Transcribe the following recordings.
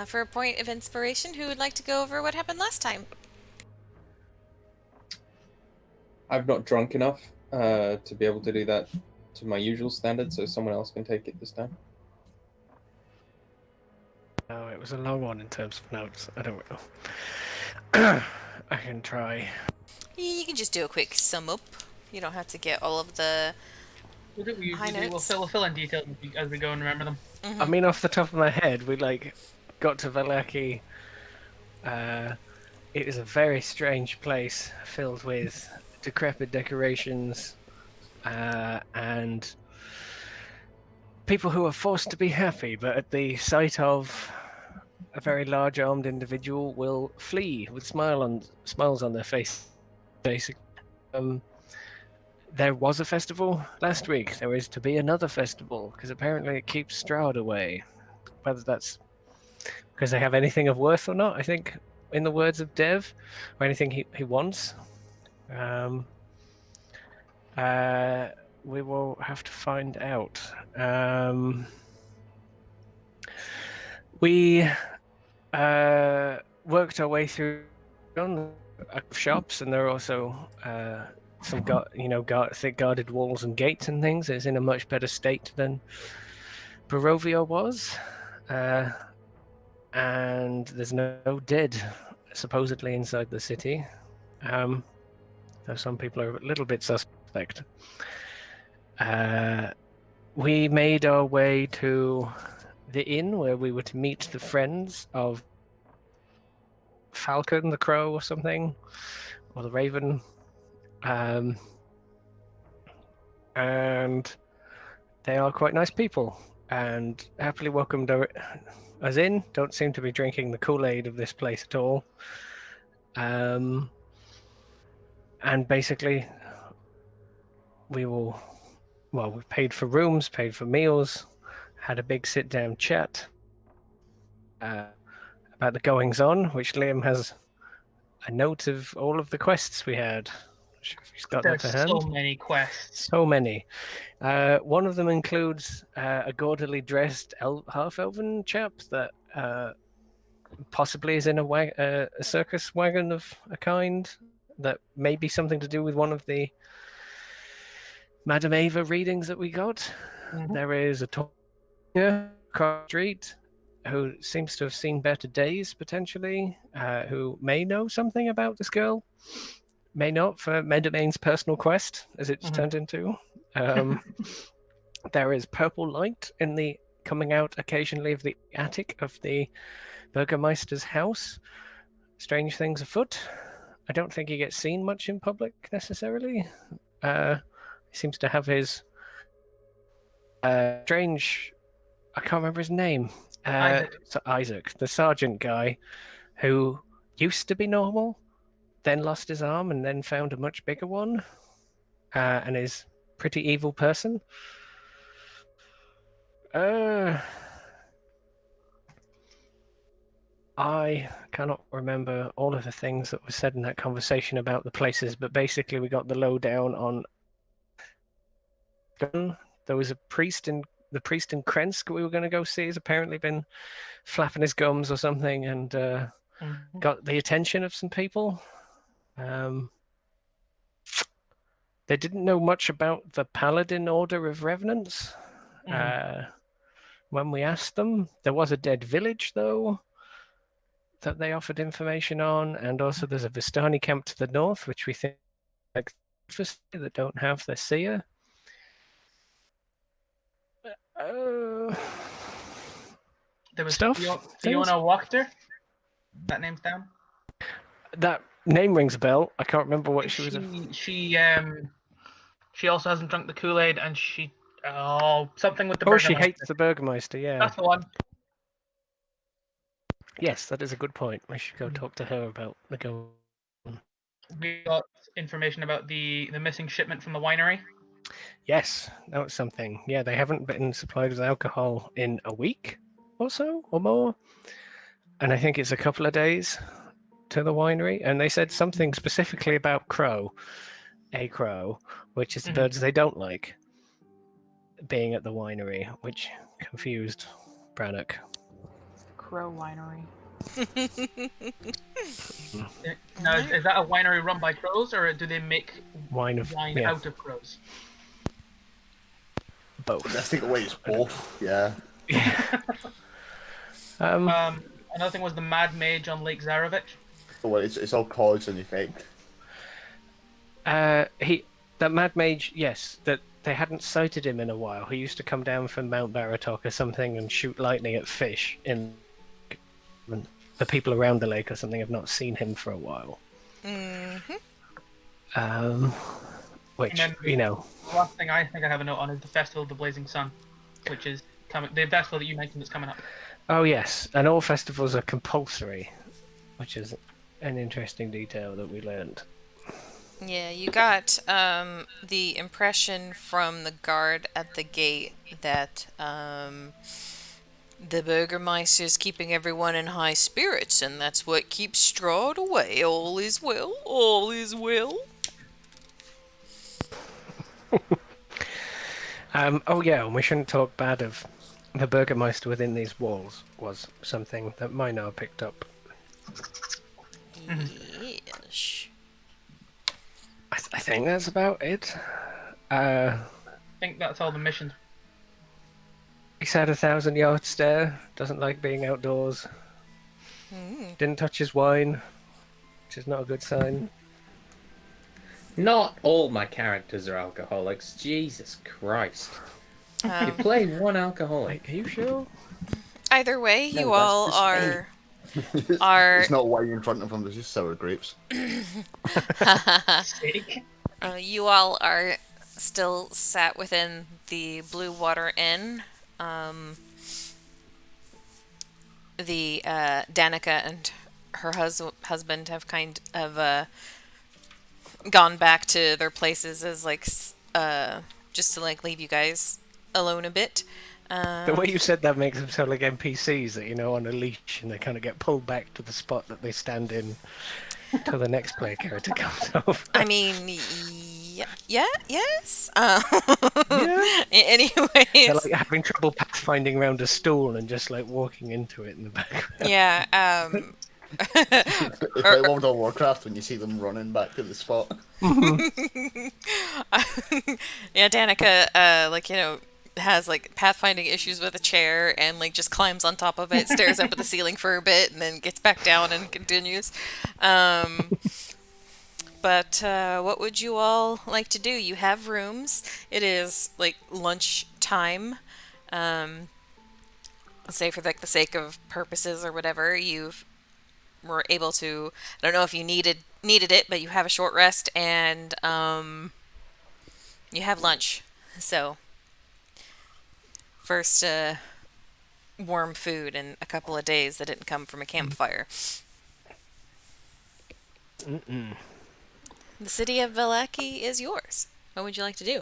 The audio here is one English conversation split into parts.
For a point of inspiration, who would like to go over what happened last time? I've not drunk enough to be able to do that to my usual standard, so someone else can take it this time. No, it was a long one in terms of notes. I don't know. I can try. You can just do a quick sum up. You don't have to get all of the We'll do what we high usually do. notes. We'll fill in details as we go and remember them. I mean, off the top of my head, we got to Valaki. It is a very strange place filled with decrepit decorations and people who are forced to be happy, but at the sight of a very large armed individual will flee with smiles on their face. Basically, there was a festival last week. There is to be another festival because apparently it keeps Strahd away. Whether that's because they have anything of worth or not, I think, in the words of Dev, or anything he wants. We will have to find out. We worked our way through shops, and there are also some thick guarded walls and gates and things. It's in a much better state than Barovia was, and there's no dead supposedly inside the city. Though some people are a little bit suspect. We made our way to the inn where we were to meet the friends of Falcon the Crow or something, or the Raven. And they are quite nice people and happily welcomed us in. Don't seem to be drinking the Kool-Aid of this place at all. And basically, we paid for rooms, paid for meals, had a big sit-down chat about the goings-on, which Liam has a note of all of the quests we had. Not sure if he's got that to There's hand. so many quests. So many. One of them includes a gaudily dressed half-elven chap that possibly is in a circus wagon of a kind that may be something to do with one of the Madame Ava readings that we got. Mhm. There is a talker across the street who seems to have seen better days, potentially, who may know something about this girl. May not, for Medomain's personal quest, as it's turned into. There is purple light coming out occasionally of the attic of the Burgermeister's house. Strange things afoot. I don't think he gets seen much in public, necessarily. He seems to have his strange... I can't remember his name. Isaac, the sergeant guy, who used to be normal, then lost his arm, and then found a much bigger one, and is a pretty evil person. I cannot remember all of the things that were said in that conversation about the places, but basically we got the lowdown on... There was the priest in Krensk we were going to go see has apparently been flapping his gums or something and got the attention of some people. They didn't know much about the Paladin Order of Revenants. When we asked them, there was a dead village, though, that they offered information on, and also there's a Vistani camp to the north, which we think that don't have their seer. There was Stuff. Fiona Wachter. That name's down. That name rings a bell. I can't remember what she was. She also hasn't drunk the Kool-Aid, and something with the. Oh, she hates the Burgermeister. Yeah, that's the one. Yes, that is a good point. I should go talk to her about the go. We got information about the missing shipment from the winery. Yes, that was something. Yeah, they haven't been supplied with alcohol in a week or so or more, and I think it's a couple of days to the winery. And they said something specifically about a crow, which is the birds they don't like, being at the winery, which confused Brannock. Crow Winery. Now, is that a winery run by crows, or do they make Wine out of crows? both. I think it's both. Yeah. Another thing was the Mad Mage on Lake Zarovich. Well, it's all cause and effect. That Mad Mage, yes, that they hadn't sighted him in a while. He used to come down from Mount Baratok or something and shoot lightning at fish. The people around the lake or something have not seen him for a while. Which, And then- you know, The last thing I think I have a note on is the Festival of the Blazing Sun, which is the festival that you mentioned that's coming up. oh yes, and all festivals are compulsory, which is an interesting detail that we learned. Yeah, you got the impression from the guard at the gate that the Burgermeister's keeping everyone in high spirits, and that's what keeps Strahd away. All is well, all is well. Oh yeah, and we shouldn't talk bad of the Burgermeister within these walls, was something that Minar picked up. Yes. I think that's about it. I think that's all the missions. He's had 1,000 yard stare, doesn't like being outdoors. Didn't touch his wine, which is not a good sign. Not all my characters are alcoholics. Jesus Christ. You play one alcoholic. Are you sure? Either way, No, you that's all just are It's not wine in front of them, there's just sour grapes. Steak. you all are still sat within the Blue Water Inn. Danica and her husband have kind of gone back to their places as just to leave you guys alone a bit. The way you said that makes them sound like NPCs that, on a leash, and they kind of get pulled back to the spot that they stand in till the next player character comes over. I mean, yes. Yeah. Anyways, They're like having trouble pathfinding around a stool and just walking into it in the background. yeah. It's like World of Warcraft when you see them running back to the spot. Yeah, Danica, has pathfinding issues with a chair and just climbs on top of it, stares up at the ceiling for a bit, and then gets back down and continues. But what would you all like to do? You have rooms. It is lunch time. Say for the sake of purposes or whatever, were able to. I don't know if you needed it, but you have a short rest and you have lunch. So first warm food in a couple of days that didn't come from a campfire. Mm-mm. The city of Vallaki is yours. What would you like to do?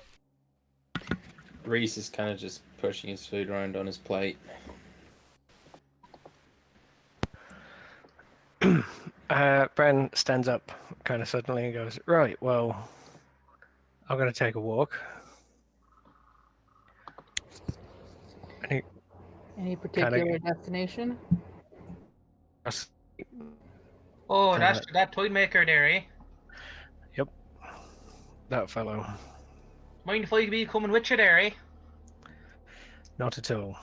Reese is kind of just pushing his food around on his plate. Bren stands up kind of suddenly and goes, right, well, I'm going to take a walk. Any particular destination? Oh, Kinda- that's that toy maker there, eh? That fellow. Mind if I be coming with you there, eh? Not at all.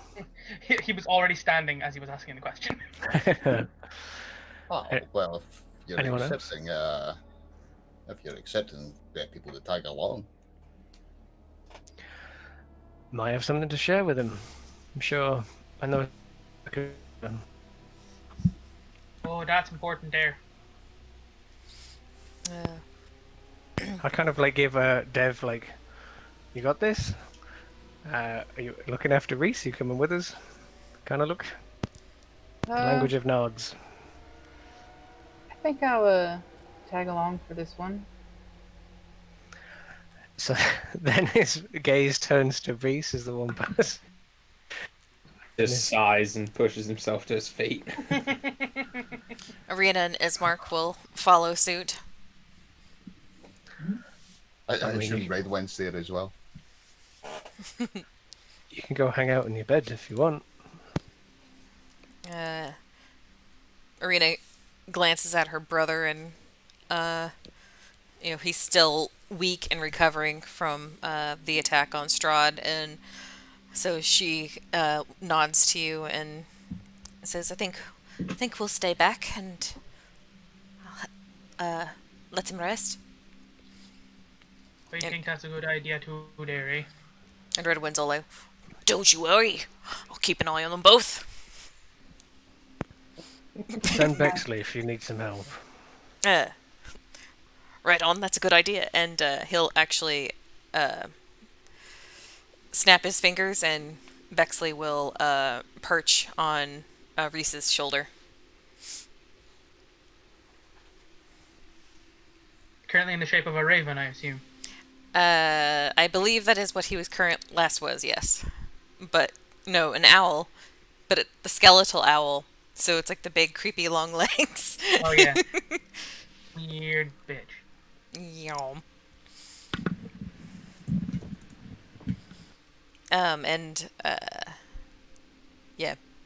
He was already standing as he was asking the question. Oh, well, if you're Anyone else? accepting people to tag along. Might have something to share with him. I'm sure. I know. Oh, that's important there. I kind of give Dev you got this? Are you looking after Reese? You coming with us? Kind of look. The language of nods. I think I'll tag along for this one. So then his gaze turns to Reese as the one person. Just sighs and pushes himself to his feet. Arena and Ismark will follow suit. I mean, assume Red Wind's there as well. You can go hang out in your bed if you want. Arena glances at her brother, and he's still weak and recovering from the attack on Strahd, and so she nods to you and says, "I think we'll stay back and let him rest." I think that's a good idea too, Derry. And Redwind's all like, "Don't you worry, I'll keep an eye on them both." Send Bexley if you need some help. Right on, that's a good idea. And he'll actually snap his fingers, and Bexley will perch on Reese's shoulder. Currently in the shape of a raven, I assume. I believe that is what he was last was, yes. But, no, an owl. But the skeletal owl. So it's like the big, creepy, long legs. Oh, yeah. Weird bitch. Yum.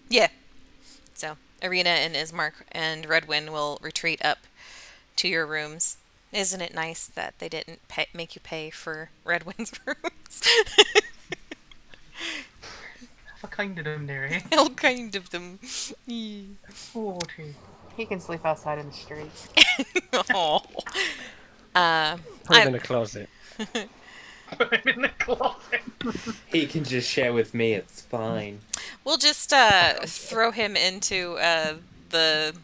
Yeah. So, Arena and Ismark and Redwind will retreat up to your rooms. Isn't it nice that they didn't make you pay for Redwind's rooms? What kind of them, Derry? All kind of them. Oh, gee. He can sleep outside in the street. Oh. Put him in a closet. Put him in the closet. He can just share with me. It's fine. We'll just throw him into the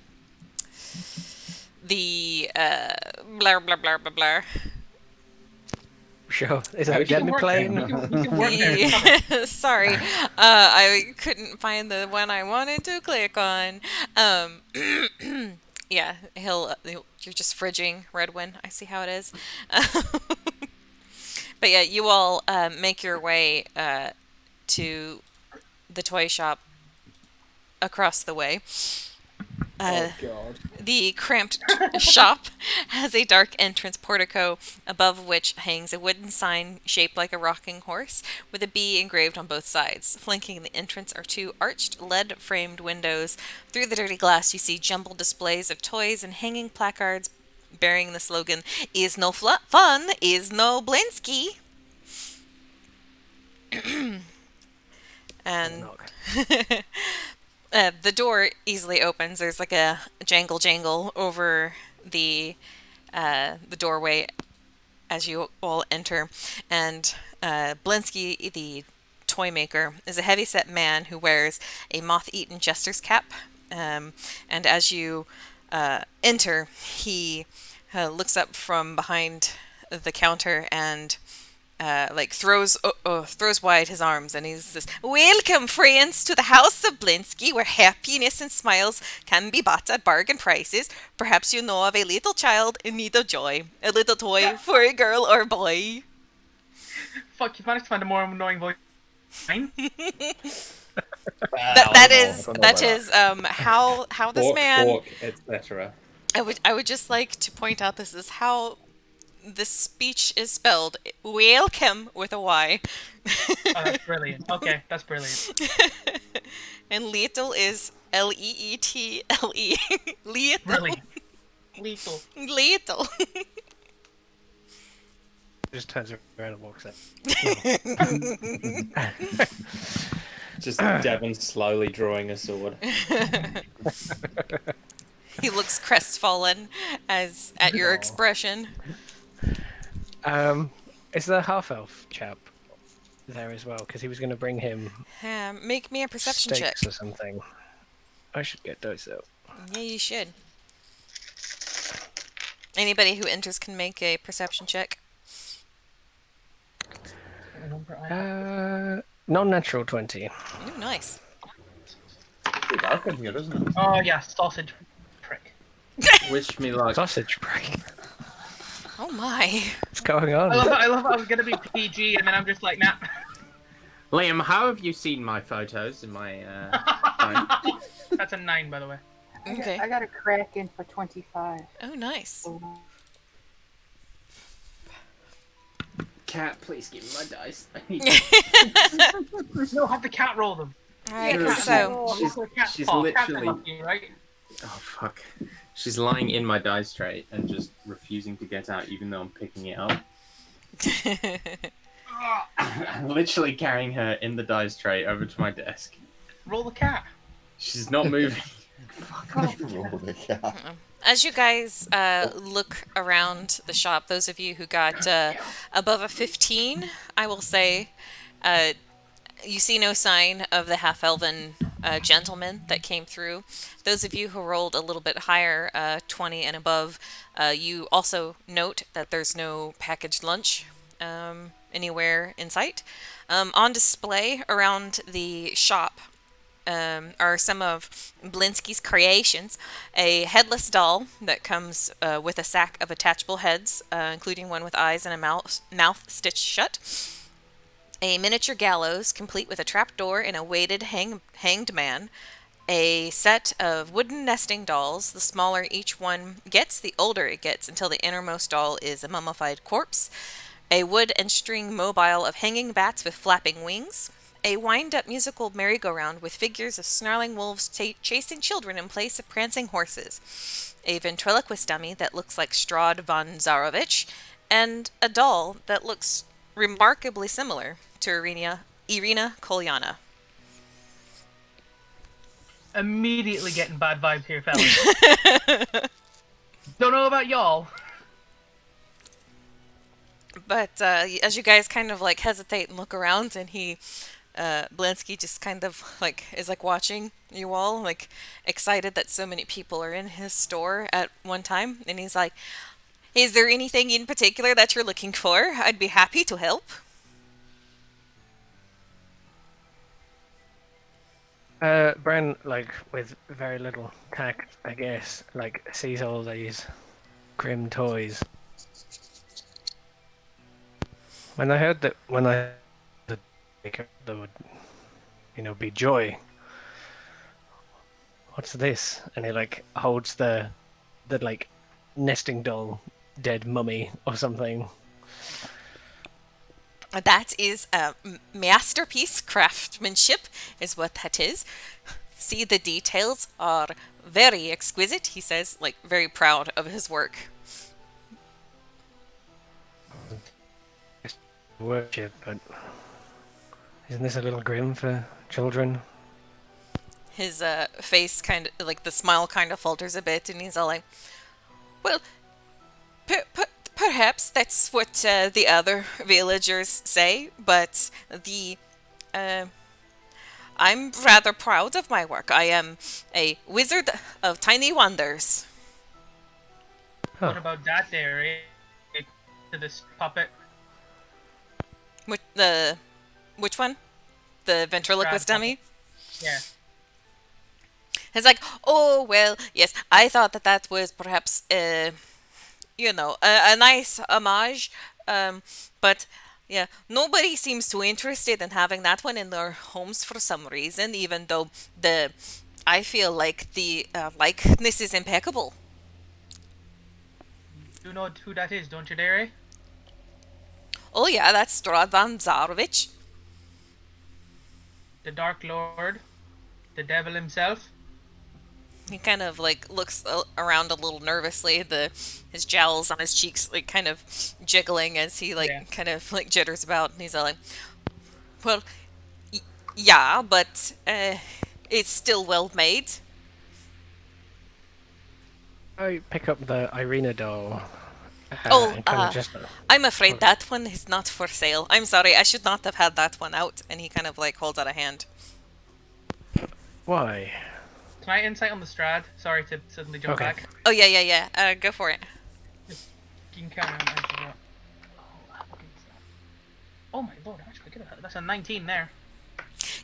blah blah blah blah blah. Sure. Is that Demi playing? Sorry, I couldn't find the one I wanted to click on. Yeah, you're just fridging Redwin. I see how it is. But yeah, you all make your way to the toy shop across the way. Oh God. The cramped shop has a dark entrance portico, above which hangs a wooden sign shaped like a rocking horse, with a bee engraved on both sides. Flanking the entrance are two arched, lead-framed windows. Through the dirty glass, you see jumbled displays of toys and hanging placards bearing the slogan, "Is no fun, is no Blinsky." And the door easily opens. There's like a jangle over the doorway as you all enter, and Blinsky, the toy maker, is a heavy-set man who wears a moth-eaten jester's cap. And as you enter, he looks up from behind the counter and throws wide his arms, and he says, "Welcome, friends, to the House of Blinsky, where happiness and smiles can be bought at bargain prices. Perhaps you know of a little child in need of joy, a little toy for a girl or boy." Fuck, you've managed to find a more annoying voice. Mine? That is how this man. Orc, etc. I would just like to point out this is how this speech is spelled. Welcome with a Y. Oh, that's brilliant. Okay, that's brilliant. And little is Leetle. Lethal. Brilliant. Lethal. Lethal. Just turns around and walks out. Just Devon slowly drawing a sword. He looks crestfallen at your expression. Is the half-elf chap there as well? Because he was going to bring him Make me a perception check. steaks or something. I should get those out. Yeah, you should. Anybody who enters can make a perception check. Non-natural 20. Ooh, nice. Pretty dark in here, isn't it? Oh, yeah, sausage prick. Wish me luck. Sausage break. Oh my. What's going on? I love I was gonna be PG, and then I'm just like, nah. Liam, how have you seen my photos in my phone? That's a 9, by the way. Okay. I got a crack in for 25. Oh, nice. Cat, please give me my dice. I need No, have the cat roll them. Alright, Sure. so She's literally- Right? Oh fuck! She's lying in my dice tray and just refusing to get out, even though I'm picking it up. I'm literally carrying her in the dice tray over to my desk. Roll the cat. She's not moving. Fuck off. Roll the cat. As you guys look around the shop, those of you who got above a 15, I will say, you see no sign of the half-elven gentleman that came through. Those of you who rolled a little bit higher, 20 and above, you also note that there's no packaged lunch anywhere in sight. On display around the shop are some of Blinsky's creations. A headless doll that comes with a sack of attachable heads, including one with eyes and a mouth stitched shut. A miniature gallows, complete with a trapdoor and a weighted hanged man. A set of wooden nesting dolls. The smaller each one gets, the older it gets, until the innermost doll is a mummified corpse. A wood and string mobile of hanging bats with flapping wings. A wind-up musical merry-go-round with figures of snarling wolves chasing children in place of prancing horses. A ventriloquist dummy that looks like Strahd von Zarovich. And a doll that looks remarkably similar to Irina Kolyana. Immediately getting bad vibes here, fellas. Don't know about y'all. But as you guys kind of like hesitate and look around, and Blinsky just kind of like is like watching you all, like excited that so many people are in his store at one time, and he's like, "Is there anything in particular that you're looking for? I'd be happy to help." Bren, like, with very little tact, I guess, like, sees all these grim toys. When I heard that, there would, be joy. What's this? And he, like, holds the like, nesting doll, dead mummy or something. That is a masterpiece craftsmanship, is what that is. See, the details are very exquisite, he says, like very proud of his work. Worship, but isn't this a little grim for children? His face kind of, like the smile kind of falters a bit, and he's all like, well, perhaps that's what the other villagers say, but I'm rather proud of my work. I am a wizard of tiny wonders. Huh. What about that there, eh? To this puppet? Which one? The ventriloquist Strahd dummy? Yeah. It's like, oh, well, yes, I thought that was perhaps, a nice homage, but, yeah, nobody seems too interested in having that one in their homes for some reason, even though I feel like the likeness is impeccable. You know who that is, don't you, Derry? Oh, yeah, that's Strahd von Zarovich. The Dark Lord, the devil himself. He kind of like looks around a little nervously. His jowls on his cheeks like kind of jiggling as he kind of like jitters about, and he's all like, "Well, yeah, but it's still well made." I pick up the Irina doll. Oh, Just I'm afraid that one is not for sale. I'm sorry, I should not have had that one out. And he kind of like holds out a hand. why? Can I insight on the Strahd? Sorry to suddenly jump Okay. back. Oh yeah. Go for it. You can count on actually. Oh my lord, how much did I get? That's a 19 there.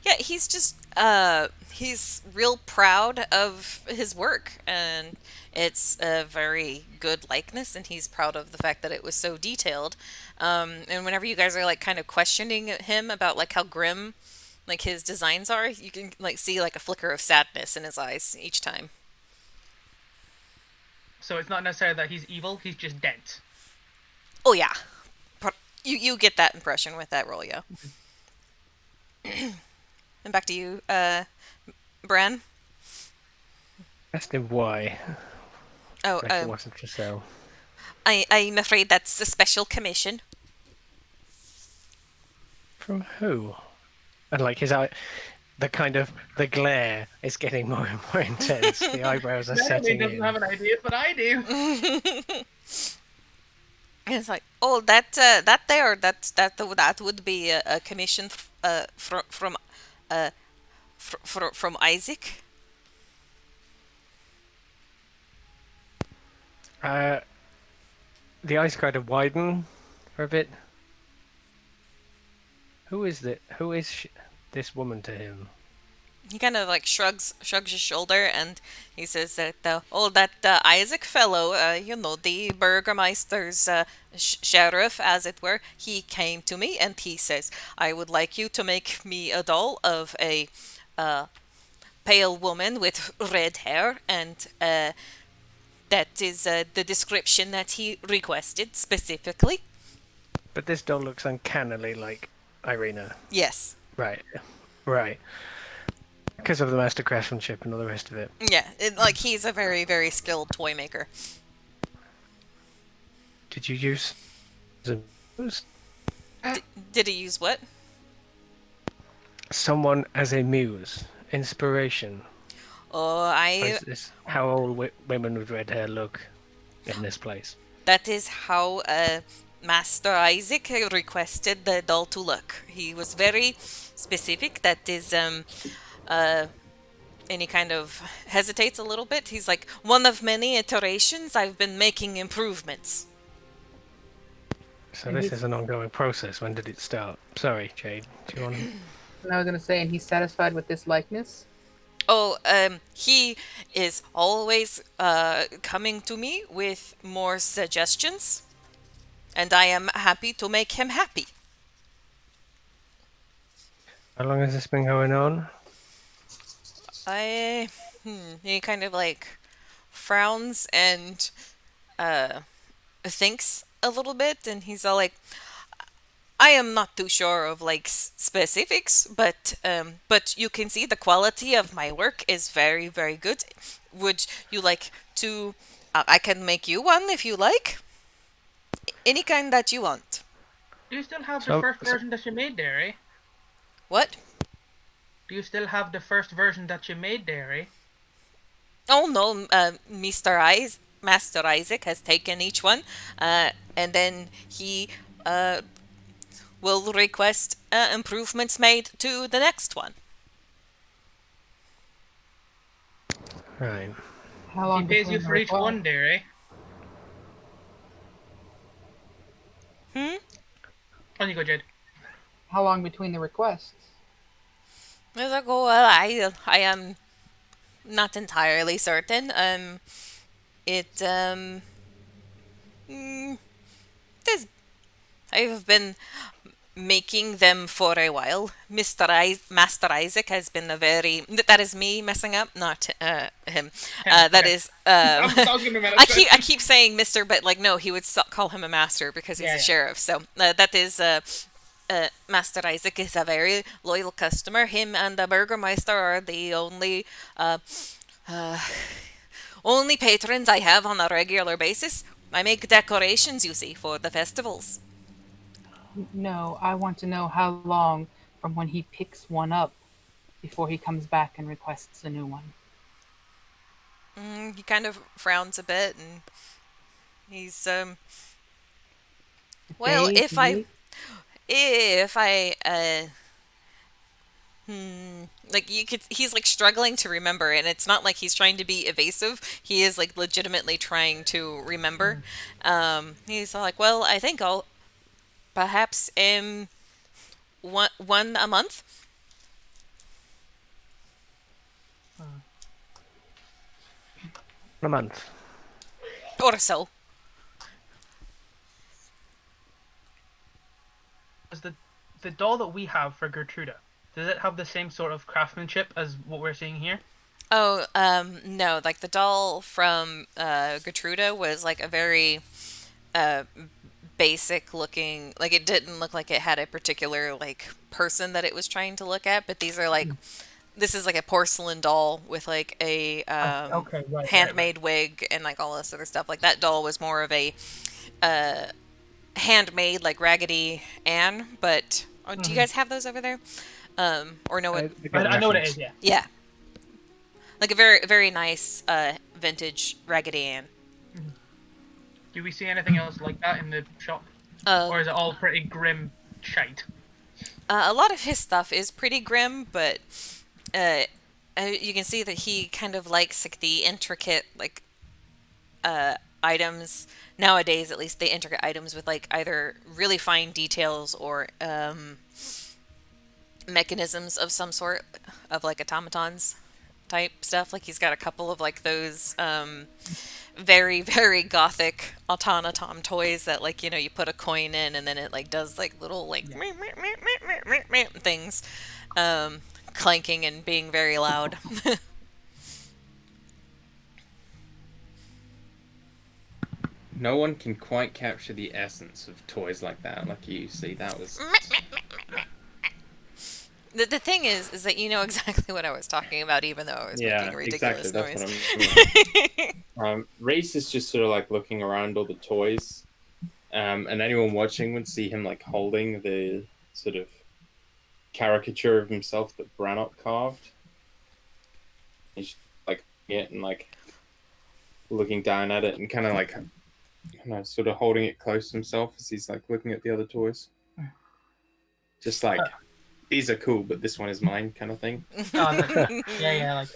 Yeah, he's just he's real proud of his work, and it's a very good likeness, and he's proud of the fact that it was so detailed. And whenever you guys are like kind of questioning him about like how grim like his designs are, you can like see like a flicker of sadness in his eyes each time. So it's not necessarily that he's evil, he's just dense. Oh yeah, you get that impression with that roll, yeah. And back to you, Bran. Asked him why, Oh, if it wasn't for sale. I'm afraid that's a special commission. From who? And like his eye, the glare is getting more and more intense. The eyebrows are Natalie setting doesn't in. have an idea, but I do. It's like, oh, that would be a commission uh from Isaac. Uh, the eyes kind of widen for a bit. Who is that? Who is this woman to him? He kind of like shrugs his shoulder, and he says that that Isaac fellow, the burgermeister's sheriff, as it were, he came to me and he says, I would like you to make me a doll of a uh, pale woman with red hair, and that is the description that he requested specifically. But this doll looks uncannily like Irina. Yes. Right. Right. Because of the master craftsmanship and all the rest of it. Yeah, like he's a very, very skilled toy maker. Did you use Did he use what? someone as a muse, inspiration? Oh, Or is this how all women with red hair look in this place? that is how Master Isaac requested the doll to look. He was very specific. That is, and he kind of hesitates a little bit. He's like, one of many iterations. I've been making improvements. So this is an ongoing process. When did it start? Sorry, Jade. Do you want to... And I was gonna say, and he's satisfied with this likeness. Oh, he is always coming to me with more suggestions, and I am happy to make him happy. How long has this been going on? He kind of like frowns and thinks a little bit, and he's all like, I am not too sure of like specifics, but you can see the quality of my work is very, very good. Would you like to? I can make you one if you like. Any kind that you want. Do you still have So- the first version that you made there, eh? What? Do you still have the first version that you made there, eh? Oh no, Master Isaac has taken each one, and then he will request improvements made to the next one. Right. How He long pays between you the for each request- one there, eh? On you go, Jade. How long between the requests? I was like, oh, well, I am not entirely certain. It there's I've been making them for a while. Master Isaac has been a very. That is me messing up, not him. That okay. is. That was gonna be my I next keep question. saying Mister, but like no, he would call him a master because he's Yeah, a yeah. sheriff. So that is. Master Isaac is a very loyal customer. Him and the Burgermeister are the only patrons I have on a regular basis. I make decorations, you see, for the festivals. No, I want to know how long from when he picks one up before he comes back and requests a new one. He kind of frowns a bit, and he's well, Days, weeks? if I like you could he's like struggling to remember, and it's not like he's trying to be evasive. He is like legitimately trying to remember. He's like, well, I think I'll perhaps one a month. A month. Or so. Does the doll that we have for Gertruda, does it have the same sort of craftsmanship as what we're seeing here? Oh, no, like the doll from Gertruda was like a very uh basic looking, like it didn't look like it had a particular like person that it was trying to look at, but these are like this is like a porcelain doll with like a Okay, right. handmade wig and like all this other stuff. Like that doll was more of a uh, handmade, like Raggedy Ann. But do you Mhm. guys have those over there? Or know what? I know what it is. Yeah. Yeah, like a very very nice vintage Raggedy Ann. Do we see anything else like that in the shop, or Um, is it all pretty grim shite? a lot of his stuff is pretty grim, but uh, you can see that he kind of likes like the intricate like items nowadays. At least the intricate items with like either really fine details or mechanisms of some sort of like automatons type stuff. Like he's got a couple of like those very very gothic automaton toys that like you put a coin in and then it like does like little like things clanking and being very loud. No one can quite capture the essence of toys like that. Like you see, that was The thing is that you know exactly what I was talking about, even though I was making a exactly. ridiculous That's noise. what I mean. Reese is just sort of like looking around all the toys, and anyone watching would see him like holding the sort of caricature of himself that Brannock carved. He's like it and like looking down at it and kind of like sort of holding it close to himself as he's like looking at the other toys. Just like these are cool, but this one is mine, kind of thing. Yeah, like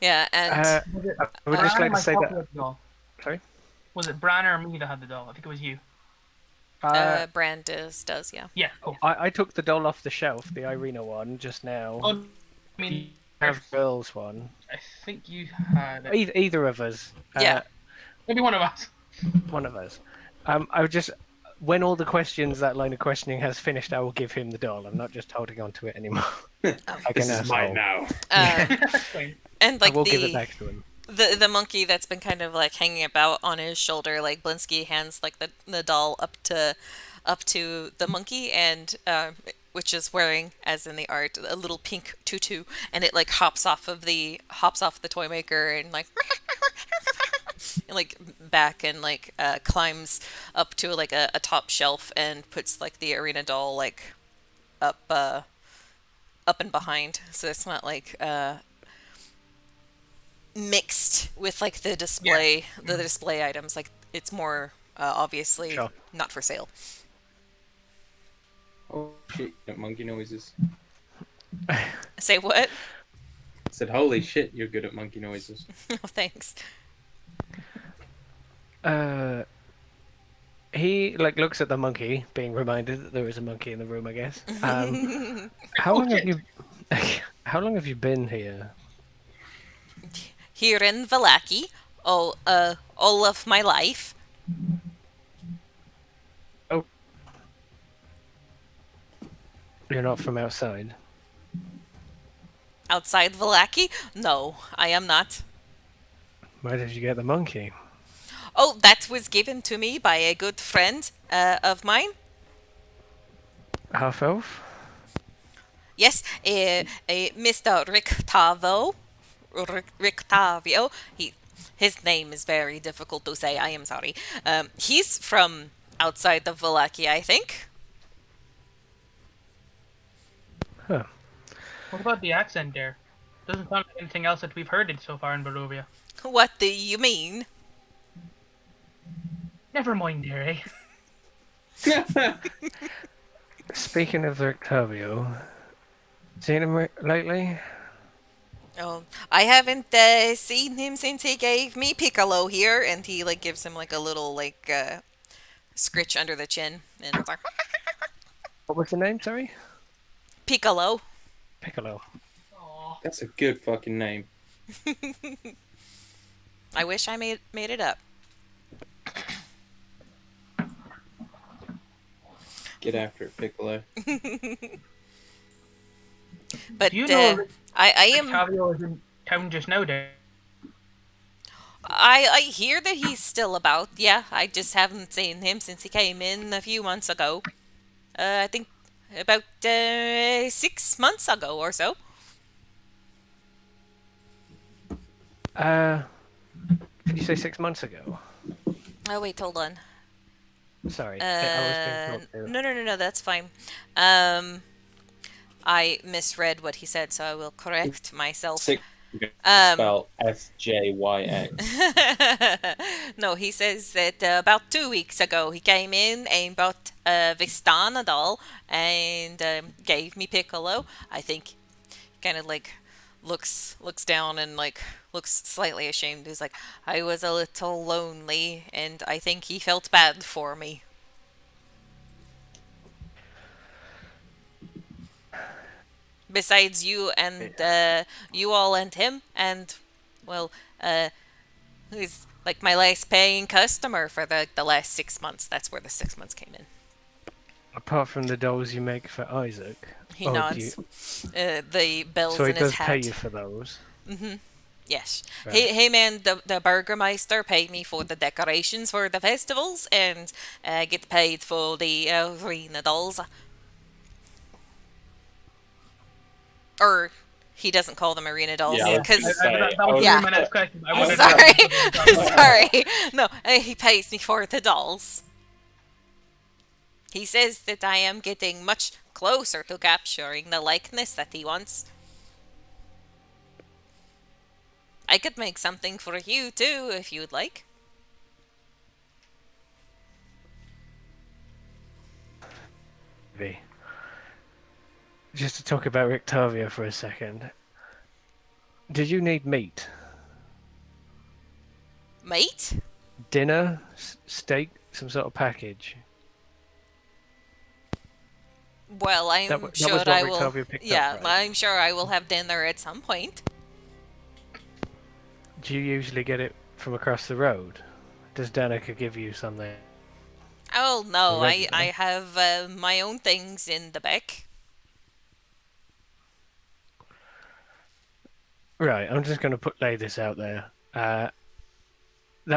Yeah, and was it I would just Bran like or to say myself that. who had the doll? Sorry. Was it Bran or me that had the doll? I think it was you. Brand does, yeah. Yeah, cool. I took the doll off the shelf, the Irina one, just now. Oh, I mean, You have girls one. I think you had it. Either of us. Yeah. Maybe one of us. One of us. I would just, when all the questions, that line of questioning has finished, I will give him the doll. I'm not just holding on to it anymore. Like This an is mine asshole. now. And I like will give it back to him. the monkey that's been kind of like hanging about on his shoulder, like Blinsky hands like the doll up to the monkey, and which is wearing, as in the art, a little pink tutu, and it like hops off the toy maker and like and, like back and like climbs up to like a top shelf and puts like the arena doll like up up and behind, so it's not like mixed with like the display items. Like it's more obviously Sure. not for sale. Oh shit! Got monkey noises. Say what? I said, "Holy shit, you're good at monkey noises." Oh, thanks. He like looks at the monkey, being reminded that there is a monkey in the room. I guess. How long have you? How long have you been here? Here in Valaki, all of my life. Oh, you're not from outside. Outside Valaki? No, I am not. Where did you get the monkey? Oh, that was given to me by a good friend of mine. Half elf. Yes, a Mr. Rictavio. His name is very difficult to say. I am sorry. He's from outside the Valaki, I think. Huh. What about the accent there? Doesn't sound like anything else that we've heard it so far in Barovia. What do you mean? Never mind, dear, eh? Speaking of Octavio, seen him lately? Oh, I haven't seen him since he gave me Piccolo here, and he like gives him like a little like scritch under the chin, and it's like What was the name? Sorry. Piccolo. Piccolo. That's a good fucking name. I wish I made it up. Get after it, Piccolo. But Do you know I am Octavio is in town just now, there? I hear that he's still about. Yeah, I just haven't seen him since he came in a few months ago. I think about 6 months ago or so. Uh, did you say 6 months ago? Oh wait, hold on. Sorry, I was being talked to. No, that's fine. Um, I misread what he said, so I will correct myself. Six Um, spell SJYX. no, he says that about 2 weeks ago he came in and bought a Vistana doll and gave me Piccolo. I think he kind of like looks down and like looks slightly ashamed. He's like, I was a little lonely, and I think he felt bad for me. Besides you and you all and him and well, who's like my last paying customer for the last 6 months. That's where the 6 months came in. Apart from the dolls you make for Isaac, He or do you? nods. The bells So he in his does pay you hat. for those. Yes. Right. Hey man, the Burgermeister paid me for the decorations for the festivals and get paid for the arena dolls. Or he doesn't call them arena dolls Yeah, I Yeah, was gonna because say. that I was was, gonna yeah. be my next question. I I wanted was- to Sorry. know. Sorry. No, he pays me for the dolls. He says that I am getting much closer to capturing the likeness that he wants. I could make something for you too, if you'd like. Maybe. Just to talk about Rictavia for a second. Did you need meat? Mate? Dinner, steak, some sort of package? Well, I'm That sure was what I will. Rictavia picked Yeah, up, right? I'm sure I will have dinner at some point. Do you usually get it from across the road? Does Danica give you something Oh no, I regular? have my own things in the back. Right, I'm just going to lay this out there. That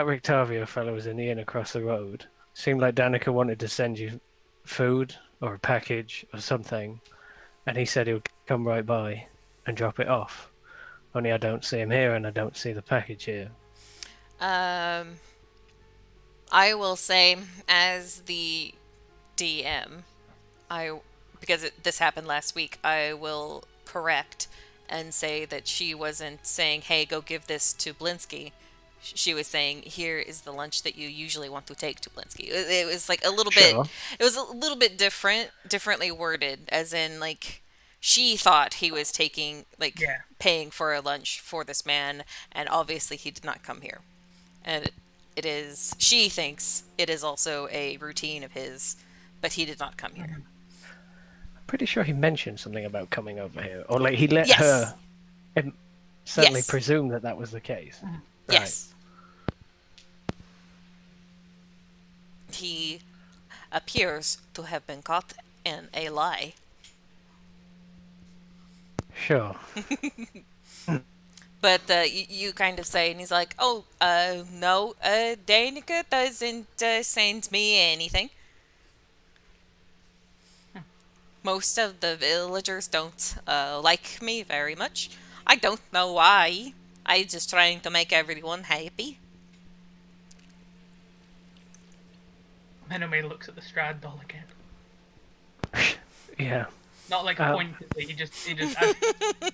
Rictavia fellow was in the inn across the road. Seemed like Danica wanted to send you food or a package or something, and he said he would come right by and drop it off. Only I don't see him here, and I don't see the package here. Um, I will say, as the DM, I because this happened last week, I will correct and say that she wasn't saying, "Hey, go give this to Blinsky." She was saying, "Here is the lunch that you usually want to take to Blinsky." It was like a little bit. Sure. It was a little bit differently worded, as in like she thought he was taking like Yeah. paying for a lunch for this man, and obviously he did not come here. And it is she thinks it is also a routine of his, but he did not come here. Pretty sure he mentioned something about coming over here, or like he let Yes. her certainly Yes. presume that that was the case. Right. Yes. He appears to have been caught in a lie. Sure. But you kind of say, and he's like, "Oh, no, Danica doesn't send me anything. Most of the villagers don't like me very much. I don't know why. I'm just trying to make everyone happy." Menome looks at the Strahd doll again. Yeah. Not like Um, pointedly. He just adds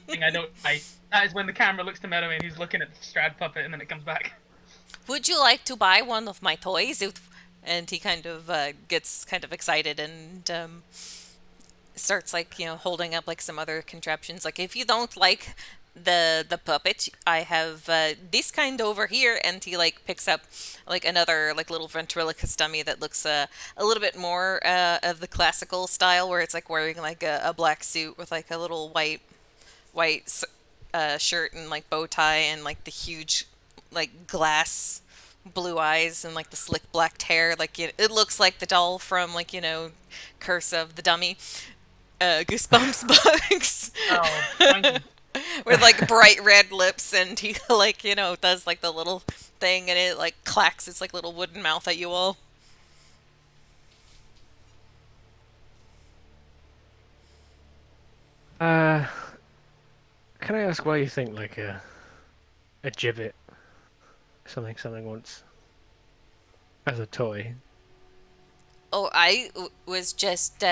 thing I don't like. That is when the camera looks to Menome and he's looking at the Strahd puppet and then it comes back. Would you like to buy one of my toys? And he kind of gets kind of excited and starts like holding up like some other contraptions. Like if you don't like the puppet, I have this kind over here, and he like picks up like another like little ventriloquist dummy that looks a little bit more of the classical style, where it's like wearing like a black suit with like a little white shirt and like bow tie and like the huge like glass blue eyes and like the slick black hair. Like it looks like the doll from like Curse of the Dummy. Goosebumps bugs. Oh, thank you. With like bright red lips, and he like does like the little thing, and it like clacks its like little wooden mouth at you all. Can I ask why you think like a a gibbet. Something once as a toy. Oh, was just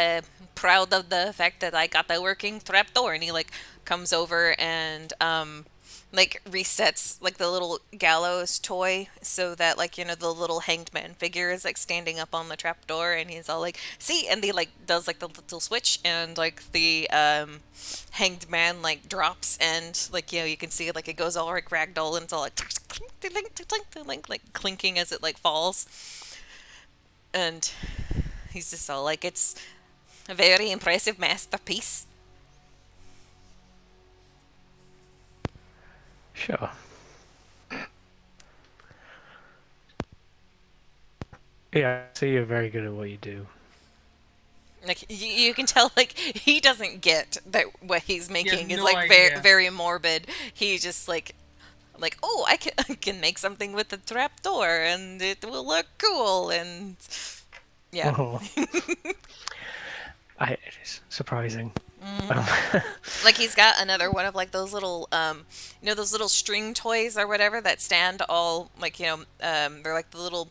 proud of the fact that I got the working trapdoor, and he like comes over and like resets like the little gallows toy so that like the little hanged man figure is like standing up on the trapdoor, and he's all like, "See," and he like does like the little switch, and like the hanged man like drops, and like you can see like it goes all like ragdoll, and it's all like like clinking as it like falls, and he's just all like, it's a very impressive masterpiece. Sure. Yeah, so you're very good at what you do. Like you can tell, like he doesn't get that what he's making is no like very idea. very morbid. He just like, oh, I can make something with the trapdoor and it will look cool, and yeah. Oh. It is surprising. Like he's got another one of like those little those little string toys or whatever that stand all like they're like the little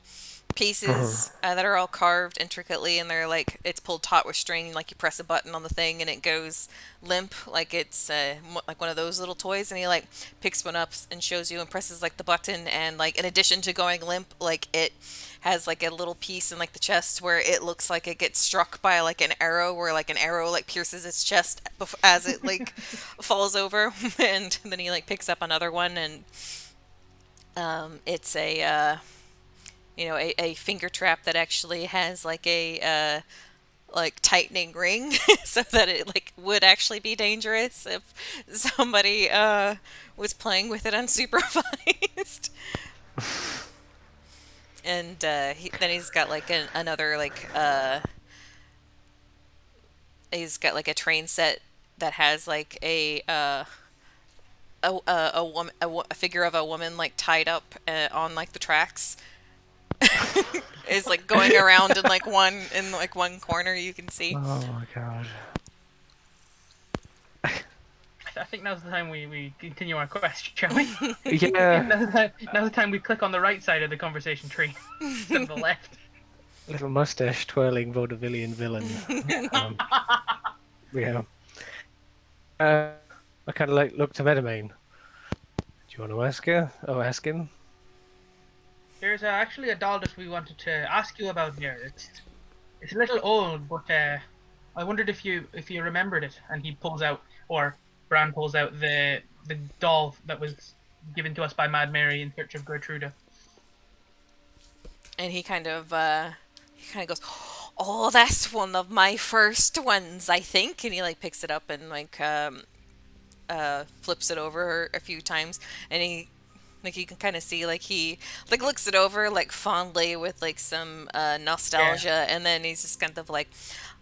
pieces that are all carved intricately, and they're like it's pulled taut with string, like you press a button on the thing and it goes limp, like it's like one of those little toys, and he like picks one up and shows you and presses like the button, and like in addition to going limp, like it has like a little piece in like the chest where it looks like it gets struck by like an arrow, where like an arrow like pierces its chest as it like falls over, and then he like picks up another one, and it's a finger trap that actually has like a like tightening ring so that it like would actually be dangerous if somebody was playing with it unsupervised. And then he's got like another like he's got like a train set that has like a woman a figure of a woman like tied up on like the tracks. Is like going around in one corner you can see. Oh my god. I think now's the time we continue our quest, shall we? Yeah. Now's the time we click on the right side of the conversation tree instead of the left. Little mustache twirling vaudevillian villain. Yeah. I kind of like look to Medamain. Do you want to ask her? Oh, ask him. There's actually a doll that we wanted to ask you about here. It's a little old, but I wondered if you remembered it. And he pulls out, or Bran pulls out the doll that was given to us by Mad Mary in search of Gertruda. And he kind of goes, "Oh, that's one of my first ones, I think." And he like picks it up and like flips it over a few times, and he like you can kind of see like he like looks it over like fondly with like some nostalgia, and then he's just kind of like,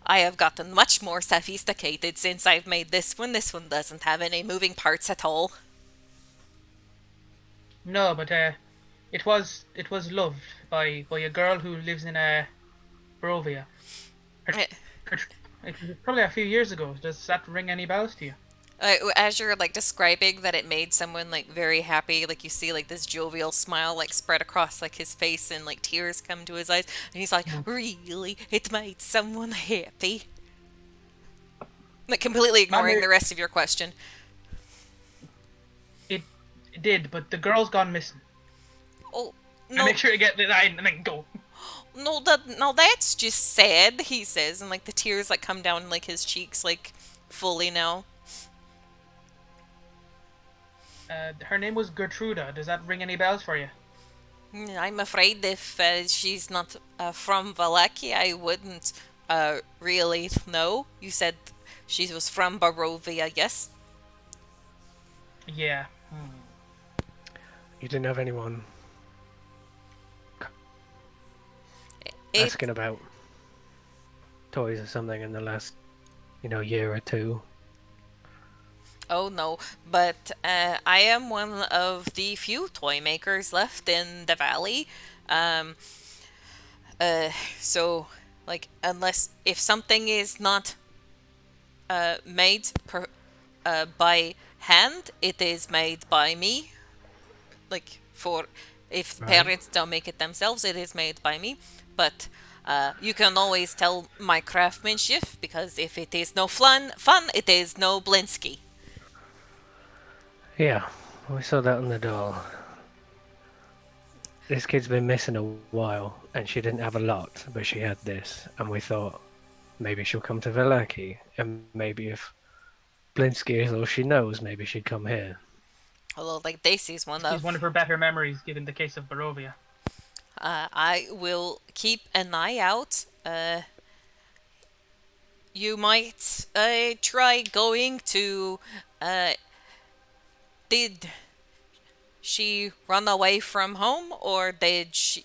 "I have gotten much more sophisticated since I've made this one. This one doesn't have any moving parts at all." No, but it was loved by a girl who lives in Barovia. Eh, It was probably a few years ago. Does that ring any bells to you? As you're like describing that it made someone like very happy, like you see like this jovial smile like spread across like his face, and like tears come to his eyes, and he's like, "Really? It made someone happy?" Like completely ignoring the rest of your question. It did, but the girl's gone missing. Oh, I no, make sure to get the line and then go. no, that's just sad, he says, and like the tears like come down like his cheeks like fully now. Her name was Gertruda. Does that ring any bells for you? I'm afraid if she's not from Wallachia, I wouldn't really know. You said she was from Barovia, yes? Yeah. You didn't have anyone It, asking about toys or something in the last, year or two. oh no, but I am one of the few toy makers left in the valley. Um, so, like, unless if something is not made by hand, it is made by me. like for if Right. parents don't make it themselves, it is made by me. But you can always tell my craftsmanship because if it is no fun, it is no Blinsky. Yeah, we saw that on the doll. This kid's been missing a while, and she didn't have a lot, but she had this, and we thought maybe she'll come to Velaki, and maybe if Blinsky is all she knows, maybe she'd come here. Although, like Daisy's one She's of, one of her better memories, given the case of Barovia. I will keep an eye out. You might try going to. Did she run away from home, or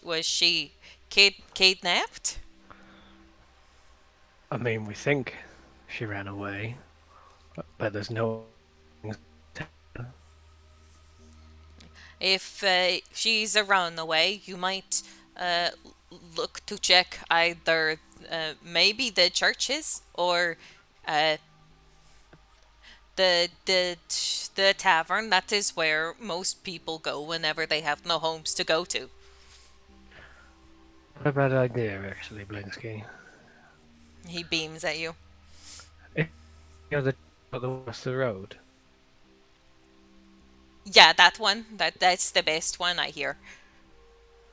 was she kidnapped? I mean, we think she ran away, but there's no. If she's a runaway, you might uh, look to check either maybe the churches or uh, the tavern. That is where most people go whenever they have no homes to go to. Not a bad idea, actually, Blinsky. He beams at you. You're the across the road. Yeah, that one. That's the best one I hear.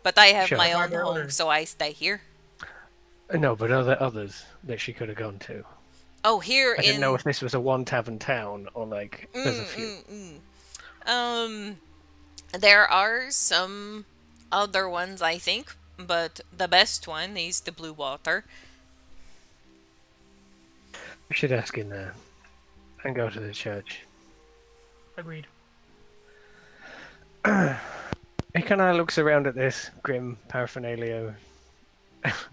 But I have Sure. my Are own there home, others? so I stay here. No, but are there others that she could have gone to? Oh, here I didn't in know if this was a one tavern town or like there's a few. Um, there are some other ones, I think, but the best one is the Blue Water. We should ask in there and go to the church. Agreed. He kind of looks around at this grim paraphernalia,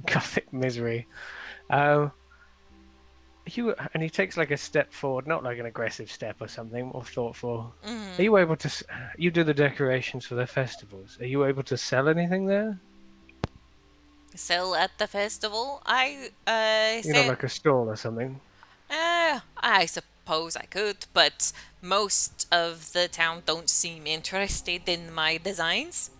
gothic misery. And he takes like a step forward, not like an aggressive step or something, more thoughtful. Are you able to? You do the decorations for the festivals. Are you able to sell anything there? Sell at the festival. You know, like a stall or something. I suppose I could, but most of the town don't seem interested in my designs.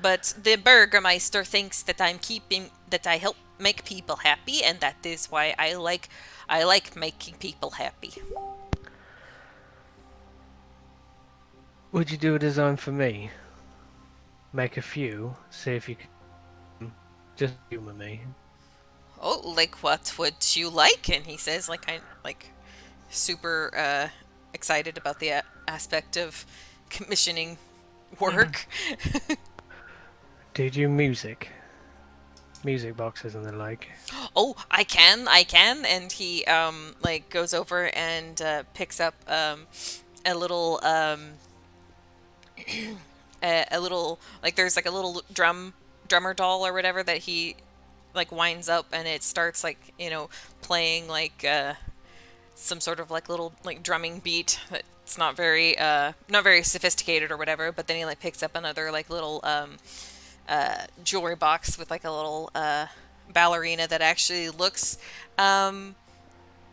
But the Burgermeister thinks that that I help make people happy, and that is why I like making people happy. Would you do a design for me? Make a few, see if you can just humor me. Oh, like what would you like? And he says, super excited about the aspect of commissioning work. Do you do music? Music boxes and the like. Oh, I can, and he goes over and picks up a little a little like there's like a little drummer doll or whatever that he like winds up, and it starts like playing like some sort of like little like drumming beat. It's not very sophisticated or whatever, but then he like picks up another like little jewelry box with like a little ballerina that actually looks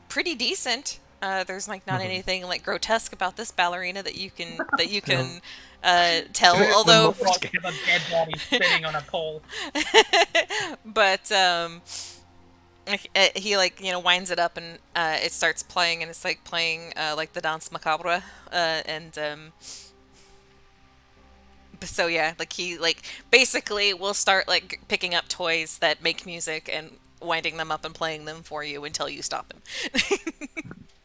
pretty decent. There's like not anything like grotesque about this ballerina that you can tell. Although, Of a dead body spinning on a pole. but he like winds it up, and it starts playing, and it's like playing like the Danse Macabre, and so yeah, like he like basically will start like picking up toys that make music and winding them up and playing them for you until you stop him.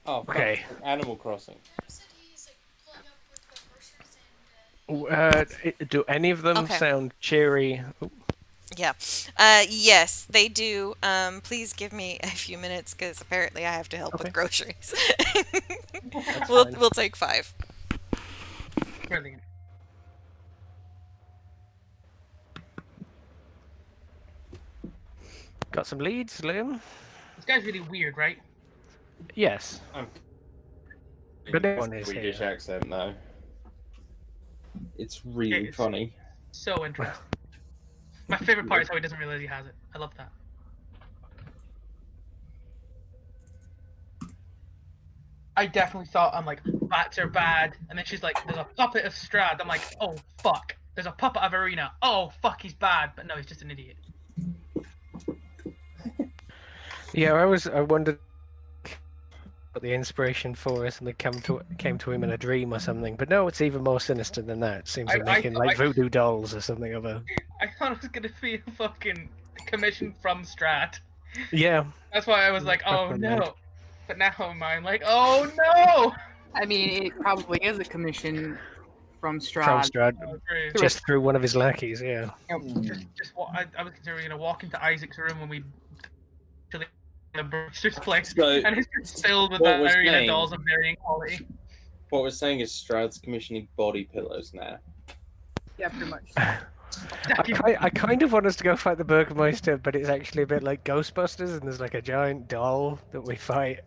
Oh, fuck. Okay. Animal Crossing. Do any of them Okay. sound cheery? Yeah. Yes, they do. Please give me a few minutes because apparently I have to help Okay. with groceries. That's we'll fine. we'll take 5. Brilliant. Got some leads, Liam? This guy's really weird, right? Yes. I'm But everyone is Swedish here. accent though. It's really It's- funny. So interesting. My favorite part is how he doesn't realize he has it. I love that. I definitely thought, I'm like, bats are bad. And then she's like, there's a puppet of Strahd. I'm like, oh fuck. There's a puppet of Arena. Oh fuck, he's bad. But no, he's just an idiot. Yeah, I wondered what the inspiration for us, and they came to him in a dream or something. But no, it's even more sinister than that. It seems they're making like voodoo dolls or something of a. I thought it was gonna be a fucking commission from Strahd. Yeah. That's why I was like, oh Fucking no. right. But now I'm like, oh no! I mean, it probably is a commission from From Strahd. Strahd, Oh, great. just through one of his lackeys. Yeah. I was considering walk into Isaac's room when we to the Brewster's place, So, and it's just filled with what was Arena named? dolls of varying quality. What we're saying is Strahd's commissioning body pillows now. Yeah, pretty much. I kind of want us to go fight the Burgermeister, but it's actually a bit like Ghostbusters, and there's like a giant doll that we fight.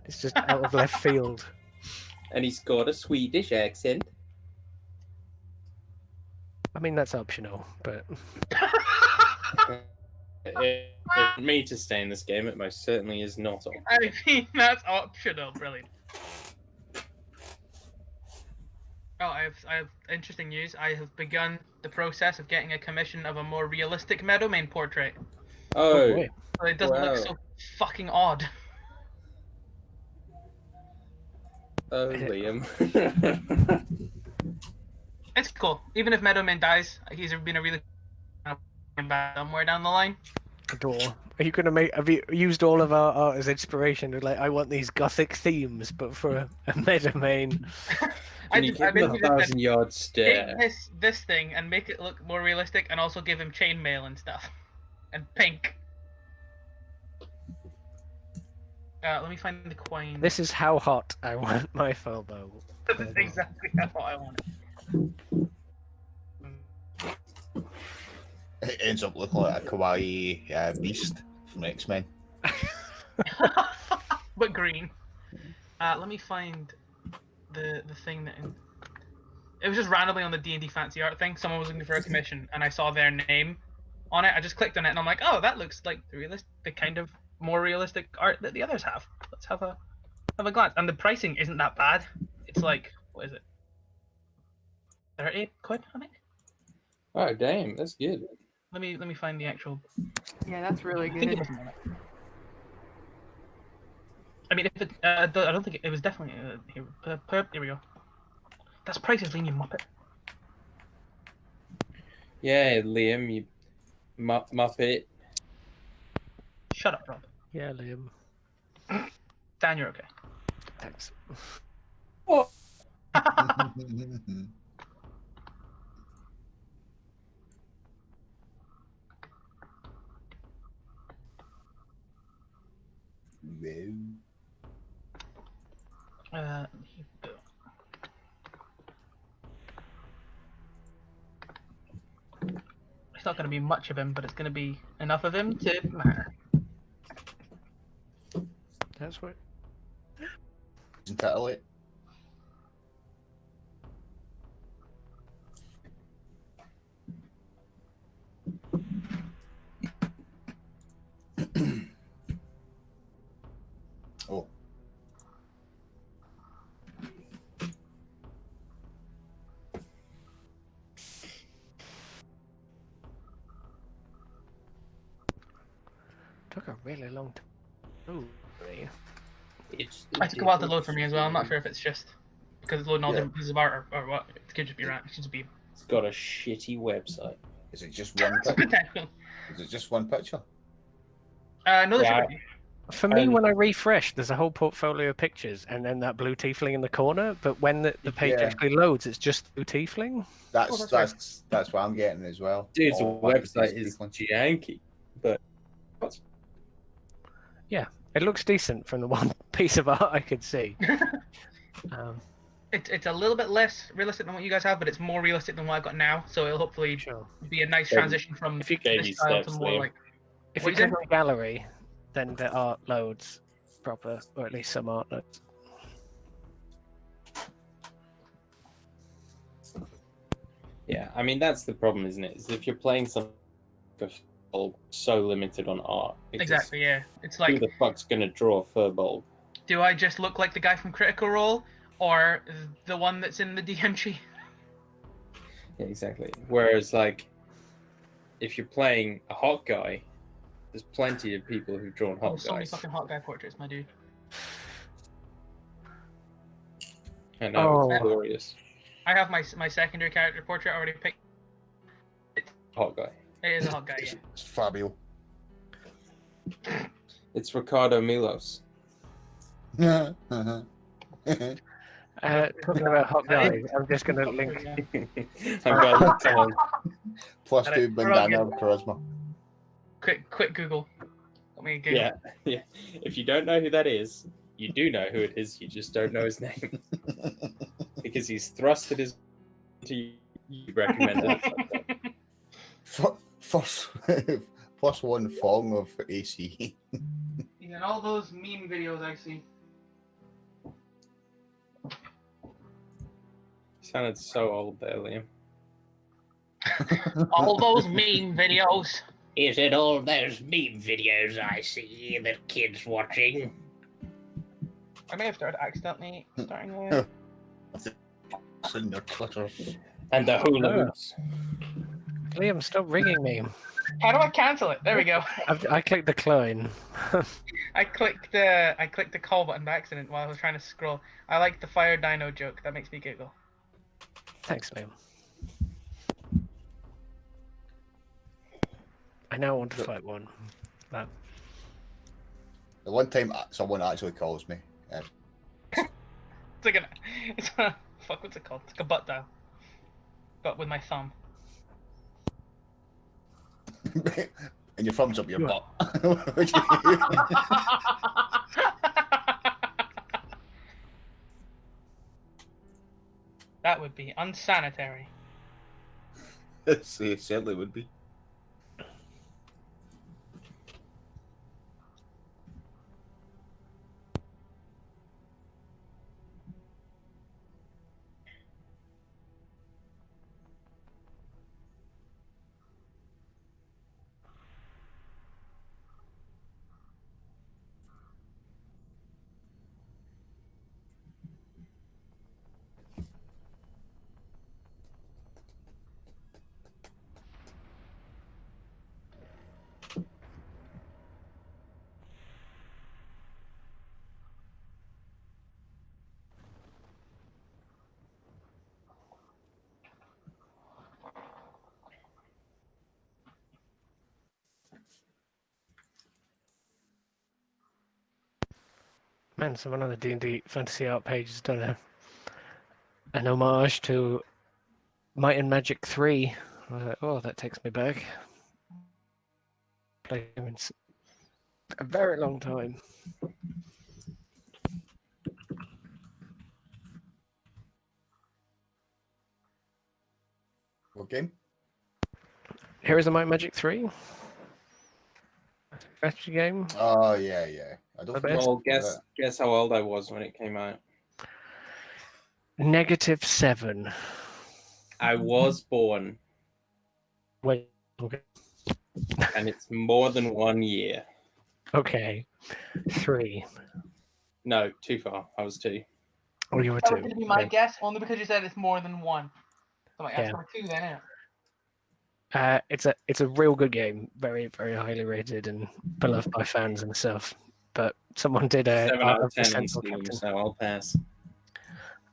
It's just out of left field. And he's got a Swedish accent. I mean, that's optional, but For me to stay in this game, it most certainly is not on. I mean, that's optional. Brilliant. Oh, I have interesting news. I have begun the process of getting a commission of a more realistic Meadowmane portrait. Oh, boy. So it doesn't look Wow. so fucking odd. oh, Liam. It's cool. Even if Meadowmane dies, he's been a really bad somewhere down the line. Door. Are you gonna make? Have you used all of our art as inspiration? Like, I want these gothic themes, but for a Meadowmane. Can you give him a 1,000-yard stare? Take this thing and make it look more realistic, and also give him chainmail and stuff, and pink. Let me find the coin. This is how hot I want my Philbo. This is exactly what I want. It ends up looking like a kawaii beast from X-Men. But green. Let me find the thing that it was just randomly on the D&D fancy art thing. Someone was looking for a commission, and I saw their name on it. I just clicked on it, and I'm like, oh, that looks like the kind of more realistic art that the others have. Let's have a glance. And the pricing isn't that bad. It's like, what is it? 30 quid, I think. Oh, damn, that's good. Let me find the actual. Yeah, that's really I think it good. was more like. I mean, if it, I don't think it was definitely here we go. That's prices, Liam, you muppet. Yeah, Liam, you muppet. Shut up, Rob. Yeah, Liam. Dan, you're okay. Thanks. Here we go. It's not going to be much of him, but it's going to be enough of him to matter. That's what. Isn't that it? Oh. Took a really long time. Oh, really? It's I took a while to load for me as well. I'm not sure if it's just because it's loading all different pieces of art or what. It could just be random. It could just be. It's got a shitty website. Is it just one picture? potential. Is it just one picture? No, there Yeah. should be. For me, when I refresh, there's a whole portfolio of pictures, and then that blue tiefling in the corner. But when the page Yeah. actually loads, it's just blue tiefling. That's that's that's what I'm getting as well. Dude's All one website piece is of janky, but It looks decent from the one piece of art I could see. It's a little bit less realistic than what you guys have, but it's more realistic than what I've got now. So it'll hopefully Sure. be a nice Baby- transition from if you gave this me style steps, to more Liam. like. If What you you go to the gallery, then the art loads proper, or at least some art loads. yeah, I mean that's the problem, isn't it? Is if you're playing something so limited on art, because Exactly, yeah. It's who like, the fuck's gonna draw a furball? do I just look like the guy from Critical Role, or the one that's in the DM tree. Yeah, exactly. Whereas, like, if you're playing a hot guy, there's plenty of people who've drawn Oh, hot so many guys. fucking hot guy portraits, my dude. I know, it's Oh. glorious. I have my secondary character portrait already picked. Hot guy. It is a hot guy, yeah. It's Fabio. It's Ricardo Milos. Talking about hot guys, I'm just going to link. I'm glad you told. Plus Alright, 2 we're all bandana charisma. Quick Google. Let me Google. Yeah. If you don't know who that is, you do know who it is. You just don't know his name because he's thrusted his to you recommended. First, plus 1 fong of AC. He's in all those meme videos I see. He sounded so old there, Liam. All those meme videos. Is it all those meme videos I see that kids watching? I may have started accidentally starting with. It's in their clitters. And the hula hoops. Liam, stop ringing me. How do I cancel it? There we go. I clicked decline. I clicked the call button by accident while I was trying to scroll. I like the fire dino joke. That makes me giggle. Thanks, Liam. I now want to fight one. That The one time someone actually calls me, It's like fuck. What's it called? It's like a butt dial, but with my thumb. and your thumbs up your butt. That would be unsanitary. It certainly would be. man, someone on the D&D Fantasy Art page has done an homage to Might and Magic 3. I was like, oh, that takes me back. Played him in a very long time. What game? Heroes of Might and Magic 3. Strategy game. Oh yeah. I don't I think bet. Well, guess how old I was when it came out. -7. I was born, Wait. Okay. and it's more than 1 year. Okay. 3. No, too far. I was 2. Oh, you were That 2. was going to be my Okay. guess, only because you said it's more than one. So I'm like, that's Yeah. number 2 then, isn't it? It's a real good game, very very highly rated and beloved by fans and stuff. But someone did a 7 Art out of of the 10 on Sensible Steam, Captain. so I'll pass.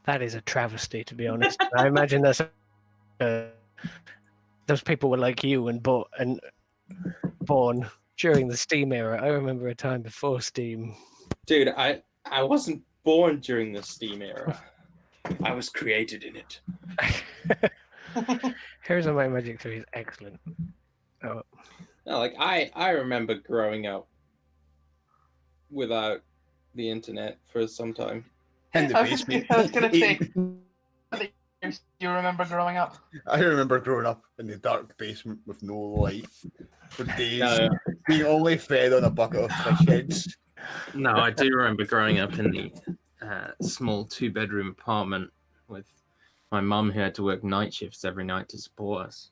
That is a travesty, to be honest. I imagine that's those people were like you and born during the Steam era. I remember a time before Steam. Dude, I wasn't born during the Steam era. I was created in it. Heroes of Might and Magic 3 is excellent. Oh, No, like I remember growing up without the internet for some time. In the I was basement. gonna say. Do you remember growing up? I remember growing up in the dark basement with no light for days, No, being only fed on a bucket of fish heads. no, I do remember growing up in the small 2-bedroom apartment with my mum who had to work night shifts every night to support us.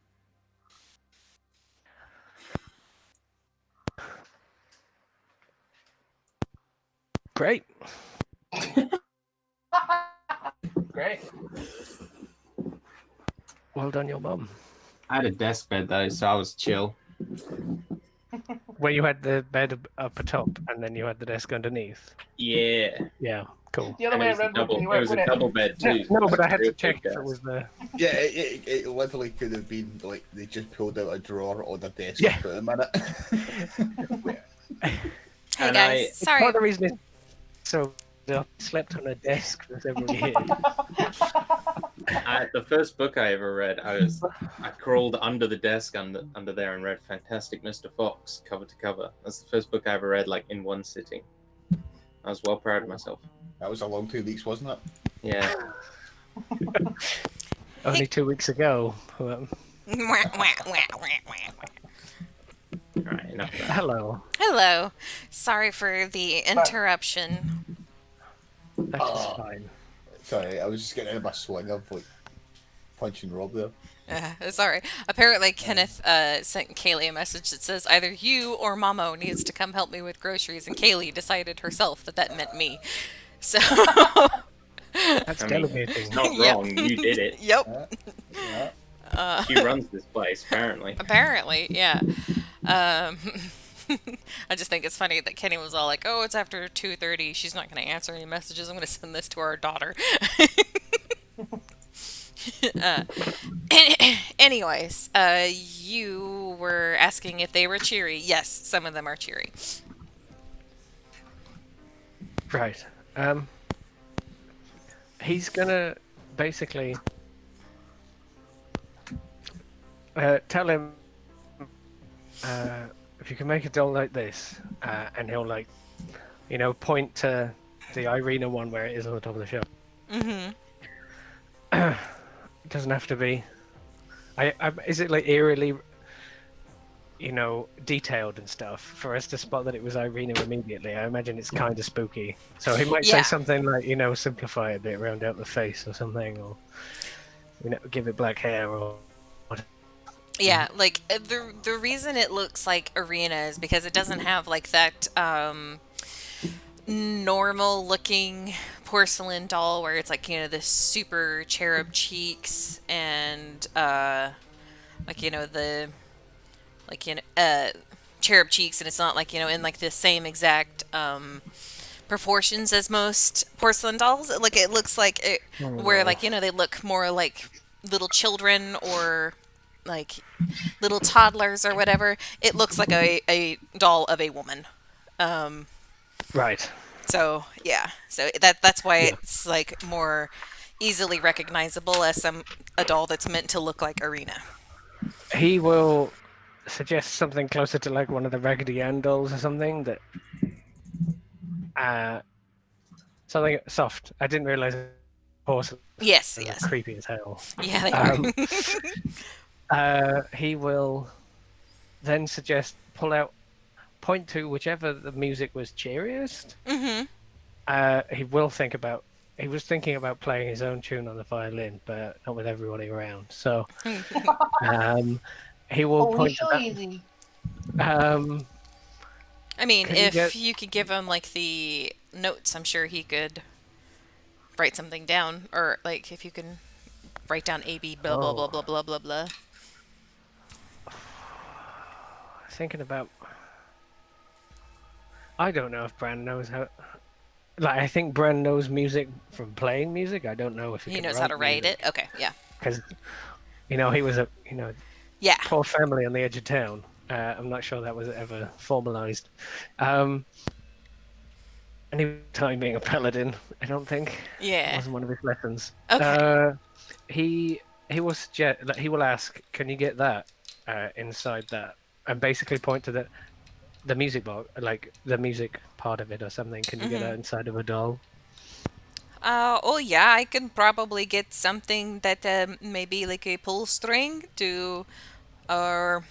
great. Great. Well done, your mum. I had a desk bed though, so I was chill. Where you had the bed up atop, and then you had the desk underneath. Yeah. Yeah, cool. The other And way it was a around would double. be, It was a wouldn't it? double bed too. No, so but I it was had a to real check big if it desk. was the. Yeah, it literally could have been like they just pulled out a drawer on the desk Yeah. for a minute. Hey And guys, It's sorry. part of the reason it's so I slept on a desk for several years. The first book I ever read, I crawled under the desk under there and read Fantastic Mr. Fox cover to cover. That's the first book I ever read like in one sitting. I was well proud of myself. That was a long 2 weeks, wasn't it? Yeah. Only 2 weeks ago. Wah, wah, wah, wah, wah. Alright, enough of that. Hello. Hello. Sorry for the interruption. That is fine. Sorry, I was just getting out of my swing of like punching Rob there. Sorry. Apparently, Kenneth sent Kaylee a message that says either you or Mamo needs to come help me with groceries, and Kaylee decided herself that meant me. So. That's I mean, delegating. it's not Yep. wrong. You did it. Yep. Yeah. She runs this place, apparently. Apparently, yeah. I just think it's funny that Kenny was all like, "Oh, it's after 2:30. She's not going to answer any messages. I'm going to send this to our daughter." uh, anyways, you were asking if they were cheery. Yes, some of them are cheery. Right. He's gonna basically tell him if you can make a doll like this, and he'll point to the Irina one where it is on the top of the shelf. Mm-hmm. It doesn't have to be. Is it like eerily, detailed and stuff for us to spot that it was Irina immediately? I imagine it's kind of spooky. So he might say Yeah. something like, simplify a bit, round out the face or something, or give it black hair or. Yeah, like the reason it looks like Arena is because it doesn't have like that normal looking porcelain doll where it's like this super cherub cheeks and the cherub cheeks, and it's not like in like the same exact proportions as most porcelain dolls. Like it looks like it where like they look more like little children or like little toddlers or whatever. It looks like a doll of a woman. Right. So yeah, so that's why it's like more easily recognizable as a doll that's meant to look like Arena. He will suggest something closer to like one of the Raggedy Ann dolls or something that something soft. I didn't realize porcelain Yes, was yes, creepy as hell. yeah, they are. He will then suggest point to whichever the music was cheeriest. Mm-hmm. He was thinking about playing his own tune on the violin, but not with everybody around. So he will point to that. Easy. I mean, Can if you you could give him like the notes, I'm sure he could write something down, or like if you can write down A B blah blah blah blah blah blah blah. Thinking about. I don't know if Bran knows how. Like, I think Bran knows music from playing music. I don't know if He knows how to write it. Okay, yeah, Because, he was yeah. poor family on the edge of town. I'm not sure that was ever formalized. Any time being a paladin, I don't think. Yeah. It wasn't one of his lessons. Okay. He will suggest that he will ask, "Can you get that inside that?" And basically point to the music box, like the music part of it or something. Can you get that inside of a doll? Oh yeah, I can probably get something that maybe like a pull string to, or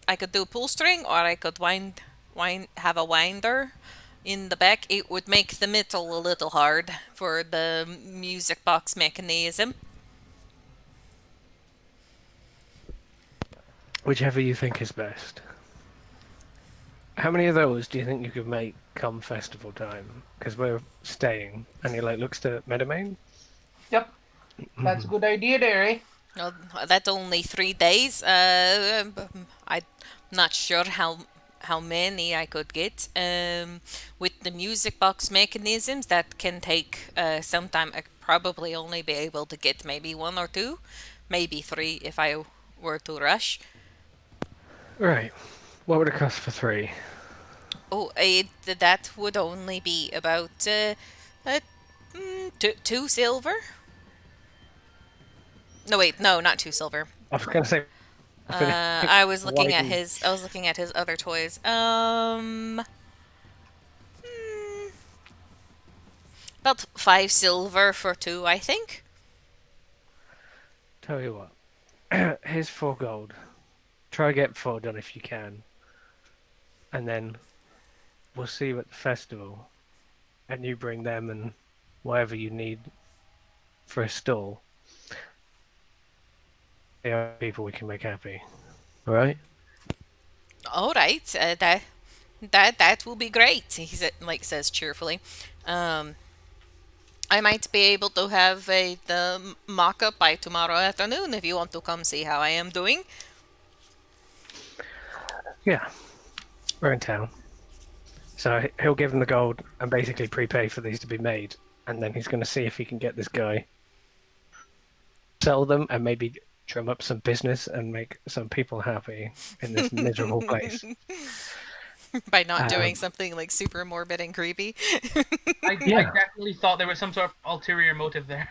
I could do pull string, or I could have a winder in the back. It would make the metal a little hard for the music box mechanism. Whichever you think is best. How many of those do you think you could make come festival time? Because we're staying, and he looks to Meadowmane. Yep. That's a good idea there, eh? Well, that's only 3 days. I'm not sure how many I could get. With the music box mechanisms, that can take some time. I probably only be able to get maybe one or two, maybe three if I were to rush. Right. What would it cost for 3? Oh, that would only be about uh, two silver. No, wait, no, not two silver. I was going to say, I was looking at One his. I was looking at his other toys. About 5 silver for two, I think. Tell you what, here's 4 gold. Try get 4 done if you can, and then we'll see you at the festival, and you bring them and whatever you need for a stall. The other people we can make happy. All right? All right, that will be great. Says cheerfully. Um, I might be able to have the mock-up by tomorrow afternoon if you want to come see how I am doing. Yeah, we're in town. So he'll give them the gold and basically prepay for these to be made, and then he's going to see if he can get this guy, sell them, and maybe drum up some business and make some people happy in this miserable place. By not doing something like super morbid and creepy. I definitely thought there was some sort of ulterior motive there.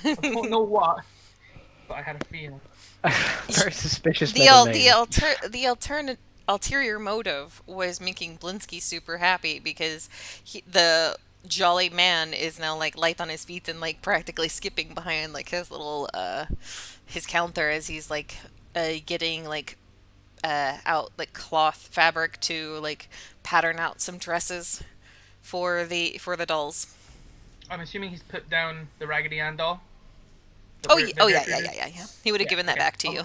I don't know what, but I had a feeling. Very suspicious. The ulterior motive was making Blinsky super happy because the jolly man is now like light on his feet and like practically skipping behind like his little his counter as he's like getting like out like cloth fabric to like pattern out some dresses for the dolls. I'm assuming he's put down the Raggedy Ann doll. Oh yeah. He would have given that back to you.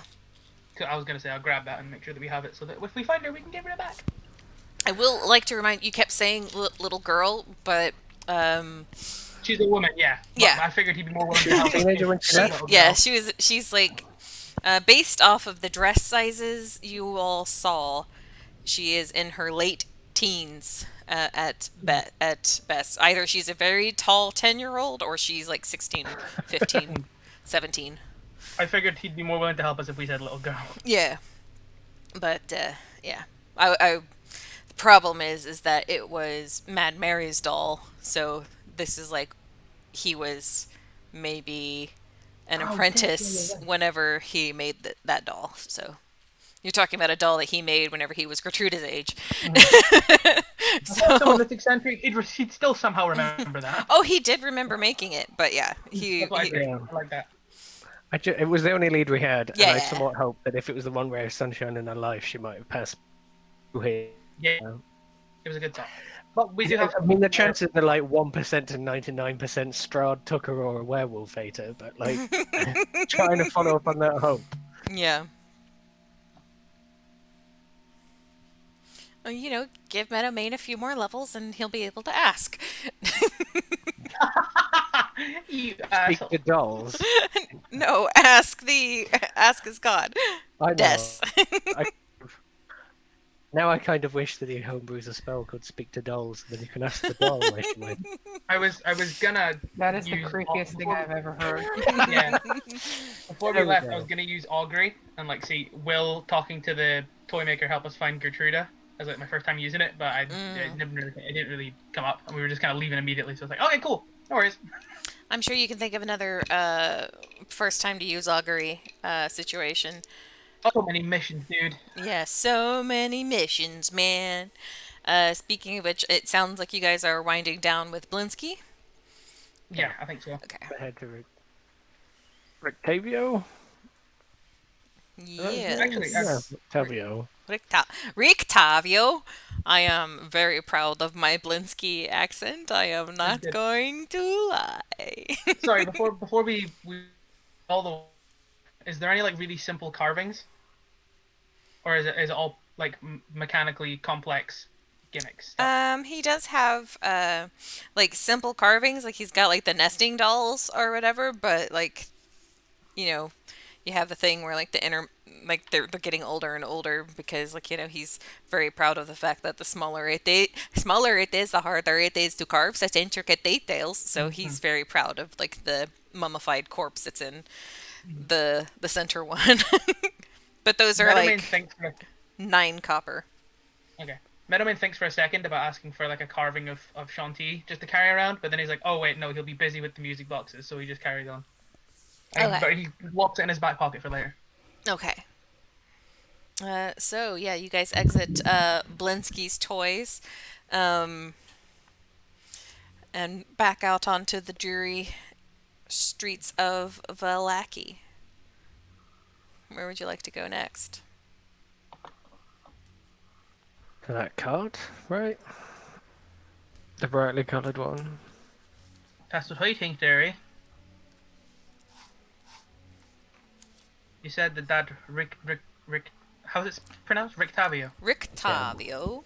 I was gonna say I'll grab that and make sure that we have it so that if we find her, we can give her it back. I will like to remind you kept saying little girl, but she's a woman, yeah. Yeah. I figured he'd be more willing to help. She's like based off of the dress sizes you all saw, she is in her late teens at best. Either she's a very tall 10-year-old or she's like 16, 15, 17. I figured he'd be more willing to help us if we said little girl. Yeah. But yeah. The problem is that it was Mad Mary's doll, so this is like he was maybe an apprentice whenever he made that doll. So you're talking about a doll that he made whenever he was Gertrude's age. So someone that's eccentric, he'd still somehow remember that. Oh, he did remember making it, but yeah, I like that. It was the only lead we had, Yeah, and I somewhat hoped that if it was the one where sunshine in her life, she might have passed through here. Yeah, it was a good thought. But we do have. I mean, the chances are like 1% to 99% Strahd took her or a werewolf ate her, but like trying to follow up on that hope. Yeah. Well, give Meadowmane a few more levels and he'll be able to ask. You Speak to dolls. No, ask his god. I know. Des. Now I kind of wish that he homebrews a spell called Speak to Dolls, and then you can ask the doll where she went. I was gonna. That is the creepiest thing I've ever heard. Yeah. Before we left, I was gonna use augury and like see Will talking to the toy maker help us find Gertruda as like my first time using it, but it didn't really come up, and we were just kind of leaving immediately. So I was like, okay, cool, no worries. I'm sure you can think of another first time to use augury situation. So many missions, dude. Yeah, so many missions, man. Speaking of which, it sounds like you guys are winding down with Blinsky. Yeah, I think so. Okay. Head to Rictavio? Yeah. Actually, Rictavio. Rictavio. I am very proud of my Blinsky accent. I am not going to lie. Sorry, before we all the, is there any like really simple carvings, or is it all like mechanically complex gimmick stuff? He does have like simple carvings, like he's got like the nesting dolls or whatever, but like, you know, you have the thing where like the inner like they're getting older and older because like, he's very proud of the fact that the smaller it is, the harder it is to carve such intricate details. So he's very proud of like the mummified corpse that's in the center one. But those are Meadowman like thinks for 9 copper. okay. Meadowman thinks for a second about asking for like a carving of Shanti just to carry around, but then he's like, oh wait, no, he'll be busy with the music boxes, so he just carries on. And Okay. but he locks it in his back pocket for later. Okay. So yeah, you guys exit Blinsky's toys, um, and back out onto the dreary streets of Valaki. Where would you like to go next? To that card, right? The brightly coloured one. That's what I think, Derry. You said that Rick, how's it pronounced? Rictavio. Rictavio.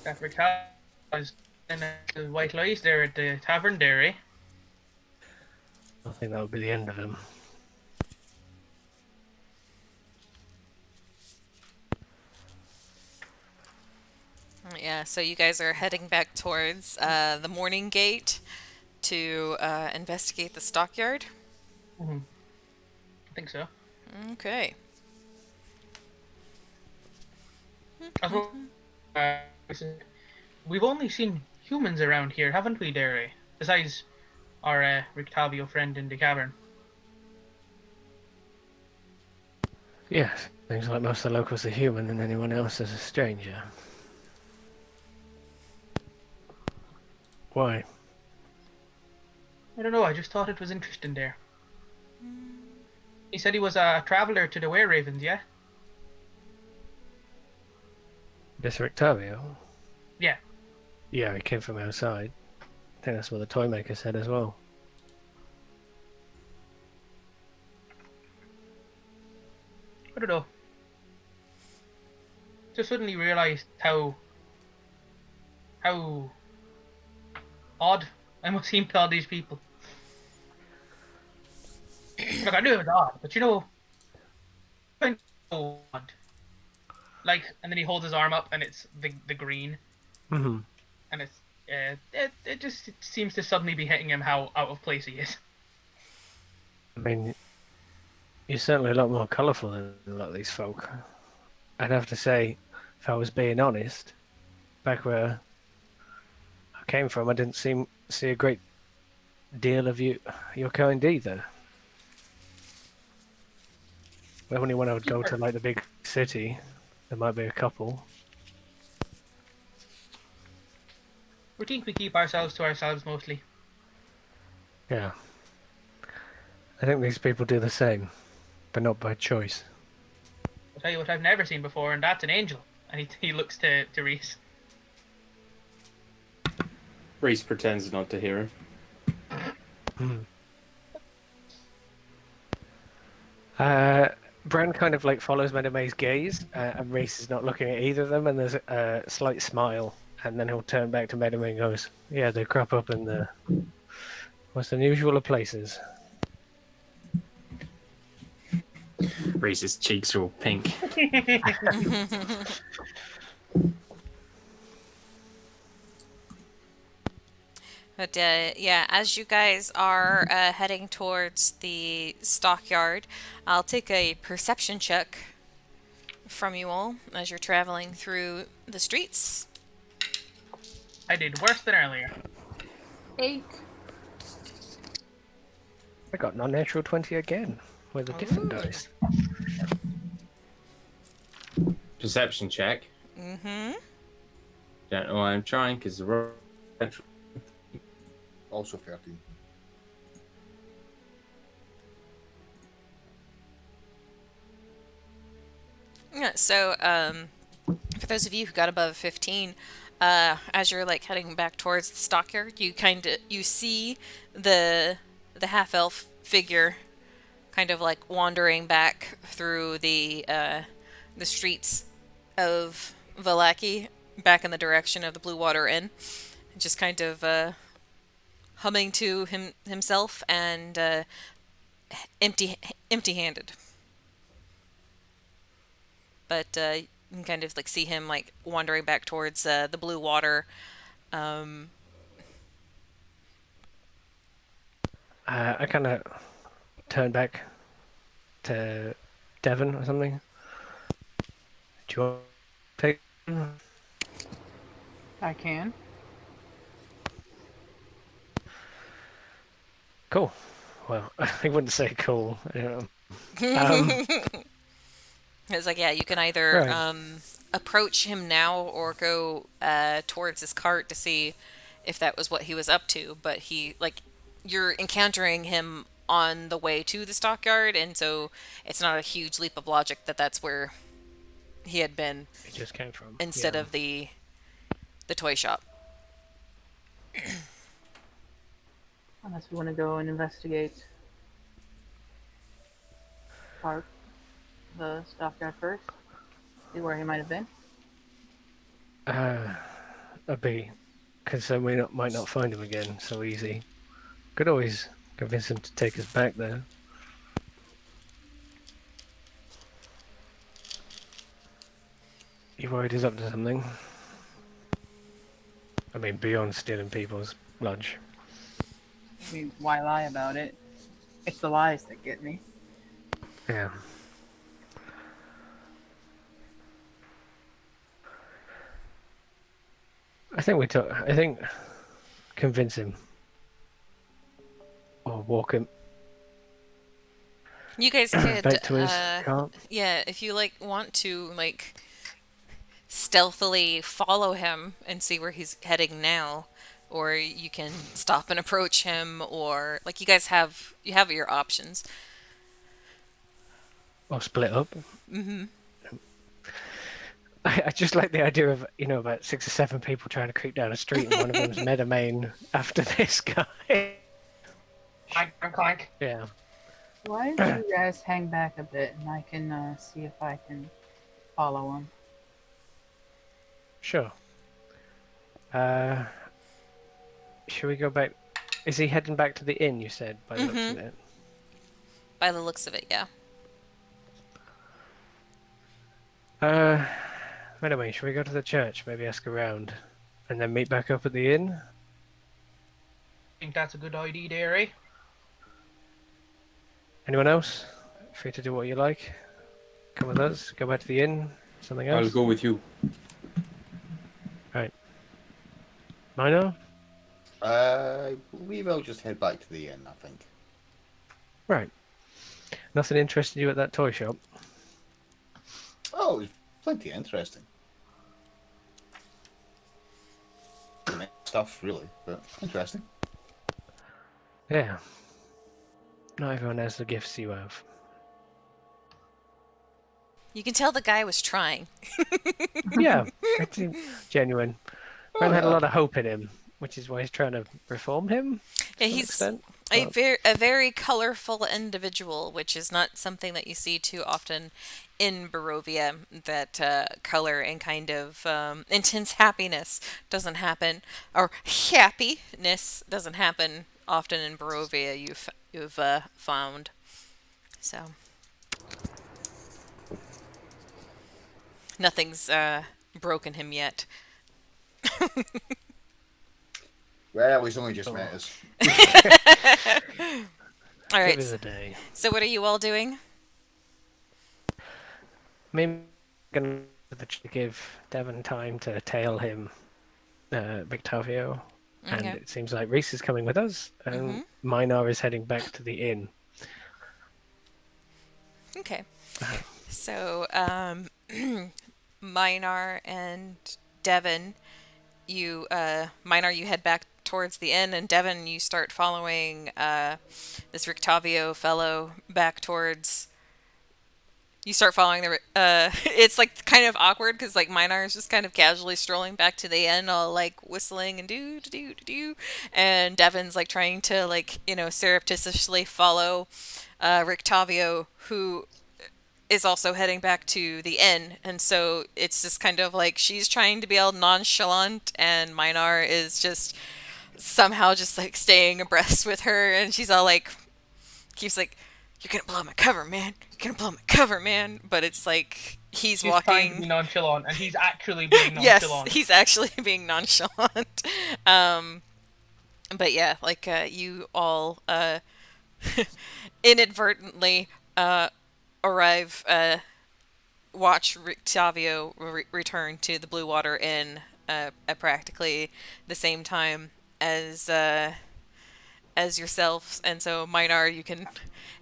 That Rictavio is in the White Lies there at the Tavern, Derry. I think that would be the end of him. Yeah, so you guys are heading back towards the Morning Gate to investigate the stockyard. I think so. Okay. As well, we've only seen humans around here, haven't we, Derry? Besides our Rictavio friend in the cavern. Yes, seems like most of the locals are human and anyone else is a stranger. Why? I don't know, I just thought it was interesting there. He said he was a traveller to the Were Ravens, yeah? This Octavio? Yeah. Yeah, he came from outside. I think that's what the toy maker said as well. I don't know. Just suddenly realised how odd I must seem to all these people. Look, I knew it was odd, but kind of odd. Like, and then he holds his arm up, and it's the green, Mm-hmm. and it's it just seems to suddenly be hitting him how out of place he is. I mean, you're certainly a lot more colourful than a lot of these folk. I'd have to say, if I was being honest, back where I came from, I didn't see a great deal of your kind either. Only when I would go to like the big city, there might be a couple. We think we keep ourselves to ourselves mostly. Yeah. I think these people do the same, but not by choice. I'll tell you what I've never seen before, and that's an angel. And he looks to Reese. Reese pretends not to hear him. Bran kind of like follows Medemay's gaze, and Reese is not looking at either of them, and there's a slight smile, and then he'll turn back to Medemay and goes, yeah, they crop up in the most unusual of places. Reese's cheeks are all pink. But yeah, as you guys are heading towards the stockyard, I'll take a perception check from you all as you're traveling through the streets. I did worse than earlier. 8. I got non-natural 20 again, with a different Ooh. dice. Perception check. Mm-hmm. Don't know why I'm trying, because the roll. Also 13. Yeah, so for those of you who got above 15, as you're like heading back towards the stockyard, you see the half-elf figure kind of like wandering back through the streets of Valaki, back in the direction of the Blue Water Inn, just kind of humming to himself and empty-handed. But you can kind of like see him like wandering back towards the blue water. Um, I kind of turn back to Devon or something. Do you want to take? I can. Cool. Well, I wouldn't say cool. Um, it's like, yeah, you can either right. approach him now or go towards his cart to see if that was what he was up to. But you're encountering him on the way to the stockyard, and so it's not a huge leap of logic that that's where he had been It just came from. instead Yeah. of the toy shop. Unless we want to go and investigate park the stockyard first. See where he might have been. A B, because then we might not find him again so easy. Could always convince him to take us back there. You worried he's up to something? I mean, beyond stealing people's lunch. I mean, why lie about it? It's the lies that get me. Yeah. I think convince him or walk him You guys could, back to his cart. yeah, if you like want to like stealthily follow him and see where he's heading now, or you can stop and approach him, or like you have your options. Or split up. I just like the idea of, about 6 or 7 people trying to creep down a street and one of them's meta main after this guy. Clank, clank, clank. Yeah. Why don't you guys hang back a bit and I can see if I can follow him? Sure. Should we go back? Is he heading back to the inn, you said, by the looks of it? By the looks of it, yeah. Anyway, should we go to the church, maybe ask around, and then meet back up at the inn? I think that's a good idea, there, eh? Anyone else? Free to do what you like. Come with us, go back to the inn, something else? I'll go with you. Right. Minor? I believe I'll just head back to the inn, I think. Right. Nothing interested you at that toy shop? Oh, it was plenty interesting. Stuff, really, but interesting. Yeah. Not everyone has the gifts you have. You can tell the guy was trying. Yeah, it's genuine. Man had a lot of hope in him, which is why he's trying to reform him. Yeah, some he's extent. a very colorful individual, which is not something that you see too often in Barovia. That color and kind of intense happiness doesn't happen, or happiness doesn't happen often in Barovia. You've found so nothing's broken him yet. Well, he's only just met us. All right. Give us a day. So what are you all doing? Maybe gonna give Devon time to tail him, Victavio, and Okay. it seems like Reese is coming with us, and Minar is heading back to the inn. Okay. So, Minar and Devon, Minar, you head back towards the inn, and Devon, you start following this Rictavio fellow back towards. You start following the. It's like kind of awkward because like Minar is just kind of casually strolling back to the inn, all like whistling and do, and Devon's like trying to like surreptitiously follow Rictavio, who is also heading back to the inn, and so it's just kind of like she's trying to be all nonchalant, and Minar is just somehow just like staying abreast with her, and she's all like, keeps like, "You're gonna blow my cover, man. You're gonna blow my cover, man." But it's like he's She's trying to be walking. nonchalant, and he's actually being Yes, nonchalant. he's actually being nonchalant. Um, but yeah, like you all inadvertently arrive, watch Rictavio return to the Blue Water Inn at practically the same time as yourselves, and so Minar, you can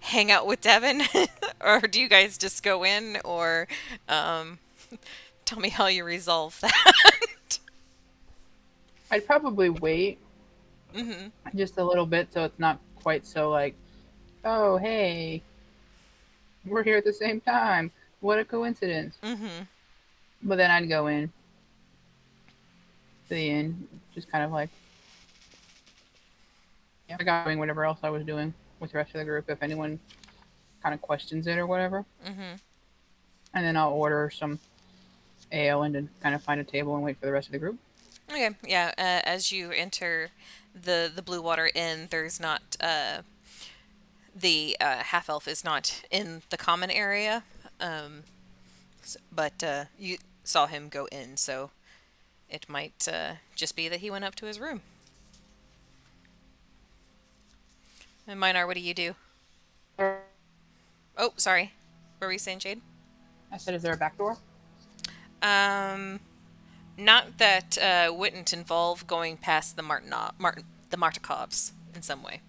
hang out with Devin, or do you guys just go in, or um, tell me how you resolve that. I'd probably wait hmm just a little bit so it's not quite so like, oh, hey, we're here at the same time. What a coincidence. hmm But then I'd go in to the inn, just kind of like, yeah, I got doing whatever else I was doing with the rest of the group if anyone kind of questions it or whatever. hmm And then I'll order some ale and then kind of find a table and wait for the rest of the group. Okay, yeah. As you enter the Blue Water Inn, there's not the half elf is not in the common area, but you saw him go in, so it might just be that he went up to his room. And Minar, what do you do? Oh, sorry. What were you saying, Jade? I said, is there a back door? Um, Not that wouldn't involve going past the the Martikovs in some way.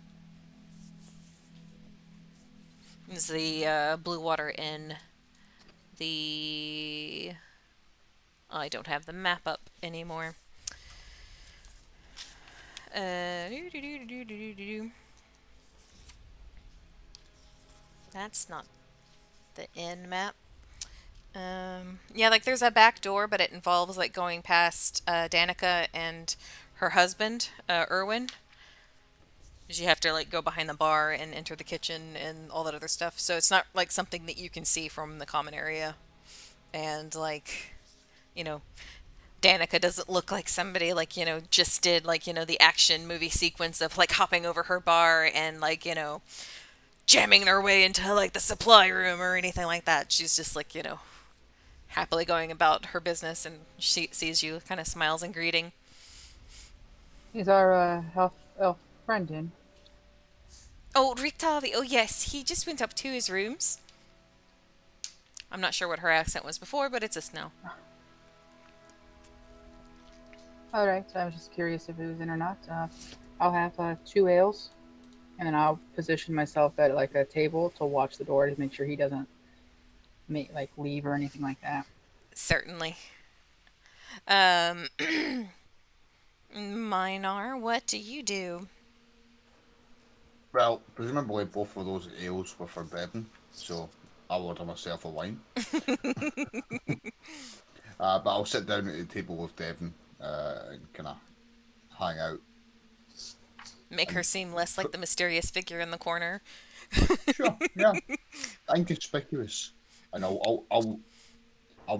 Is the Blue Water Inn the? I don't have the map up anymore. Doo-doo-doo-doo-doo-doo-doo. That's not the inn map. Yeah, like there's a back door, but it involves like going past Danica and her husband, Erwin. 'Cause you have to like go behind the bar and enter the kitchen and all that other stuff. So it's not like something that you can see from the common area. And like, you know, Danica doesn't look like somebody like, just did like, the action movie sequence of like hopping over her bar and like, jamming their way into like the supply room or anything like that. She's just like, happily going about her business, and she sees you, kind of smiles in greeting. Is our elf friend in? Oh, Rictavi. Oh, yes, he just went up to his rooms. I'm not sure what her accent was before, but it's this now. All right, I was just curious if he was in or not. I'll have 2 ales, and then I'll position myself at like a table to watch the door to make sure he doesn't leave or anything like that. Certainly. Minar, what do you do? Well, presumably both of those ales were forbidden, so I'll order myself a wine. But I'll sit down at the table with Devon and kind of hang out. Make her seem less like the mysterious figure in the corner. Sure, yeah. Inconspicuous. And I'll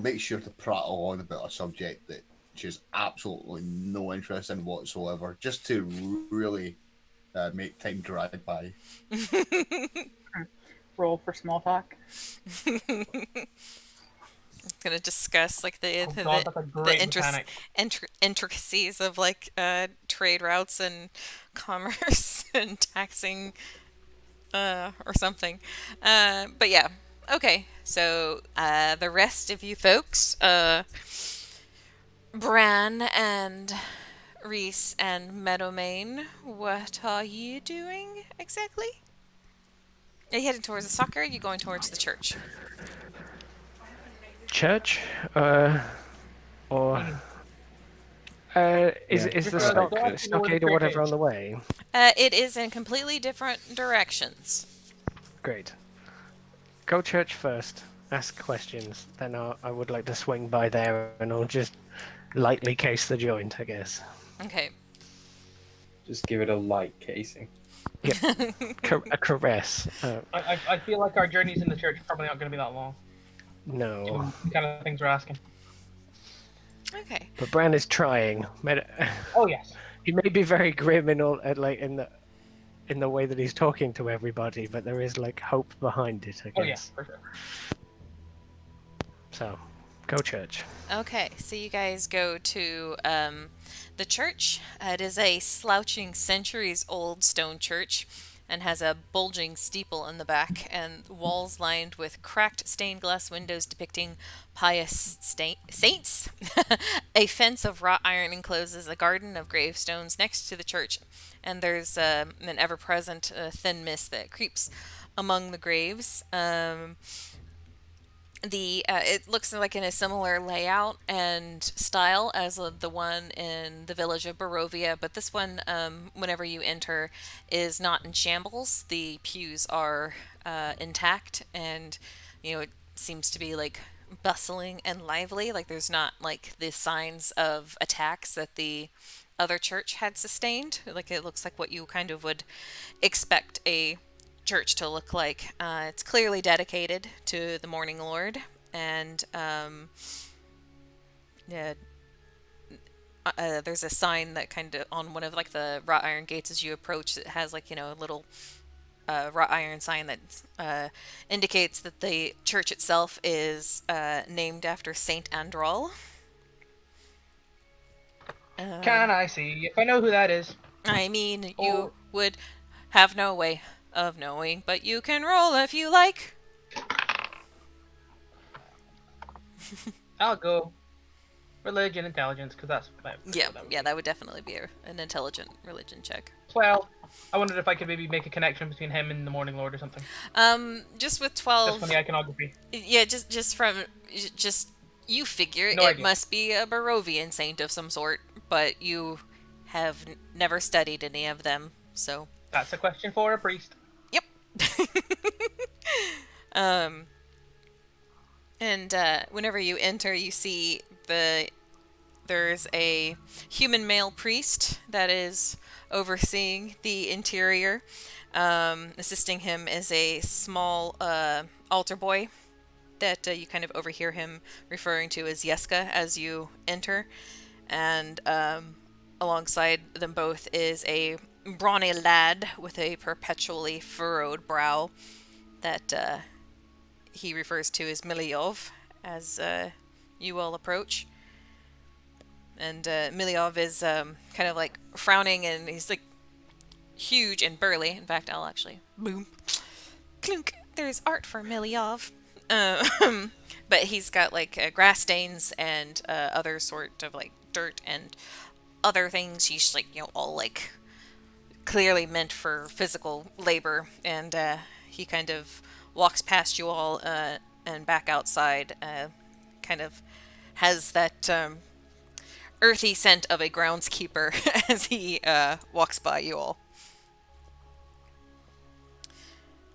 make sure to prattle on about a subject that she has absolutely no interest in whatsoever, just to really make time drag by. Roll for small talk. Gonna discuss like the Oh God, that's a great mechanic. intricacies of like trade routes and commerce and taxing or something. But yeah, okay. So the rest of you folks, Bran and Reese and Meadowmane, what are you doing exactly? Are you heading towards the soccer? Or are you going towards the church? Church? Or is the Because I don't know stockade where or the church whatever on is. the way? It is in completely different directions. Great. Go church first. Ask questions. Then I would like to swing by there and I'll just lightly case the joint, I guess. Okay. Just give it a light casing. A caress. I feel like our journeys in the church are probably not going to be that long. No. Kind of things we're asking. Okay. But Bran is trying. Oh yes. He may be very grim in all, like in the way that he's talking to everybody, but there is like hope behind it, I Oh yeah, guess. for sure. So, go church. Okay, so you guys go to the church. It is a slouching, centuries-old stone church and has a bulging steeple in the back and walls lined with cracked stained glass windows depicting pious saints. A fence of wrought iron encloses a garden of gravestones next to the church, and there's an ever-present thin mist that creeps among the graves. It looks like in a similar layout and style as the one in the village of Barovia, but this one, whenever you enter, is not in shambles. The pews are intact, and it seems to be like bustling and lively. Like there's not like the signs of attacks that the other church had sustained. Like it looks like what you kind of would expect a church to look like. It's clearly dedicated to the Morning Lord, and yeah, there's a sign that kind of on one of like the wrought iron gates as you approach. It has like a little wrought iron sign that indicates that the church itself is named after Saint Andral. Can I see if I know who that is? I mean, Or- you would have no way of knowing, but you can roll if you like. I'll go religion intelligence because that's That would definitely be an intelligent religion check. 12. I wondered if I could maybe make a connection between him and the Morning Lord or something. Just with Just 12, from the iconography. yeah, just you figure No it idea. must be a Barovian saint of some sort, but you have never studied any of them, so That's a question for a priest. yep. And whenever you enter, you see there's a human male priest that is overseeing the interior. Assisting him is a small altar boy that you kind of overhear him referring to as Yeska as you enter. And alongside them both is a brawny lad with a perpetually furrowed brow that he refers to as Miliov as you all approach. And Miliov is kind of like frowning, and he's like huge and burly. In fact, I'll actually boom, clunk. There's art for Miliov. But he's got like grass stains and other sort of like dirt and other things. He's like all like clearly meant for physical labor, and he kind of walks past you all and back outside. Kind of has that earthy scent of a groundskeeper as he walks by you all.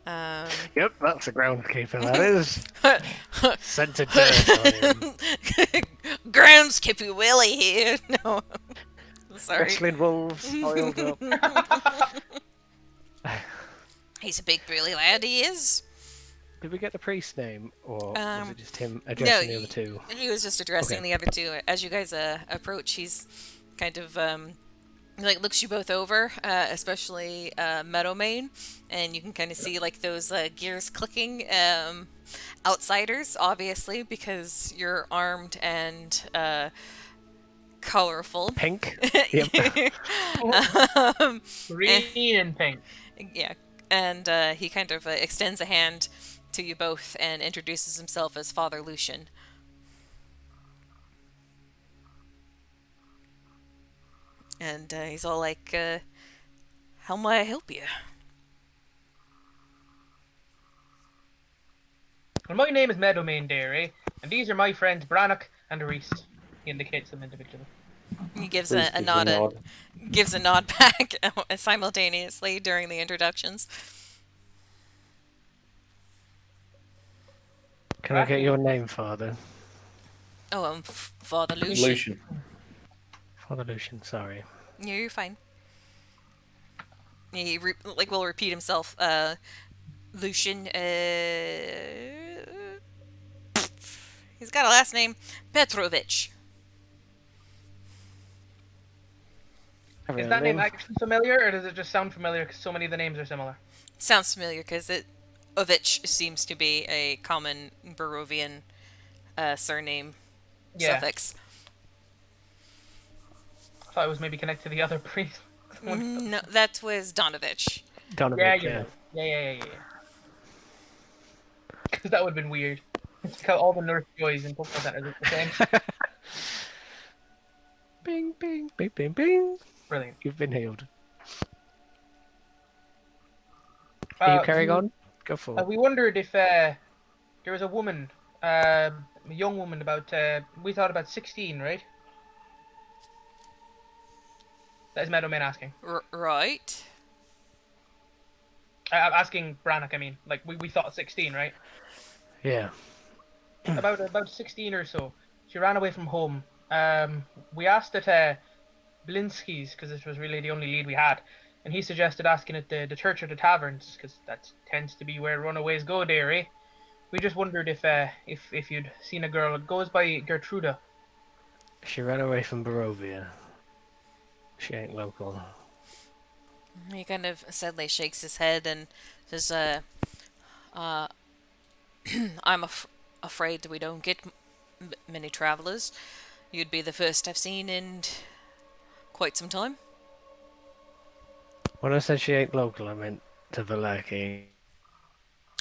Yep, that's a groundskeeper, that is. Scented dirt on him. Groundskeeper Willie here. No, sorry. Wrestling wolves, oiled up. He's a big burly lad, he is. Did we get the priest's name, or was it just him No, addressing the other two? he was just addressing Okay. the other two. As you guys approach, he's kind of like looks you both over, especially Meadowmane, and you can kind of see like those gears clicking. Outsiders, obviously, because you're armed and colorful. Pink? Yep. Green and pink. Yeah, and he kind of extends a hand to you both and introduces himself as Father Lucian. And he's all like, how may I help you? Well, my name is Meadowmane Dairy, and these are my friends Brannock and Reese. He indicates them individually. He gives Bruce a gives nod, gives a nod back simultaneously during the introductions. Can I get your name, Father? Oh, Father Lucian. Lucian. Father Lucian, sorry. Yeah, you're fine. He will repeat himself. Lucian. He's got a last name, Petrovich. Is Real that name name. actually familiar, or does it just sound familiar because so many of the names are similar? Sounds familiar because it Ovich seems to be a common Barovian surname Yeah, suffix. I thought it was maybe connected to the other priest. No, that was Donovich. Yeah, Donovich, you're yeah. right. Yeah. Because that would have been weird. It's because all the nurse joys in Pokemon Center look the same. Bing, bing, bing, bing, bing. Brilliant. You've been healed. Are you carrying on? Go for it. We wondered if there was a woman, a young woman about, we thought about 16, right? That is Meadowman asking. Right. I'm asking Brannock, I mean. Like, we thought 16, right? Yeah. About 16 or so. She ran away from home. We asked at Blinsky's, because this was really the only lead we had, and he suggested asking at the church or the taverns, because that tends to be where runaways go there, eh? We just wondered if you'd seen a girl. It goes by Gertruda. She ran away from Barovia. She ain't local. He kind of sadly shakes his head and says, uh, I'm afraid we don't get many travelers. You'd be the first I've seen in quite some time. When I said she ain't local, I meant to Valaki.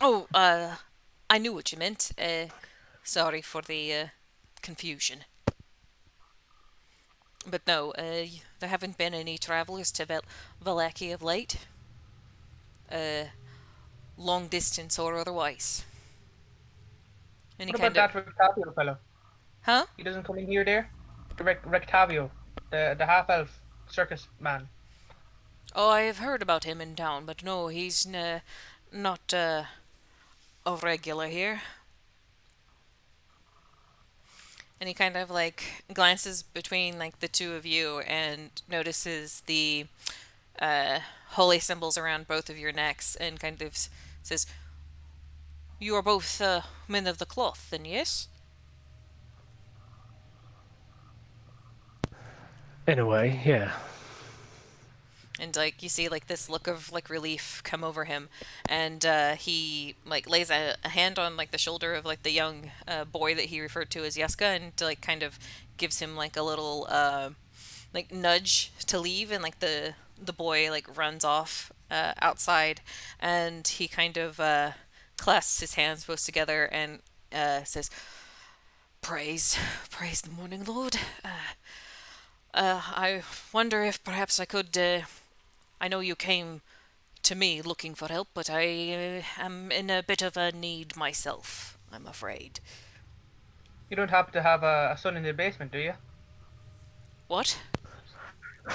Oh, I knew what you meant. Sorry for the confusion. But no, there haven't been any travelers to Valaki of late. Uh, long distance or otherwise. Any What about kind of... that Rectavio fellow? Huh? He doesn't come in here there? The Rectavio, the half-elf circus man. Oh, I have heard about him in town, but no, he's not a regular here. And he kind of like glances between like the two of you and notices the holy symbols around both of your necks and kind of says, "You are both men of the cloth, then, yes?" In a way, yeah. And like you see like this look of like relief come over him, and he like lays a hand on like the shoulder of like the young boy that he referred to as Yeska, and like kind of gives him like a little like nudge to leave, and like the boy like runs off outside, and he kind of clasps his hands both together and says, praise the morning Lord. I wonder if perhaps I could I know you came to me looking for help, but I am in a bit of a need myself, I'm afraid. You don't happen to have a son in the basement, do you? What?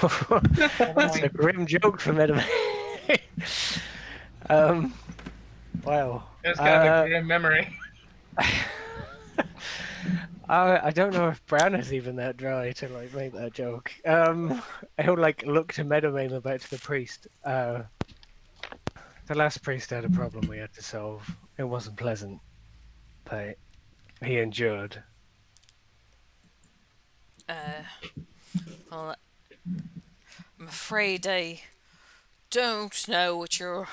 That's a grim joke from Edom. um, wow. It's kind of a grim memory. I don't know if Brown is even that dry to like make that joke. He'll like look to Meadowman and back to the priest. The last priest had a problem we had to solve. It wasn't pleasant, but he endured. Well, I'm afraid I don't know what you're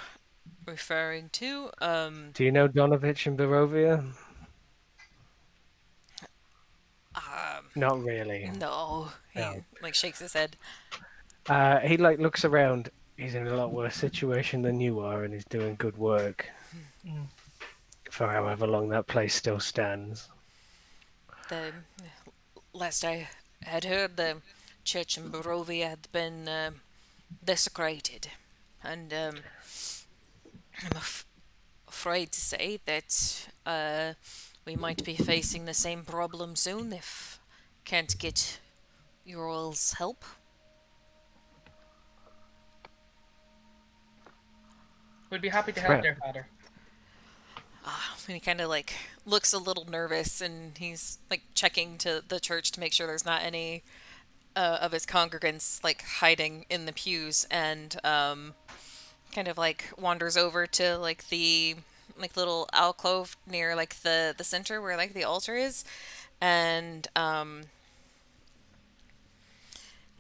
referring to. Do you know Donovich and Barovia? Not really. No. He No. like shakes his head. He like looks around. He's in a lot worse situation than you are, and he's doing good work for however long that place still stands. The last I had heard, the church in Barovia had been desecrated, and I'm afraid to say that we might be facing the same problem soon if can't get your all's help. We'd be happy to help Right. there, Father. And he kind of like looks a little nervous, and he's like checking to the church to make sure there's not any of his congregants like hiding in the pews, and kind of like wanders over to like the like little alcove near like the center where like the altar is, and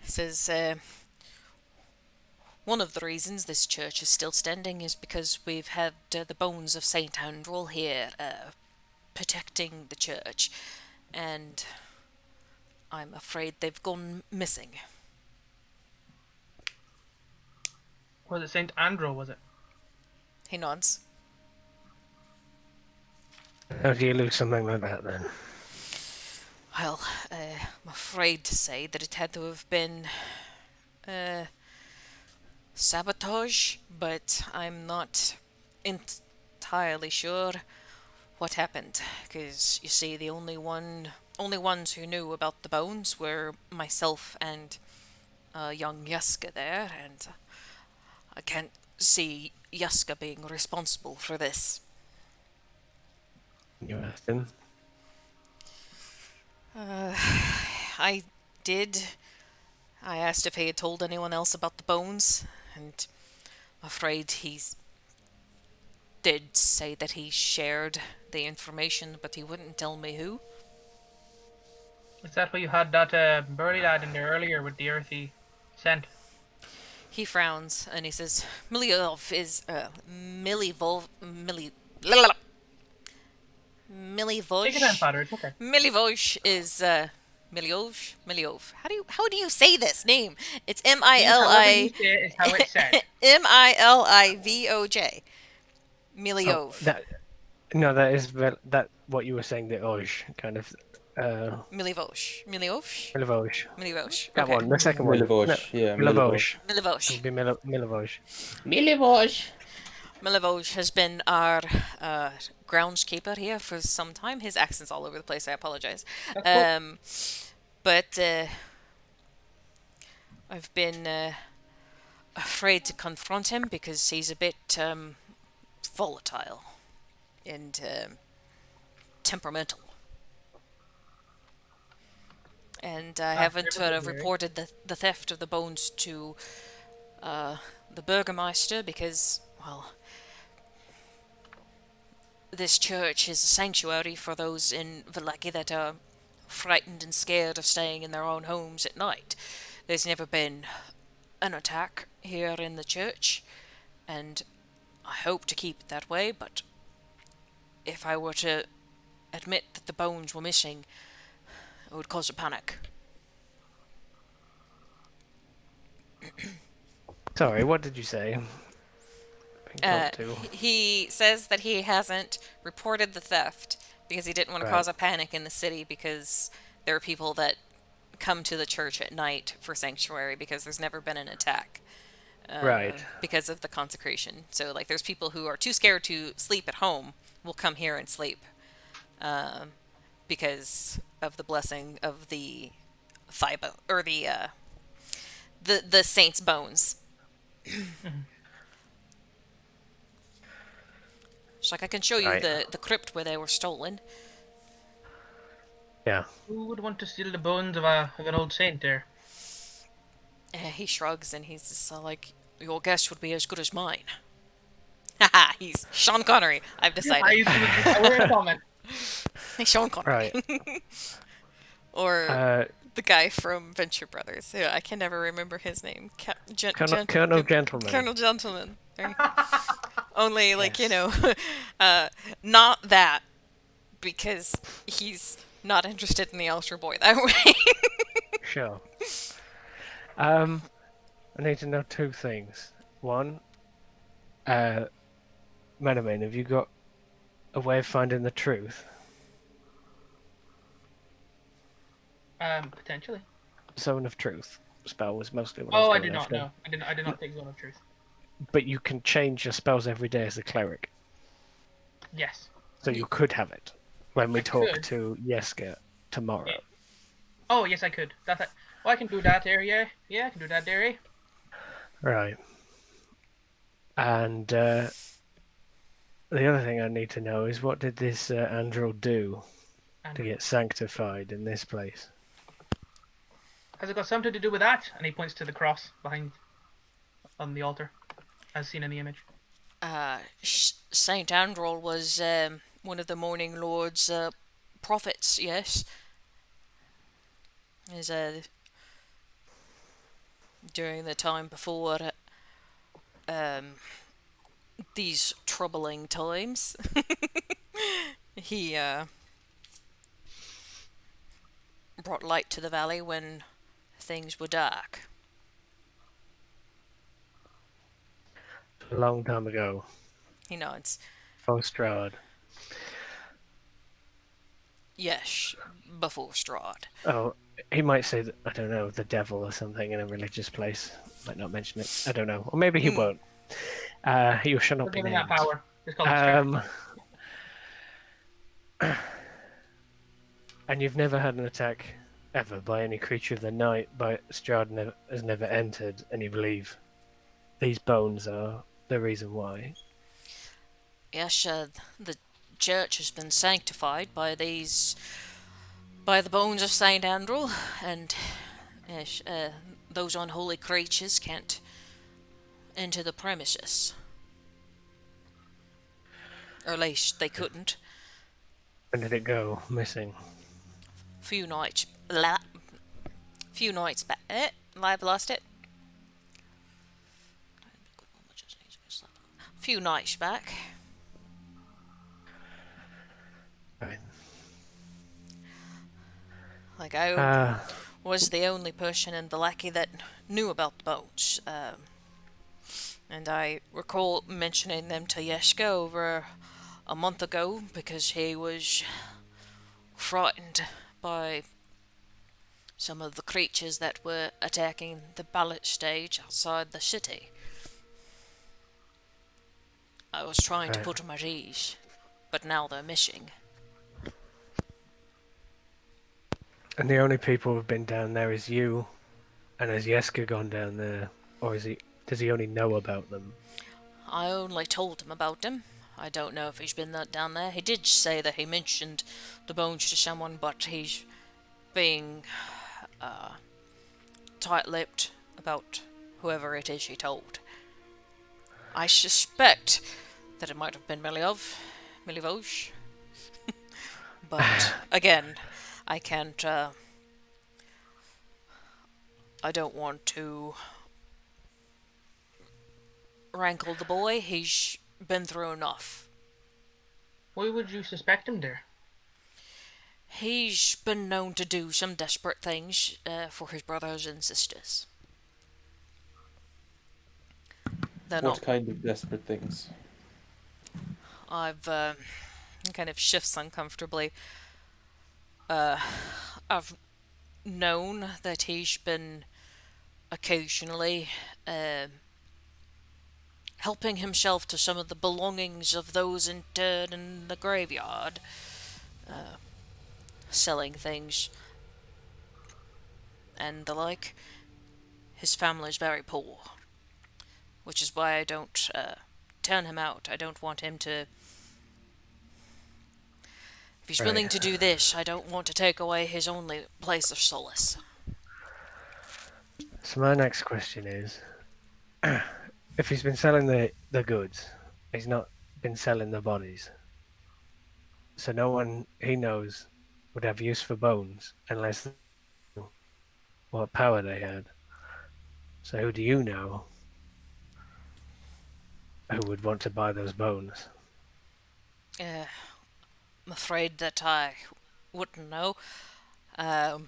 says one of the reasons this church is still standing is because we've had the bones of Saint Andrew here protecting the church, and I'm afraid they've gone missing. Was it Saint Andrew? Was it? He nods. How do you lose something like that then? Well, I'm afraid to say that it had to have been sabotage, but I'm not entirely sure what happened. Because you see, the only ones who knew about the bones were myself and young Yaska there, and I can't see Yaska being responsible for this. You asked him. I did. I asked if he had told anyone else about the bones, and I'm afraid he did say that he shared the information, but he wouldn't tell me who. Is that why you had that burly lad in there earlier with the earthy scent? He frowns and he says, Miliov is, Take your time, Milivoj. Father. It's okay. Milivoj is, Miliov. How do you say this name? It's However you say it is how it's said. Milivoj. Miliov. That is that what you were saying, the Oj kind of Milivoj. Milivoj? Milivoj. Milivoj. That Okay. one, the second one. Milivosh, yeah, Milivoj. Milivoj. It would be Milivoj. Milivoj. Milivoj has been our groundskeeper here for some time. His accent's all over the place. I apologize. That's cool. But I've been afraid to confront him because he's a bit volatile and temperamental. And I haven't reported the theft of the bones to the Burgermeister because, well, this church is a sanctuary for those in Vallaki that are frightened and scared of staying in their own homes at night. There's never been an attack here in the church, and I hope to keep it that way, but if I were to admit that the bones were missing, it would cause a panic. Sorry, what did you say? He says that he hasn't reported the theft because he didn't want to cause a panic in the city because there are people that come to the church at night for sanctuary because there's never been an attack. Because of the consecration. So, like, there's people who are too scared to sleep at home will come here and sleep because of the blessing of the thigh bone, or the saint's bones. It's like I can show you the crypt where they were stolen. Yeah. Who would want to steal the bones of an old saint there? He shrugs and he's just like, your guess would be as good as mine. Haha, he's Sean Connery. I've decided. He's Sean Connery. Right. Or the guy from Venture Brothers. Yeah, I can never remember his name. Colonel Gentleman. Colonel Gentleman. Only, like, not that, because he's not interested in the altar boy that way. Sure. I need to know two things. One, Medemin, have you got a way of finding the truth? Potentially. Zone of Truth spell was mostly what I was did going not after. know. I did not take Zone of Truth. But you can change your spells every day as a cleric. Yes. So you could have it when we talk could. to Yeska tomorrow. Yeah. Oh, yes, I could. I can do that there, yeah. Yeah, I can do that there, eh? Right. And the other thing I need to know is, what did this Andrel do to get sanctified in this place? Has it got something to do with that? And he points to the cross behind on the altar, as seen in the image. Saint Andral was one of the Morning Lord's prophets. Yes, is during the time before um, these troubling times. He brought light to the valley when things were dark. A long time ago, He nods. for Strahd. Yes, before Strahd. Oh, he might say that, I don't know, the devil or something in a religious place. Might not mention it. I don't know. Or maybe he won't. He shall We're not be giving that named. power. Just call it Strahd. And you've never had an attack ever by any creature of the night, but Strahd has never entered, and you believe these bones are the reason why. Yes, the church has been sanctified by the bones of Saint Andrew, and yes, those unholy creatures can't enter the premises, or at least they couldn't. When did it go missing? Few nights, back. I've lost it. Few nights back. Right. Like I was the only person in the lackey that knew about the bones, and I recall mentioning them to Yeshka over a month ago because he was frightened by some of the creatures that were attacking the ballot stage outside the city. I was trying to put them at ease, but now they're missing. And the only people who've been down there is you, and has Yeska gone down there, or does he only know about them? I only told him about them. I don't know if he's been down there. He did say that he mentioned the bones to someone, but he's being tight-lipped about whoever it is he told. I suspect that it might have been Milivoj. But again, I can't. I don't want to rankle the boy. He's been through enough. Why would you suspect him there? He's been known to do some desperate things for his brothers and sisters. What kind of desperate things? I've kind of shifts uncomfortably. I've known that he's been occasionally helping himself to some of the belongings of those interred in the graveyard, selling things and the like. His family's very poor, which is why I don't turn him out. I don't want him to. If he's willing to do this, I don't want to take away his only place of solace. So my next question is, if he's been selling the goods, he's not been selling the bodies. So no one he knows would have use for bones unless what power they had. So who do you know who would want to buy those bones? I'm afraid that I wouldn't know. I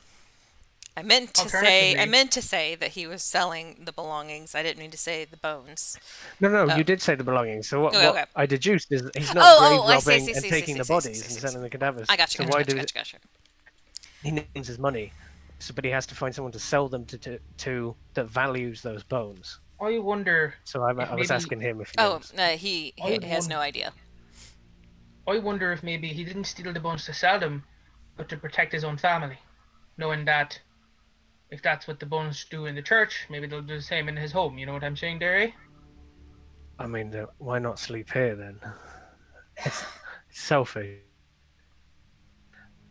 meant to say that he was selling the belongings. I didn't mean to say the bones. No, you did say the belongings. So what I deduced is he's not grave robbing and taking the bodies and selling the cadavers. I got you. So why do he needs his money? So, but he has to find someone to sell them to that values those bones. I wonder. So I was asking him if he knows. He has no idea. I wonder if maybe he didn't steal the bones to sell them, but to protect his own family, knowing that if that's what the bones do in the church, maybe they'll do the same in his home. You know what I'm saying, Derry? I mean, why not sleep here then? It's selfish.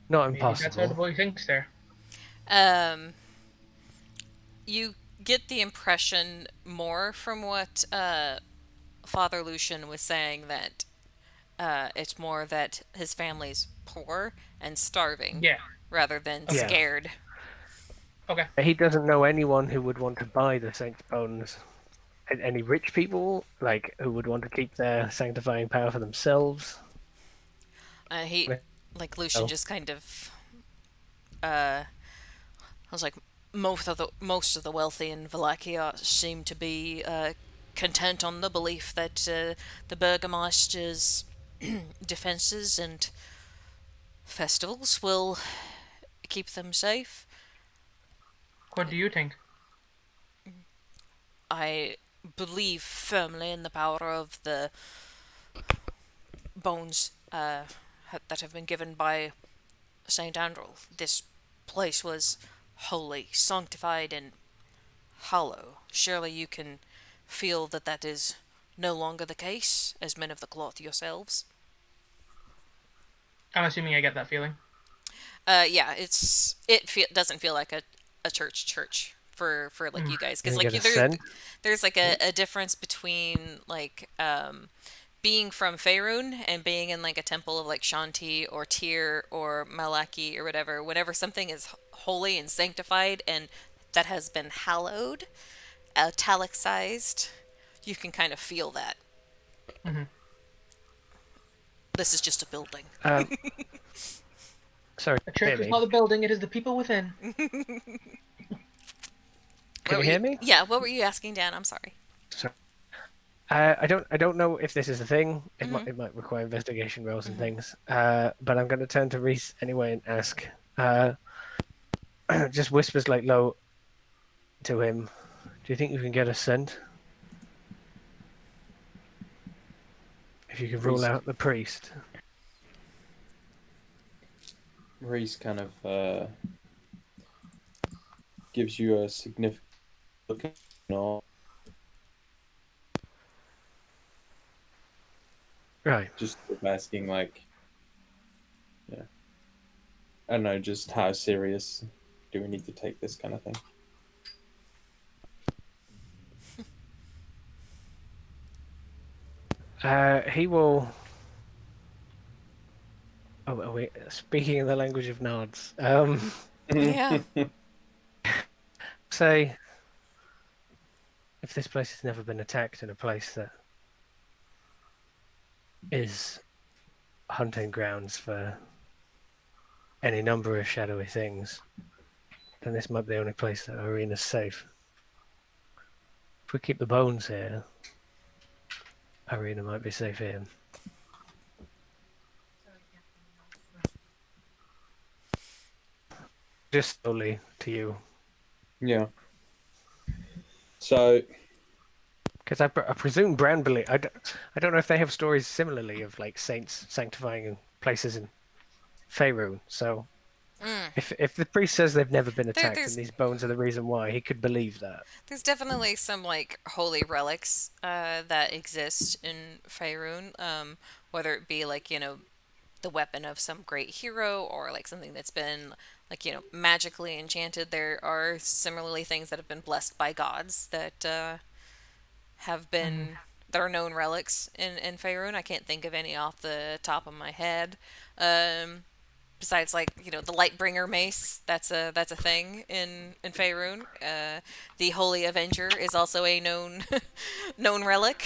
Not Maybe impossible. that's how the boy thinks there. You get the impression more from what Father Lucian was saying that it's more that his family's poor and starving Yeah. rather than Okay. Yeah. scared. Okay. He doesn't know anyone who would want to buy the saint's bones. Any rich people, like, who would want to keep their sanctifying power for themselves? He, like Lucian, No. just kind of. I was like, most of the wealthy in Wallachia seem to be content on the belief that the Burgomaster's defences and festivals will keep them safe. What do you think? I believe firmly in the power of the bones that have been given by Saint Andrew. This place was holy, sanctified, and hollow. Surely you can feel that that is no longer the case, as men of the cloth yourselves. I'm assuming I get that feeling. Yeah, doesn't feel like a church for like you guys, Can because you like get a scent? there's like a difference between like being from Faerun and being in like a temple of like Shanti or Tyr or Malaki or whatever. Whenever something is holy and sanctified and that has been hallowed, italicized, you can kind of feel that. Hmm. This is just a building. Um, sorry, A hear church is me? not a building; it is the people within. Can you hear me? Yeah, what were you asking, Dan? I'm sorry. Sorry. I don't know if this is a thing. It might require investigation rolls and things. But I'm going to turn to Reese anyway and ask. Just whispers like low to him. Do you think you can get a scent? If you can rule Reese, out the priest. Reese kind of gives you a significant look at no, Right. just asking like, yeah, I don't know, just how serious do we need to take this kind of thing? He will. Oh wait. Speaking in the language of nods. Yeah. Say, if this place has never been attacked in a place that is hunting grounds for any number of shadowy things, then this might be the only place that arena's safe. If we keep the bones here, arena might be safe here. Just solely to you, Yeah. So because I presume Branbury. I don't know if they have stories similarly of like saints sanctifying places in Faerun. So if the priest says they've never been There, attacked and there's these bones are the reason why, he could believe that. there's definitely some like holy relics that exist in Faerun, whether it be like the weapon of some great hero or like something that's been like magically enchanted. There are similarly things that have been blessed by gods that have Hmm. been that are known relics in Faerun. I can't think of any off the top of my head. Um, Besides, like the Lightbringer mace, that's a thing in Faerun. The Holy Avenger is also a known known relic.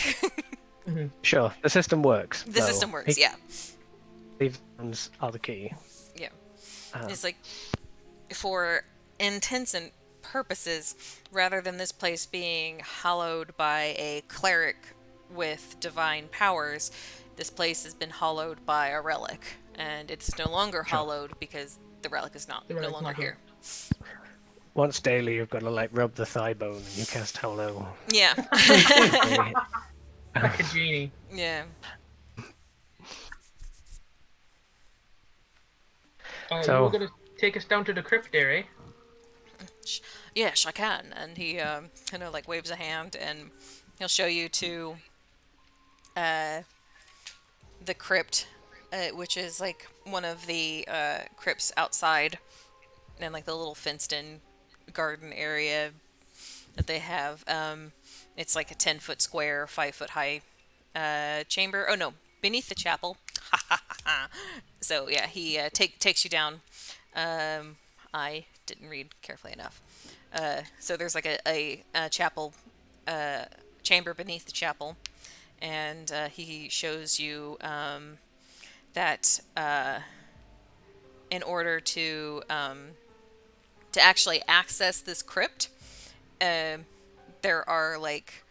Hmm. Sure, the system works. The Though. system works, yeah, These bones are the key. yeah. Uh, It's like for intents and purposes, rather than this place being hallowed by a cleric with divine powers, this place has been hallowed by a relic, and it's no longer Sure. hallowed because the relic is The no relic's longer not here. here. Once daily, you've got to like rub the thigh bone and you cast hello. Yeah. Like a genie. Yeah. So- You were gonna take us down to the crypt there, eh? Yes, I can. And he kind of like waves a hand, and he'll show you to uh, the crypt, which is like one of the crypts outside, and like the little fenced-in garden area that they have. It's like a 10-foot square, 5-foot high chamber. Oh no, beneath the chapel. So yeah, he takes you down. I didn't read carefully enough. So there's like a chapel, uh, chamber beneath the chapel, and he shows you that in order to actually access this crypt, there are like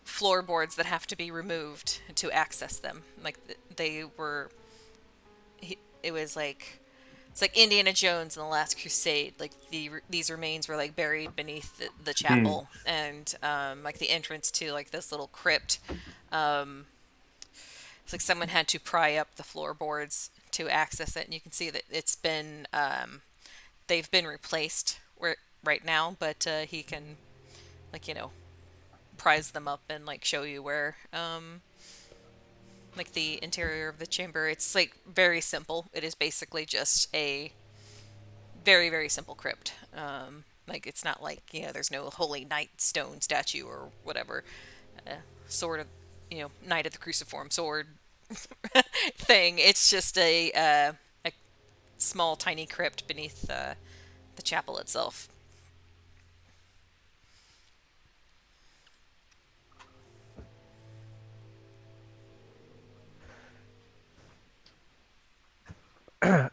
floorboards that have to be removed to access them. Like they were, it was like it's like Indiana Jones in the Last Crusade. Like these remains were like buried beneath the chapel, and like the entrance to like this little crypt. It's like someone had to pry up the floorboards to access it, and you can see that it's been they've been replaced right now, but he can like prise them up and like show you where like the interior of the chamber. It's like very simple. It is basically just a very very simple crypt. Like it's not like there's no holy knight stone statue or whatever sword of knight of the cruciform sword thing. It's just a small tiny crypt beneath the chapel itself.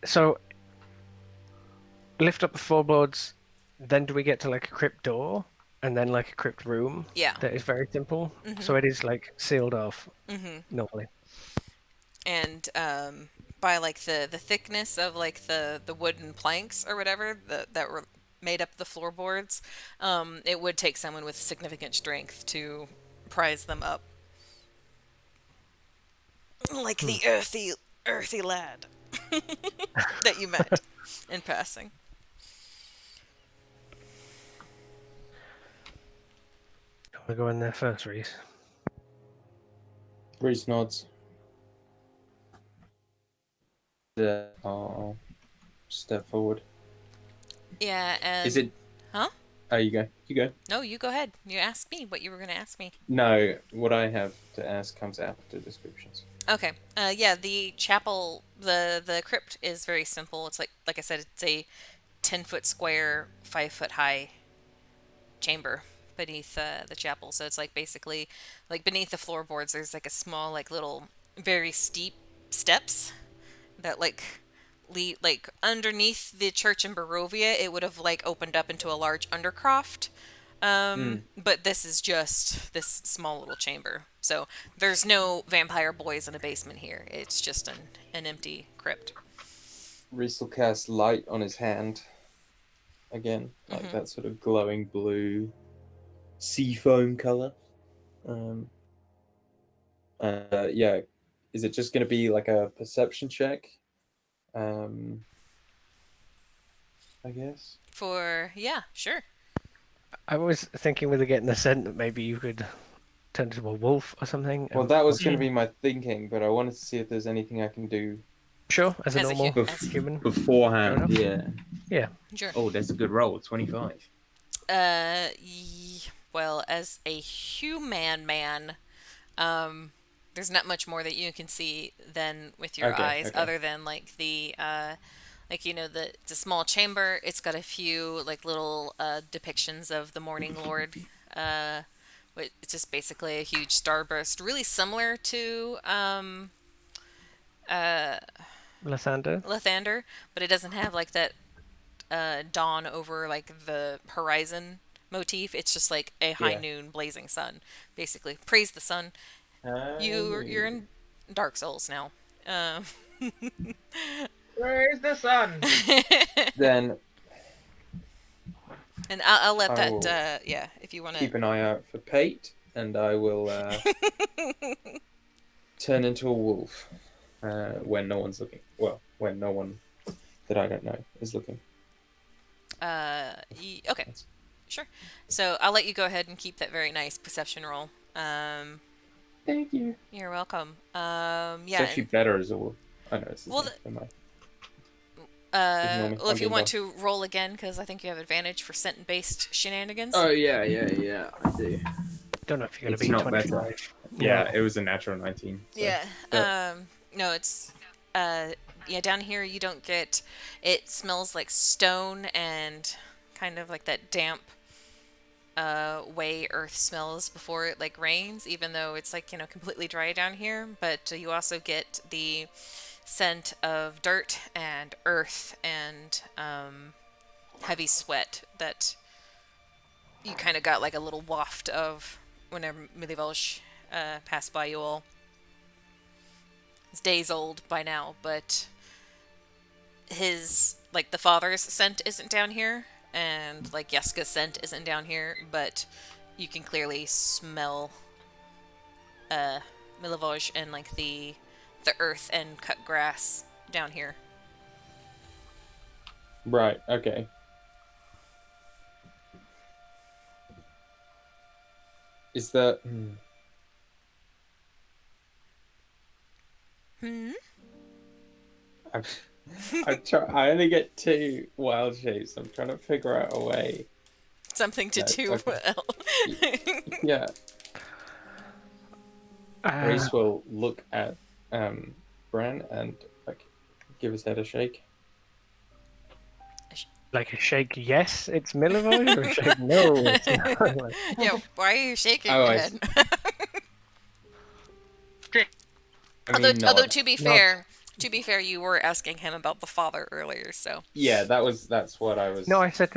So lift up the floorboards, then do we get to like a crypt door and then like a crypt room? Yeah. That is very simple. So it is like sealed off normally. And by like the thickness of like the wooden planks or whatever that were made up the floorboards, it would take someone with significant strength to prise them up. Like the earthy lad that you met in passing. Want to go in there first, Reese? Reese nods. I'll step forward. Yeah, and Is it? Huh? Oh, you go. You go. No, you go ahead. You asked me what you were going to ask me. No, what I have to ask comes after descriptions. Okay. Yeah, the chapel, the crypt is very simple. It's like I said, it's a 10-foot square, 5-foot high chamber beneath the chapel. So it's like basically like beneath the floorboards. There's like a small like little very steep steps that like lead like underneath the church in Barovia. It would have like opened up into a large undercroft. But this is just this small little chamber. So there's no vampire boys in a basement here. It's just an empty crypt. Reese will cast light on his hand. Again, like that sort of glowing blue sea foam color. Yeah, is it just going to be like a perception check? I guess. Yeah, sure. I was thinking with getting the scent that maybe you could turn into a wolf or something. Well, that was going to be my thinking, but I wanted to see if there's anything I can do. Sure, as a As a normal as a- human. Beforehand, Fair yeah. Yeah. Sure. Oh, that's a good roll. 25. Well, as a human man, there's not much more that you can see than with your eyes, other than like the it's a small chamber. It's got a few like little depictions of the Morning Lord. It's just basically a huge starburst, really similar to Lathander, but it doesn't have like that dawn over like the horizon motif. It's just like a high noon blazing sun, basically. Praise the sun. You're in Dark Souls now. Praise the sun. Then And I'll let I will that if you want keep to. an eye out for Pate, and I will turn into a wolf when no one's looking. Well, when no one that I don't know is looking. Okay, sure. So I'll let you go ahead and keep that very nice perception roll. Thank you. You're welcome. It's actually better as a wolf. I know it's well, well, if you want to roll again, because I think you have advantage for scent-based shenanigans. Oh, yeah, I do. Don't know if you're going to It's be not 25. better. Yeah, it was a natural 19. So. Yeah. But- No, it's yeah, down here you don't get, it smells like stone and kind of like that damp way earth smells before it like rains, even though it's like, completely dry down here, but you also get the scent of dirt and earth and heavy sweat that you kind of got like a little waft of whenever Milivosh passed by you all. It's days old by now, but his, like, the father's scent isn't down here, and like Yeska's scent isn't down here, but you can clearly smell Milivosh and like the earth and cut grass down here. Right, okay. Is that... I only get 2 wild shapes. I'm trying to figure out a way. Something to do okay. well. Yeah. Reese will look at Bran and like give his head a shake. Like a shake, yes, it's Milivosh, or a shake, no, it's not. Yeah, why are you shaking Oh, your I head? Although to be fair, you were asking him about the father earlier, so. Yeah, that's what I was. No, I said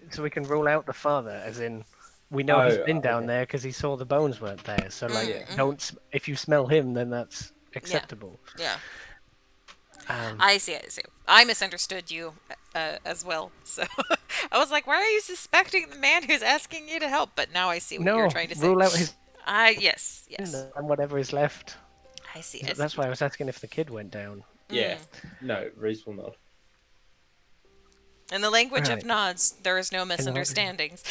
so we can rule out the father, as in we know he's been down there because he saw the bones weren't there. So like, if you smell him, then that's acceptable. Yeah. I see. I misunderstood you as well. So I was like, why are you suspecting the man who's asking you to help? But now I see what you're trying to say. Rule out his. Yes. And whatever is left. I see. That's why I was asking if the kid went down. Yeah. No, Reese will not. In the language of nods, there is no misunderstandings.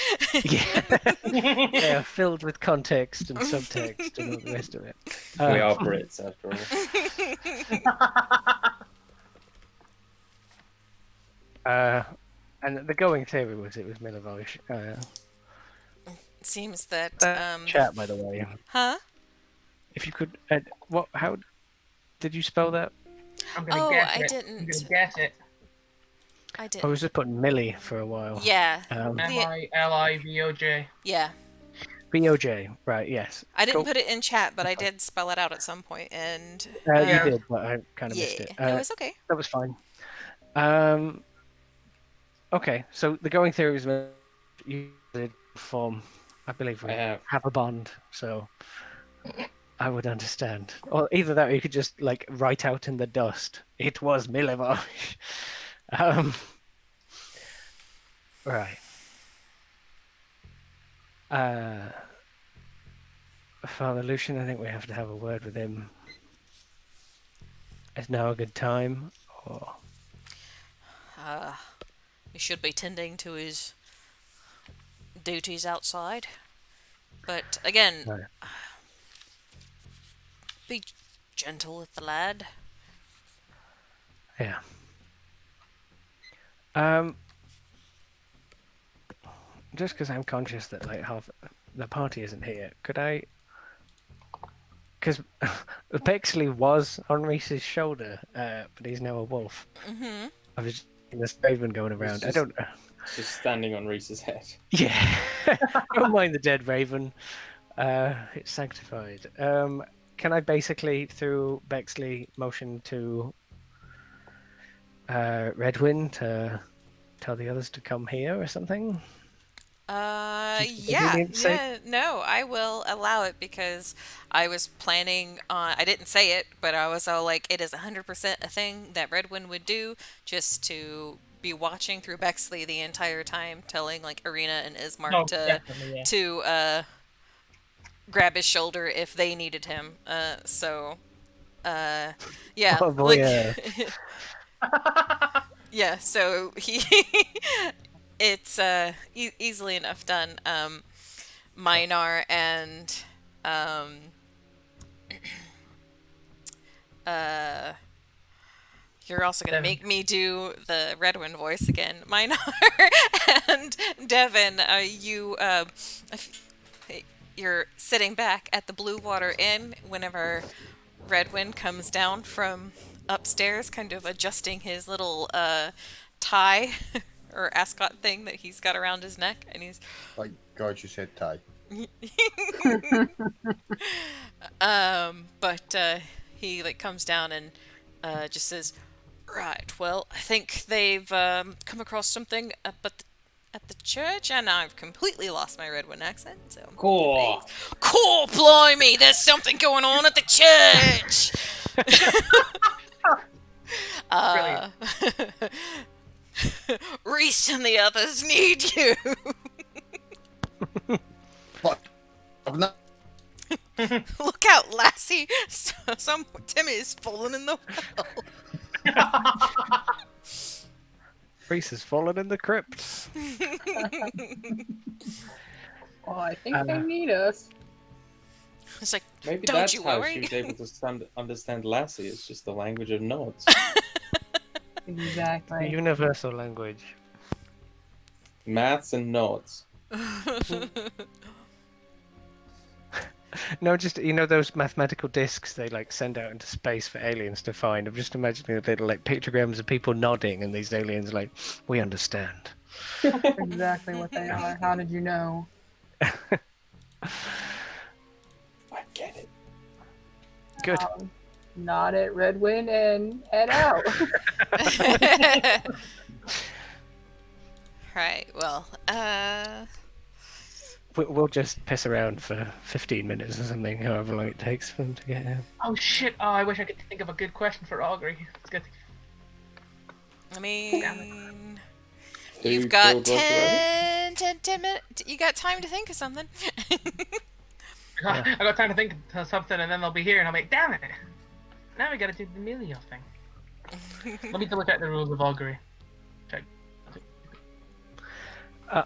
Yeah, filled with context and subtext and all the rest of it. We are Brits, after all. And the going theory was it was Milivosh. Seems that chat, by the way. Huh? If you could, how did you spell that? I'm gonna guess I it. didn't. I'm gonna guess it. I didn't. I was just putting Millie for a while. Yeah. Milivoj. Yeah. BOJ, right? Yes. I didn't put it in chat, but I did spell it out at some point, and you did, but I kind of missed it. No, it's okay. That was fine. Okay, so the going theory is you did form. I believe we have a bond, so I would understand. Or either that, or you could just like write out in the dust. It was Milivosh. Right. Father Lucian, I think we have to have a word with him. Is now a good time? Or... he should be tending to his duties outside. But again, be gentle with the lad. Yeah. Just because I'm conscious that like half the party isn't here, could I? Because Bexley was on Reese's shoulder, but he's now a wolf. Mm-hmm. I was just seeing this raven going around. I don't. Just standing on Reese's head. Yeah. Don't mind the dead raven. It's sanctified. Can I basically, through Bexley, motion to Redwin to tell the others to come here or something? No, I will allow it because I was planning on, I didn't say it, but I was all like, it is 100% a thing that Redwin would do, just to be watching through Bexley the entire time, telling like Arena and Ismark to grab his shoulder if they needed him. Yeah. Oh boy, yeah, so he it's easily enough done. Minar and you're also gonna make me do the Redwin voice again. Minar and Devin, you're sitting back at the Blue Water Inn whenever Redwin comes down from upstairs, kind of adjusting his little tie or ascot thing that he's got around his neck, and he's Like God, you said tie. but he like comes down and just says, "Right, well, I think they've come across something at the church, and I've completely lost my Redwin accent. So Cool. cool, blimey, there's something going on at the church." Brilliant. Reese and the others need you. But I've not. Look out, lassie! Some Timmy is falling in the well. Reese has fallen in the crypt. Well, I think they need us. It's like, Maybe don't that's you how worry. she was able to understand Lassie. It's just the language of nods. Exactly. Universal language. Maths and nods. No, just those mathematical discs they like send out into space for aliens to find. I'm just imagining a little like pictograms of people nodding, and these aliens like, we understand. Exactly what they are. How did you know? I get it. Good. Nod at Redwin and head out. Right, well, We'll just piss around for 15 minutes or something, however long it takes for them to get here. Oh shit! Oh, I wish I could think of a good question for Augury. Let's get. I mean, Do you've you got feel both already? 10 minutes. You got time to think of something. I got time to think of something, and then they'll be here, and I'll be like, damn it! Now we gotta do the Emilio thing. Let me double check the rules of augury. Check.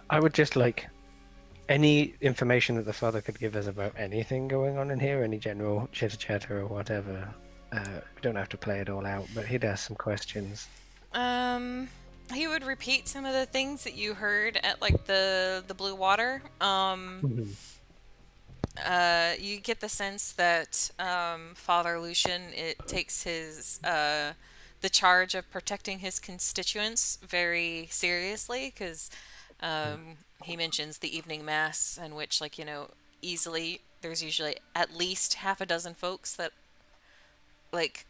I would just like any information that the father could give us about anything going on in here, any general chitter chatter or whatever. We don't have to play it all out, but he'd ask some questions. He would repeat some of the things that you heard at like the Blue Water. You get the sense that Father Lucian takes his the charge of protecting his constituents very seriously, because he mentions the evening mass, in which easily there's usually at least half a dozen folks that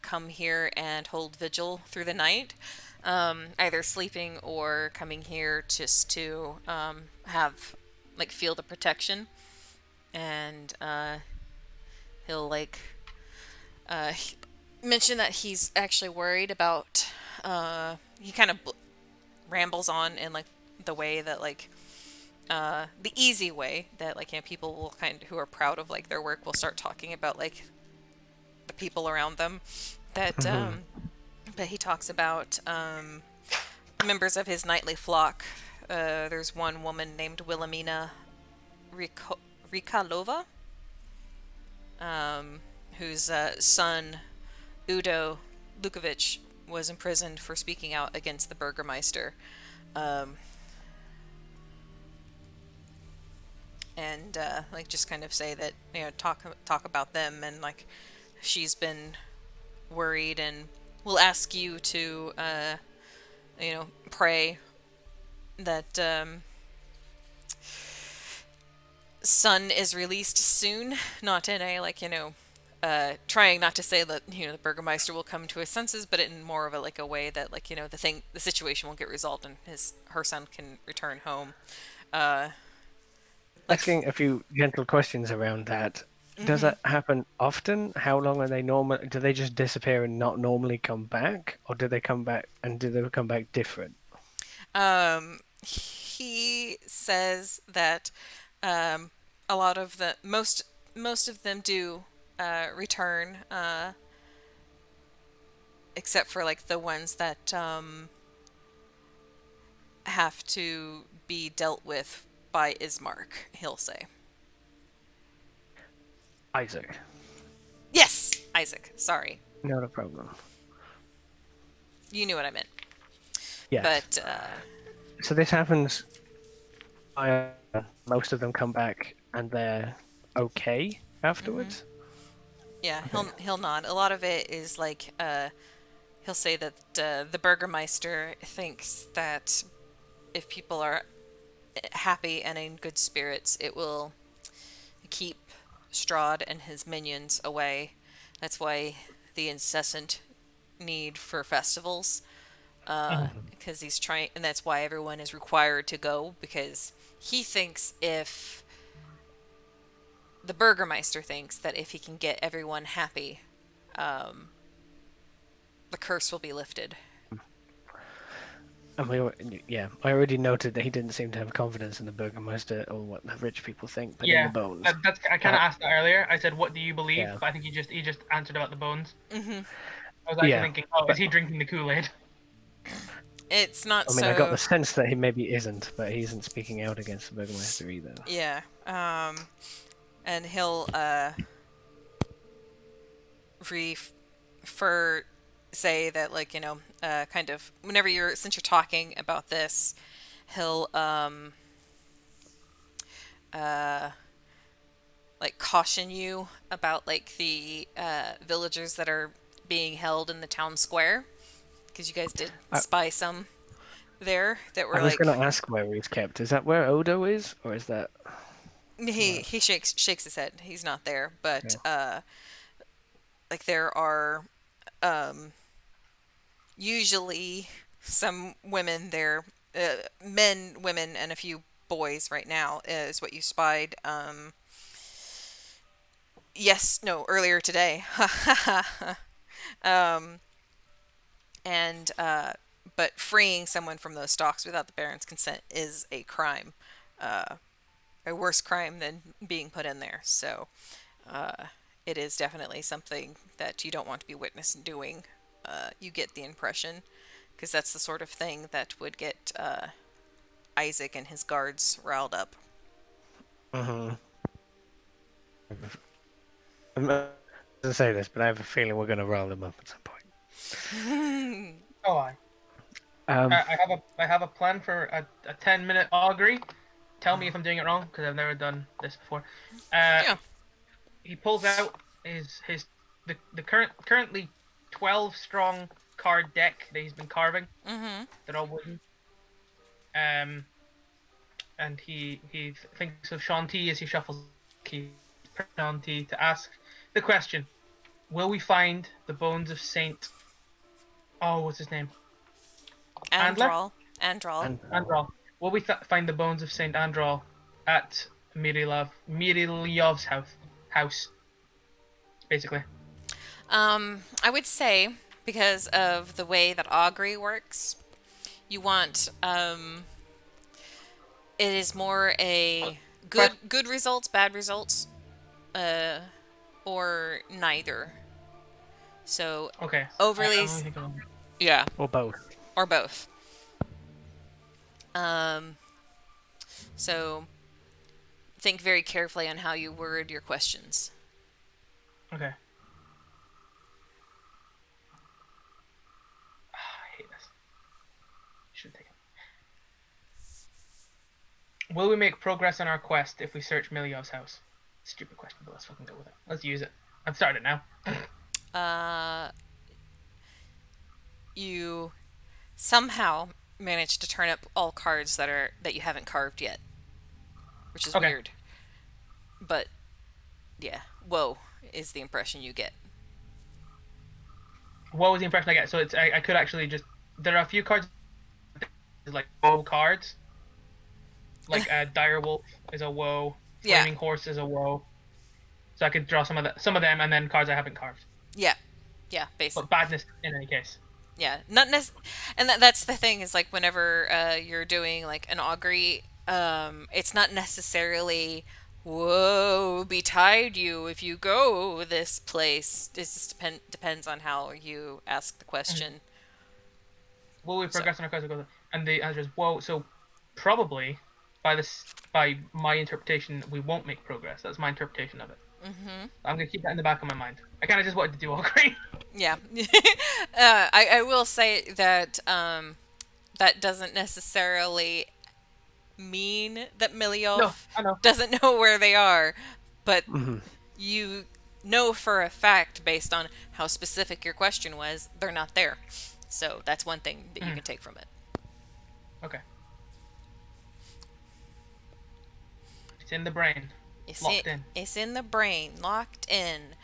come here and hold vigil through the night, either sleeping or coming here just to have feel the protection. And he'll mention that he's actually worried about he kind of rambles on in the way that the easy way that people will who are proud of their work will start talking about the people around them, that but he talks about members of his nightly flock. There's one woman named Wilhelmina Rikalova, whose son Udo Lukovic was imprisoned for speaking out against the Burgermeister, and just kind of say that talk about them, and she's been worried and will ask you to pray that Son is released soon, not in a trying not to say that the Burgermeister will come to his senses, but in more of a way that the situation will get resolved and her son can return home. Asking a few gentle questions around that. Does that happen often? How long are they normal? Do they just disappear and not normally come back, or do they come back and do they come back different? He says that a lot of most of them do return, except for the ones that have to be dealt with by Ismark, he'll say. Isaac. Yes, Isaac. Sorry. Not a problem. You knew what I meant. Yes. But so this happens. Most of them come back and they're okay afterwards. Yeah, Okay. he'll nod. A lot of it is like he'll say that the Burgermeister thinks that if people are happy and in good spirits, it will keep Strahd and his minions away. That's why the incessant need for festivals, because he's trying, and that's why everyone is required to go, because he thinks if the Burgermeister thinks that if he can get everyone happy, the curse will be lifted. And I already noted that he didn't seem to have confidence in the Burgermeister or what the rich people think, but in the Yeah, bones. that's I kind of asked that earlier. I said, "What do you believe?" Yeah. But I think he just answered about the bones. Mm-hmm. I was actually Yeah, thinking, "Oh, but- is he drinking the Kool-Aid?" It's not I mean, I got the so. sense that he maybe isn't, but he isn't speaking out against the Burgermeister either. Yeah. And he'll refer say that, like, kind of whenever since you're talking about this, he'll uh like caution you about like the villagers that are being held in the town square, because you guys did I, spy some there that I were was going like. to ask where he's kept. Is that where Odo is, or is that? He shakes his head. He's not there, but Okay. like there are um usually some women there, men, women, and a few boys right now is what you spied. Yes, no, earlier today. um, and but freeing someone from those stocks without the Baron's consent is a crime, a worse crime than being put in there. So it is definitely something that you don't want to be witness doing. You get the impression, because that's the sort of thing that would get Isaac and his guards riled up. Mm-hmm. I'm not going to say this, but I have a feeling we're going to rile them up at some point. Oh, I. Um, I have a plan for a 10-minute augury. Tell me if I'm doing it wrong, because I've never done this before. Yeah. He pulls out the currently 12 strong card deck that he's been carving. Mm-hmm. They're all wooden. And he thinks of Shanti as he shuffles keys. Shanti to ask the question: will we find the bones of Saint? Oh, what's his name? Andler? Andral. Andral. and Andral. Will we find the bones of Saint Andral at Mirilyov's house? Basically. I would say, because of the way that augury works, you want it is more a good results, bad results, or neither. So Okay. overly, Let me think of yeah, or both. or both. Um, so think very carefully on how you word your questions. Okay. I hate this. Should take it. Will we make progress on our quest if we search Miliov's house? Stupid question, but let's fucking go with it. Let's use it. I've started now. Uh, you somehow manage to turn up all cards that you haven't carved yet, which is Okay. weird. But yeah, whoa is the impression you get. What was the impression I get? So I could actually just there are a few cards like woe cards. Like Dire Wolf is a woe. Yeah. Flaming Horse is a woe. So I could draw some of them and then cards I haven't carved. Yeah, basically. But badness in any case. Yeah, not and that's the thing, is like whenever you're doing like an augury, it's not necessarily whoa betide you if you go this place. It just depends on how you ask the question. Will we So- progress on our quest? And the answer is whoa. So probably by my interpretation, we won't make progress. That's my interpretation of it. Mm-hmm. I'm gonna keep that in the back of my mind. I kind of just wanted to do augury. Yeah. I will say that that doesn't necessarily mean that No, Miliov I know. doesn't know where they are, but Mhm. you know for a fact, based on how specific your question was, they're not there. So that's one thing that you can take from it. Okay. It's in the brain. Locked in. It's in the brain, locked in.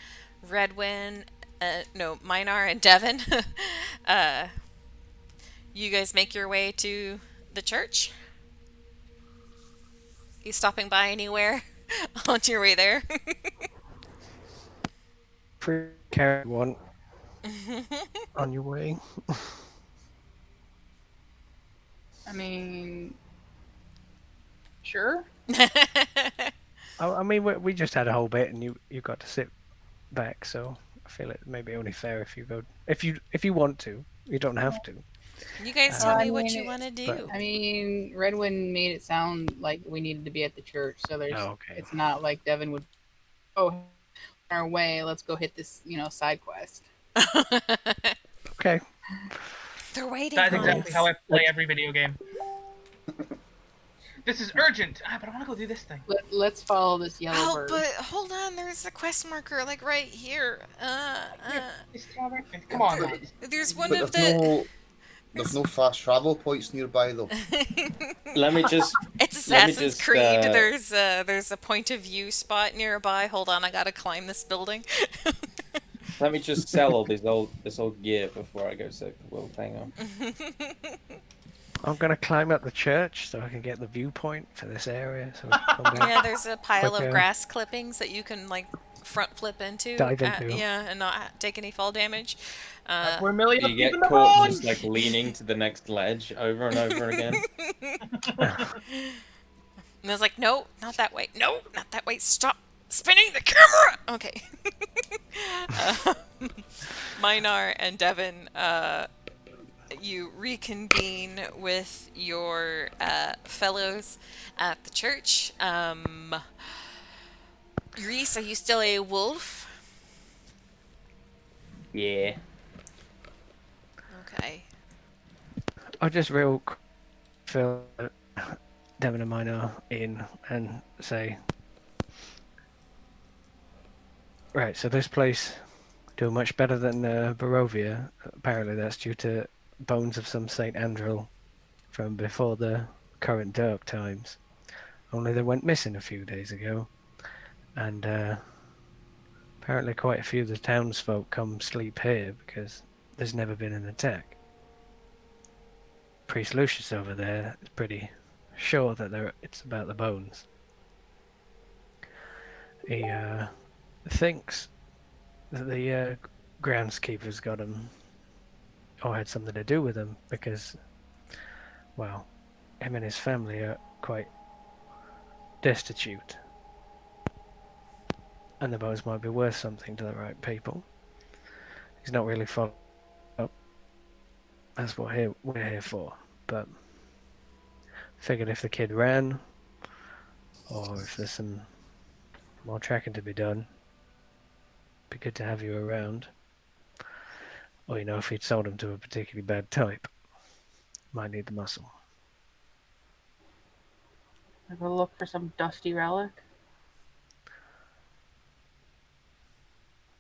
Redwin, no, Minar and Devon, uh, you guys make your way to the church. You stopping by anywhere on your way there? Free carry one on your way. I mean, sure. I mean, we just had a whole bit, and you got to sit back. So I feel it may be only fair if you go if you want to. You don't have to. You guys tell I me what mean, you want to do. I mean, Redwin made it sound like we needed to be at the church, so there's. Oh, okay. It's not like Devin would. Oh, on our way. Let's go hit this, side quest. Okay. They're waiting. That is on exactly us. how I play every video game. This is urgent. But I want to go do this thing. Let's follow this yellow Oh, bird. but hold on. There's a quest marker like right here. This tavern. Come on, guys. There's one But of there's the. no there's no fast travel points nearby though. Let me just. It's Let me Assassin's just, Creed. There's a point of view spot nearby. Hold on, I gotta climb this building. Let me just sell all this old gear before I go soak the world. Hang on. I'm gonna climb up the church so I can get the viewpoint for this area. So we can come down. Yeah, there's a pile Like, of grass clippings that you can like front flip into. Dive into. Yeah, and not take any fall damage. We're a million You get people caught around. just like leaning to the next ledge over and over again. And I was like, no, not that way. No, not that way. Stop spinning the camera. Okay. Minar and Devon, you reconvene with your fellows at the church. Reese, are you still a wolf? Yeah. Okay. I'll just real quick fill Devon and mine are in and say, right, so this place doing much better than Barovia. Apparently that's due to bones of some Saint Andrel from before the current dark times. Only they went missing a few days ago, and apparently quite a few of the townsfolk come sleep here because there's never been an attack. Priest Lucius over there is pretty sure that it's about the bones. He thinks that the groundskeeper's got him or had something to do with him because, well, him and his family are quite destitute. And the bones might be worth something to the right people. He's not really following up. That's what we're here for. But figured if the kid ran, or if there's some more tracking to be done, be good to have you around. Or, if he'd sold him to a particularly bad type, might need the muscle. I go look for some dusty relic.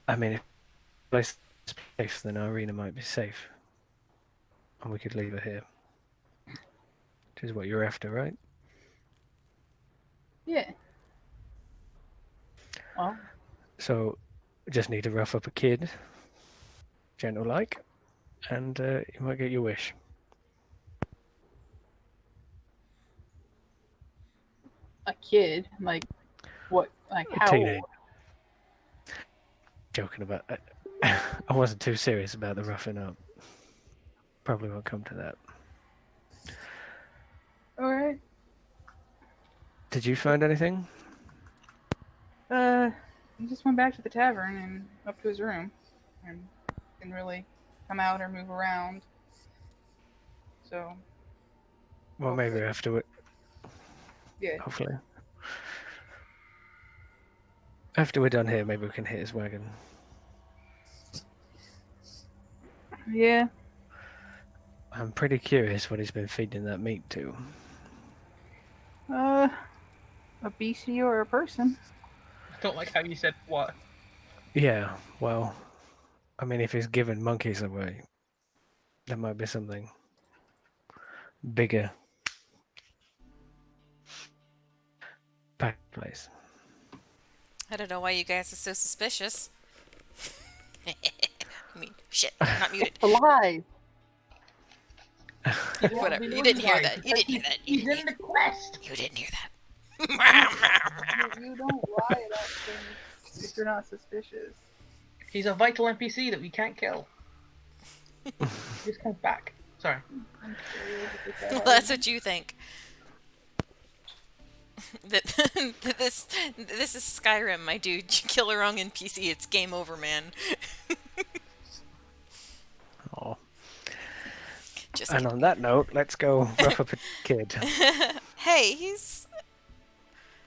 I mean, if the place is safe, then our arena might be safe. And we could leave her here. Which is what you're after, right? Yeah. Well, So, just need to rough up a kid, gentle-like, and you might get your wish. a kid, like what? Like A how teenager. old? Joking about it. I wasn't too serious about the roughing up. Probably won't come to that. All right. Did you find anything? He just went back to the tavern and up to his room, and didn't really come out or move around. So Well, maybe hopefully- after it. yeah. Hopefully. After we're done here, maybe we can hit his wagon. Yeah. I'm pretty curious what he's been feeding that meat to. A beastie or a person. Don't like how you said what. Yeah, well, I mean, if he's giving monkeys away, there might be something bigger. Back place. I don't know why you guys are so suspicious. I mean, shit, I'm not muted. Alive. Whatever. You didn't hear that. You didn't hear that. You He's didn't in the quest. You didn't hear that. You don't lie about things if you're not suspicious. He's a vital NPC that we can't kill. He just comes back. Sorry. I'm curious if it's Well, that's what you think. That this is Skyrim, my dude. You kill a wrong NPC, it's game over, man. Oh. Just And on that note, let's go rough up a kid, hey, he's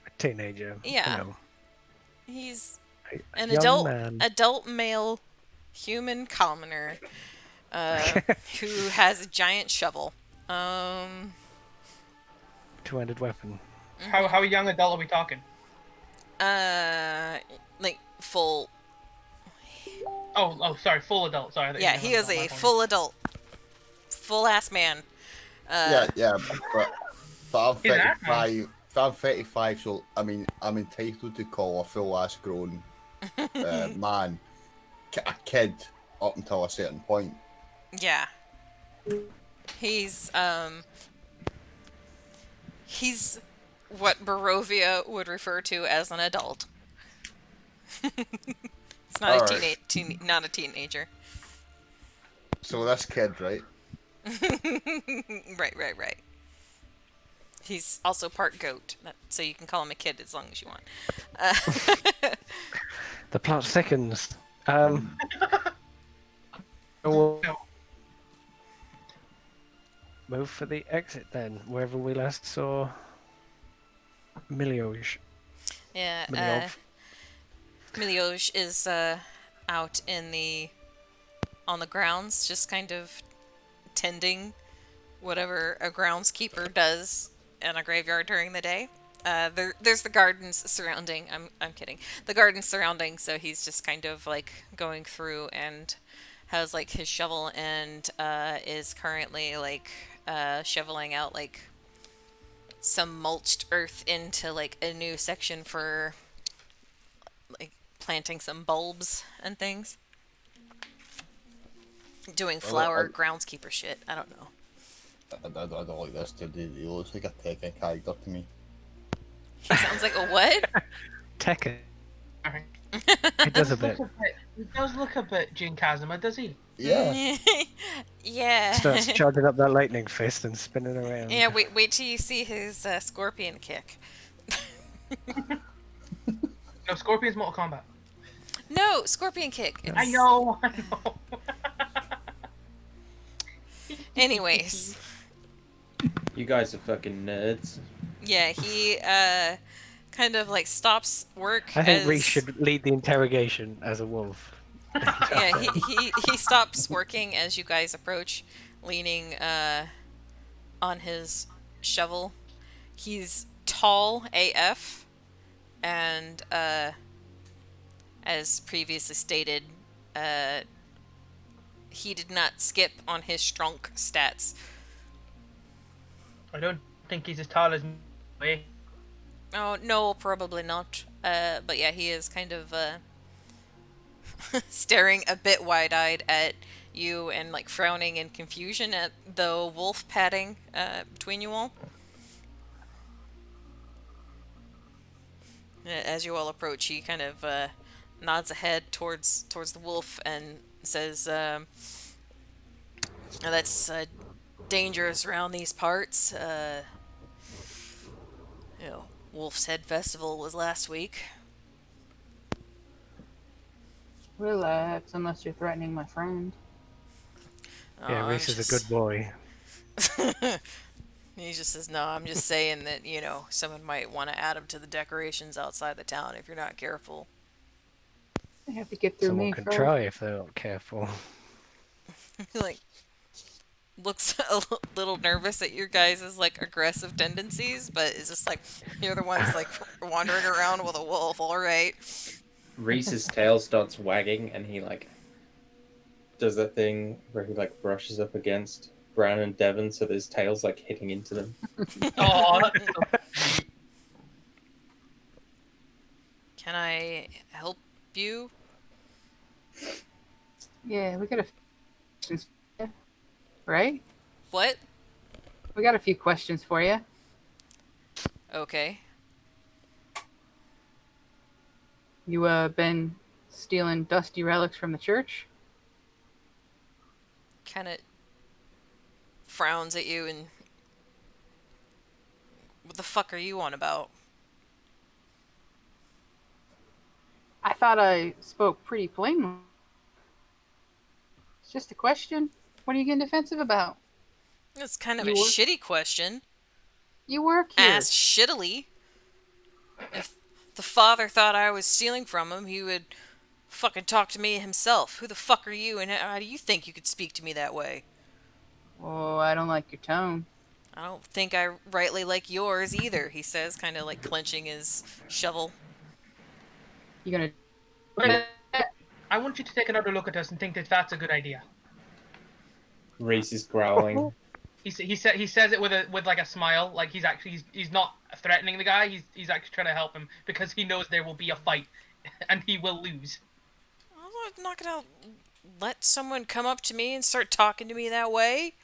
a teenager. Yeah. You know, he's a an young man. adult male human commoner who has a giant shovel. Two-handed weapon. How young adult are we talking? Like full. Oh, sorry, full adult. Sorry. I thought you Yeah, meant he is on my a phone. full adult, full ass man. yeah, but I'm He's an ass man. 35. I'm 35, so I mean, I'm entitled to call a full ass grown man a kid up until a certain point. Yeah. He's what Barovia would refer to as an adult. It's not Alright. not a teenager. So this kid, right? Right. He's also part goat, so you can call him a kid as long as you want. The plot thickens. We'll move for the exit then, wherever we last saw Milioj. Yeah, Milioj. Milioj is out on the grounds, just kind of tending whatever a groundskeeper does in a graveyard during the day. There's the gardens surrounding. I'm kidding. The gardens surrounding, so he's just kind of like going through and has like his shovel and is currently like shoveling out like some mulched earth into like a new section for like planting some bulbs and things. Doing flower groundskeeper shit. I don't know. I don't like this dude. He looks like a Tekken character to me. He sounds like a what? Tekken. Alright. It does a bit. He does look a bit Jin Kazuma, does he? Yeah. Yeah. Starts charging up that lightning fist and spinning around. Yeah, wait till you see his scorpion kick. No, Scorpion's Mortal Kombat. No, scorpion kick. I know. Anyways, You guys are fucking nerds. yeah, he kind of like stops work. I think as... Reese should lead the interrogation as a wolf. Yeah, he stops working as you guys approach, leaning on his shovel. He's tall AF, and as previously stated, he did not skip on his strong stats. I don't think he's as tall as me. Oh, no, probably not. But yeah, he is kind of staring a bit wide-eyed at you and like frowning in confusion at the wolf padding between you all. As you all approach, he kind of nods ahead towards the wolf and says, "That's dangerous around these parts. Wolf's Head Festival was last week." Relax, unless you're threatening my friend. Yeah, Oh, Reese is a good boy. He just says, "No, I'm just saying that, someone might want to add him to the decorations outside the town if you're not careful." They have to get through Someone me can first. try if they're not careful. Like, looks a little nervous at your guys' like aggressive tendencies, but is just like you're the ones like wandering around with a wolf. All right. Reese's tail starts wagging, and he like does that thing where he like brushes up against Brown and Devon, so his tail's like hitting into them. Oh, that's so sweet. Can I help you? Yeah, we got a few questions, right? What? We got a few questions for you. Okay. You been stealing dusty relics from the church? Kind of frowns at you and what the fuck are you on about? I thought I spoke pretty plainly. It's just a question. What are you getting defensive about? It's kind of a You work, shitty question. you work here. Asked shittily. If the father thought I was stealing from him, he would fucking talk to me himself. Who the fuck are you, and how do you think you could speak to me that way? Oh, I don't like your tone. I don't think I rightly like yours either, he says, kind of like clenching his shovel. You gonna? I want you to take another look at us and think that that's a good idea. Reese is growling. He says it with like a smile, like he's not threatening the guy. He's actually trying to help him because he knows there will be a fight, and he will lose. I'm not gonna let someone come up to me and start talking to me that way.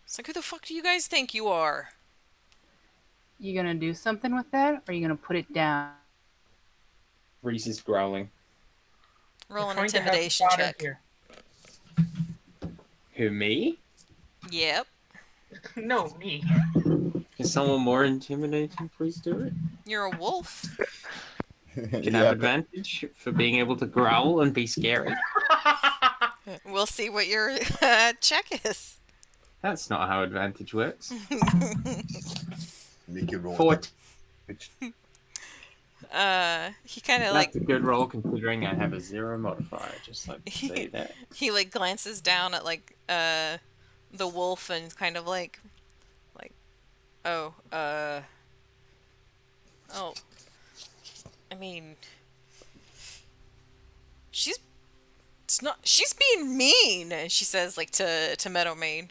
It's like, who the fuck do you guys think you are? You gonna do something with that, or are you gonna put it down? Reese is growling. Roll We're an trying to help the intimidation father check. here. Who, me? Yep. No, me. Is someone more intimidating? Please do it. You're a wolf. You can Yeah, have but- advantage for being able to growl and be scary. We'll see what your check is. That's not how advantage works. Make it roll. 14. He kind of That's like a good roll considering I have a 0 modifier. Just like to say that. he like glances down at like the wolf and kind of like oh oh I mean she's being mean, she says like to Meadowmane.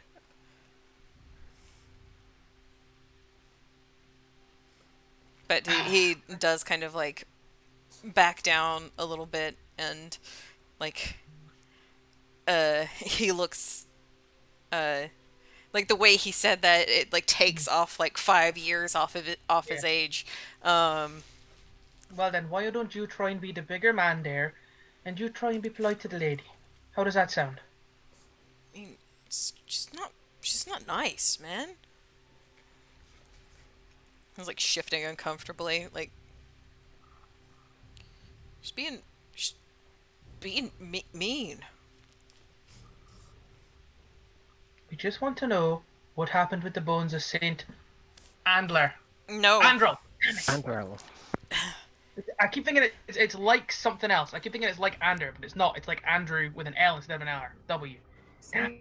But he does kind of like back down a little bit and like he looks like the way he said that it like takes off like 5 years off of it off his age. Well then, why don't you try and be the bigger man there, and you try and be polite to the lady? How does that sound? I mean, she's not nice, man. I was like shifting uncomfortably, like she's being mean. We just want to know what happened with the bones of Saint Andler. No, Andrel. Andrel. I keep thinking it's like something else. I keep thinking it's like Ander, but it's not. It's like Andrew with an L instead of an R. W. The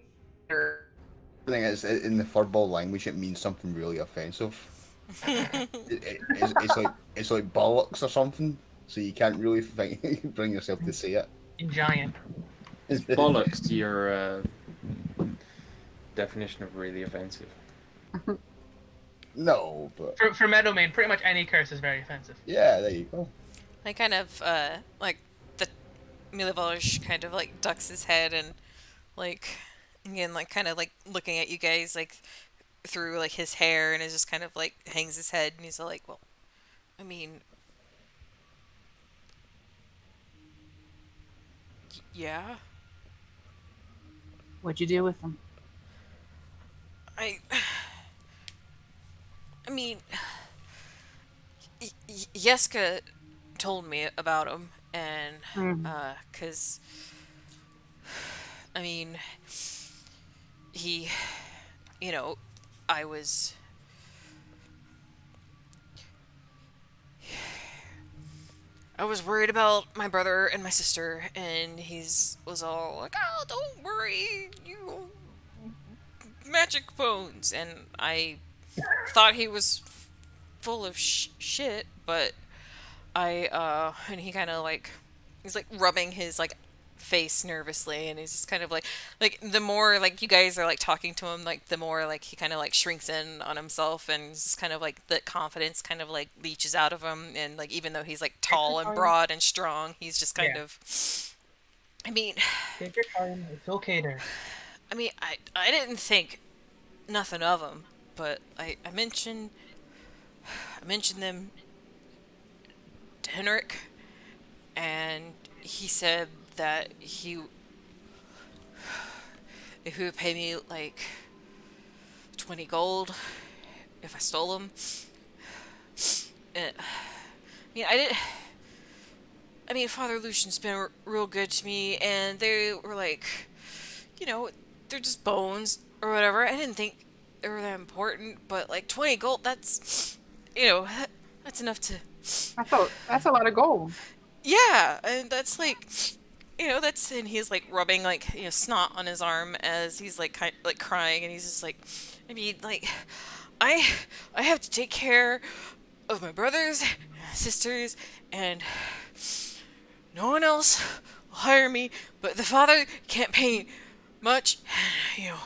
thing is, in the furball language, it means something really offensive. It's like bollocks or something, so you can't really bring yourself to say it. In giant. Bollocks to your definition of really offensive. No, but For Meadowmane, pretty much any curse is very offensive. yeah, there you go. I kind of like the Milivosh kind of like ducks his head and like again like kind of like looking at you guys like through like his hair and is just kind of like hangs his head and he's like, well, I mean, yeah, What'd you do with them? I mean, Yeska told me about him and cause I mean he, you know, I was worried about my brother and my sister, and was all like, "Oh, don't worry, you magic bones, and I thought he was full of shit, but and he kind of like, he's like rubbing his like face nervously, and he's just kind of like the more like you guys are like talking to him, like the more like he kind of like shrinks in on himself, and it's just kind of like the confidence kind of like leaches out of him, and like even though he's like Take your tall and time. broad and strong, he's just kind Yeah. of, I mean, Take your time. It's okay there. I didn't think nothing of him, but I mentioned them to Henrik, and he said that if he would pay me like 20 gold if I stole him. I did. I mean, Father Lucian's been real good to me, and they were like, you know, they're just bones or whatever. I didn't think they were that important, but like 20 gold, you know, that's enough to. That's a lot of gold. Yeah, and that's like, and he's like rubbing like snot on his arm as he's like like crying, and he's just like, I mean, like, I I have to take care of my brothers, sisters, and no one else will hire me, but the father can't pay much. You know,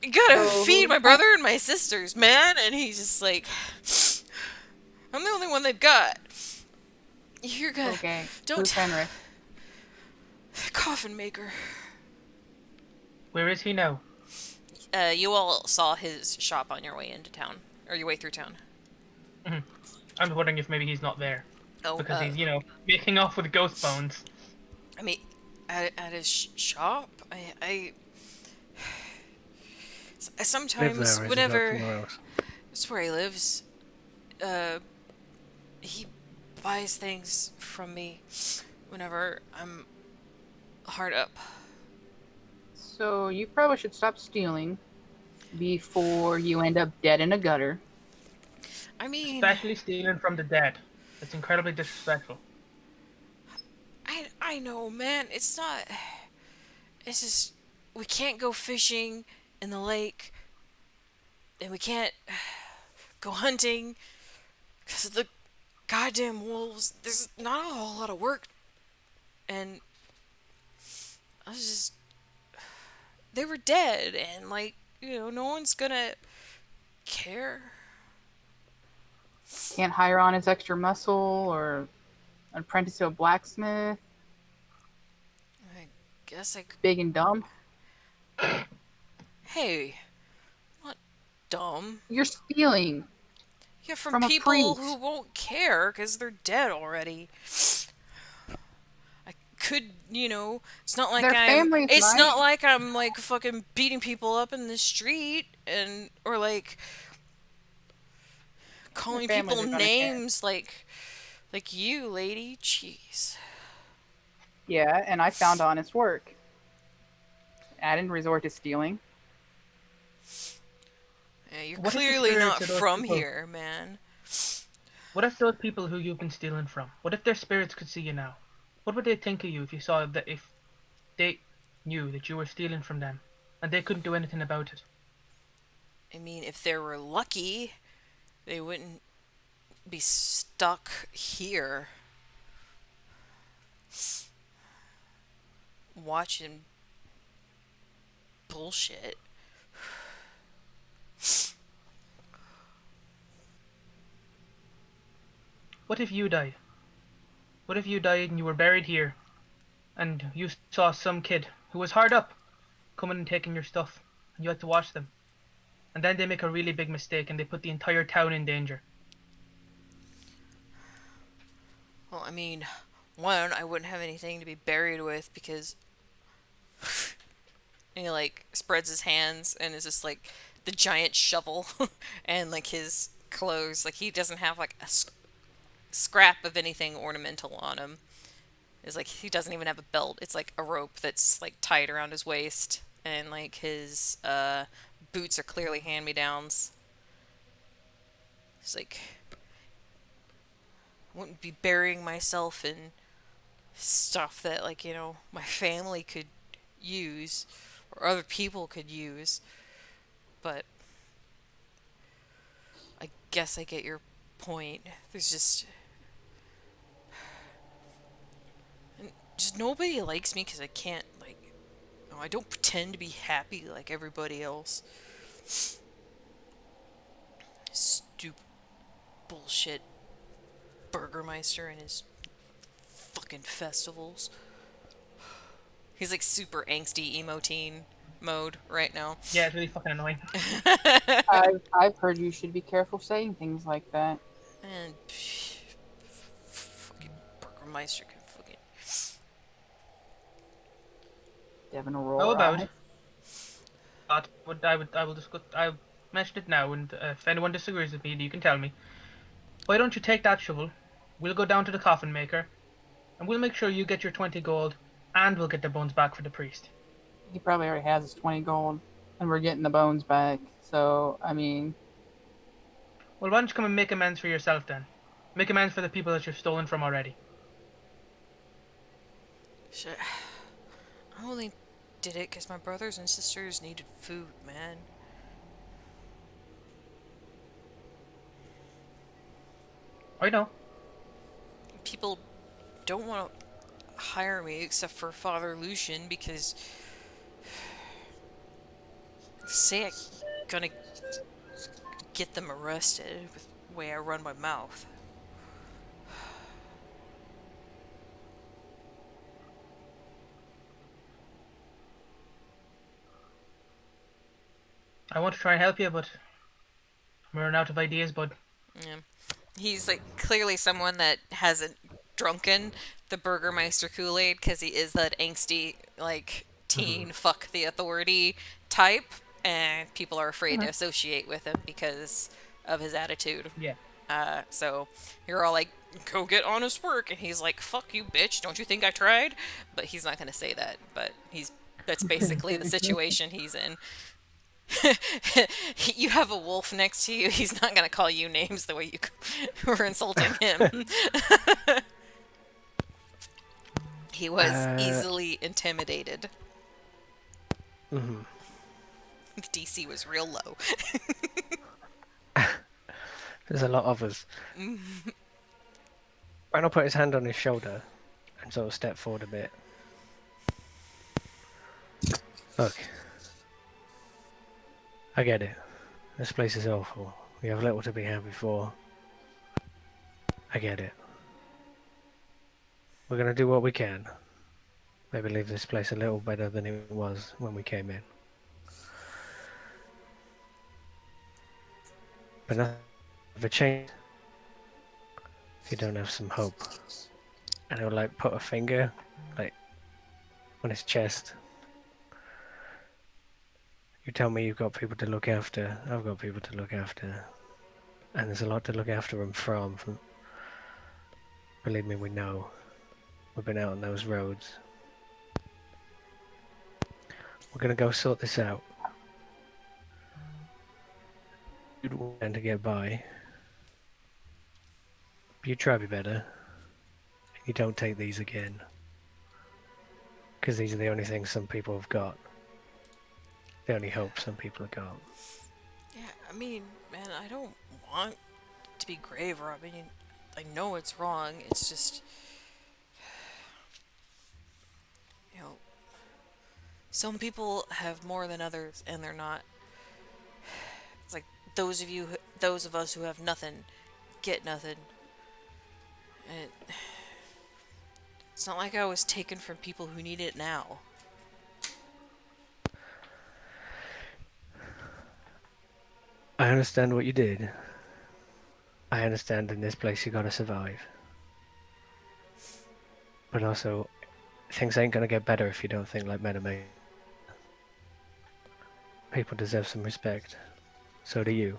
you gotta So feed who's my brother and my sisters, man. And he's just like, I'm the only one they've got. You're gonna okay? don't Who's Henrik? coffin maker. Where is he now? You all saw his shop on your way into town, or your way through town. I'm wondering if maybe he's not there Oh, because he's making off with ghost bones. I mean, at his shop, Live sometimes there, or has he got whenever somewhere else? that's where he lives, uh, he buys things from me whenever I'm hard up. So you probably should stop stealing before you end up dead in a gutter. I mean, Especially stealing from the dead. It's incredibly disrespectful. I know, man. It's not. It's just we can't go fishing in the lake, and we can't go hunting because of the goddamn wolves. There's not a whole lot of work, and I was just they were dead, and like no one's gonna care. Can't hire on his extra muscle or apprentice to a blacksmith. I guess Big and dumb. Hey, not dumb. You're stealing Yeah, from from a people who priest. won't care because they're dead already. I could, it's not like Their families it's might. not like I'm like fucking beating people up in the street or like Their calling families people are gonna care. names like you, lady. Jeez. Yeah, and I found honest work. I didn't resort to stealing. Yeah, you're What if the clearly spirits not of those from people- here, man. What if those people who you've been stealing from? What if their spirits could see you now? What would they think of you if you saw that if they knew that you were stealing from them and they couldn't do anything about it? I mean, if they were lucky, they wouldn't be stuck here watching bullshit. What if you died? What if you died and you were buried here and you saw some kid who was hard up coming and taking your stuff and you had to watch them? And then they make a really big mistake and they put the entire town in danger. Well, I mean, one, I wouldn't have anything to be buried with because and he like spreads his hands and is just like the giant shovel and like his clothes. Like he doesn't have like a scrap of anything ornamental on him. It's like he doesn't even have a belt. It's like a rope that's like tied around his waist, and like his boots are clearly hand-me-downs. It's like I wouldn't be burying myself in stuff that my family could use or other people could use. but I guess I get your point. There's just nobody likes me because I can't like. No, I don't pretend to be happy like everybody else. Stupid bullshit Burgermeister and his fucking festivals. He's like super angsty emo teen mode right now. Yeah, it's really fucking annoying. I've heard you should be careful saying things like that. And fucking Burgermeister can fucking. Devin will roll How her about? eyes. But I will discuss. I mentioned it now, and if anyone disagrees with me, you can tell me. Why don't you take that shovel? We'll go down to the coffin maker, and we'll make sure you get your 20 gold, and we'll get the bones back for the priest. He probably already has his 20 gold, and we're getting the bones back. So, I mean, Well, why don't you come and make amends for yourself then? Make amends for the people that you've stolen from already. Shit. I only did it because my brothers and sisters needed food, man. I know. People don't want to hire me except for Father Lucian because say I'm gonna get them arrested with the way I run my mouth. I want to try and help you, but I'm running out of ideas, bud. Yeah. He's like clearly someone that hasn't drunken the Burgermeister Kool-Aid because he is that angsty like teen fuck the authority type, and people are afraid to associate with him because of his attitude. Yeah. So you're all like, go get honest work, and he's like, fuck you, bitch, don't you think I tried? But he's not gonna say that, but that's basically the situation he's in. You have a wolf next to you, he's not gonna call you names the way you were insulting him. He was easily intimidated. Mm-hmm. The DC was real low. There's a lot of us. Randall put his hand on his shoulder and sort of stepped forward a bit. Look. I get it. This place is awful. We have little to be happy for. I get it. We're gonna do what we can. Maybe leave this place a little better than it was when we came in. But nothing ever changed if you don't have some hope. And he'll like put a finger like on his chest. You tell me you've got people to look after. I've got people to look after. And there's a lot to look after them from. Believe me, we know. We've been out on those roads. We're gonna go sort this out. You'd want to get by. But you try to be better. You don't take these again. Because these are the only things some people have got. The only hope some people have got. Yeah, I mean, man, I don't want to be grave robbing. I know it's wrong. It's just, you know, some people have more than others, and they're not. It's like those of us who have nothing, get nothing. And it's not like I was taken from people who need it now. I understand what you did. I understand in this place you gotta survive. But also, things ain't gonna get better if you don't think like men are made. People deserve some respect. So do you.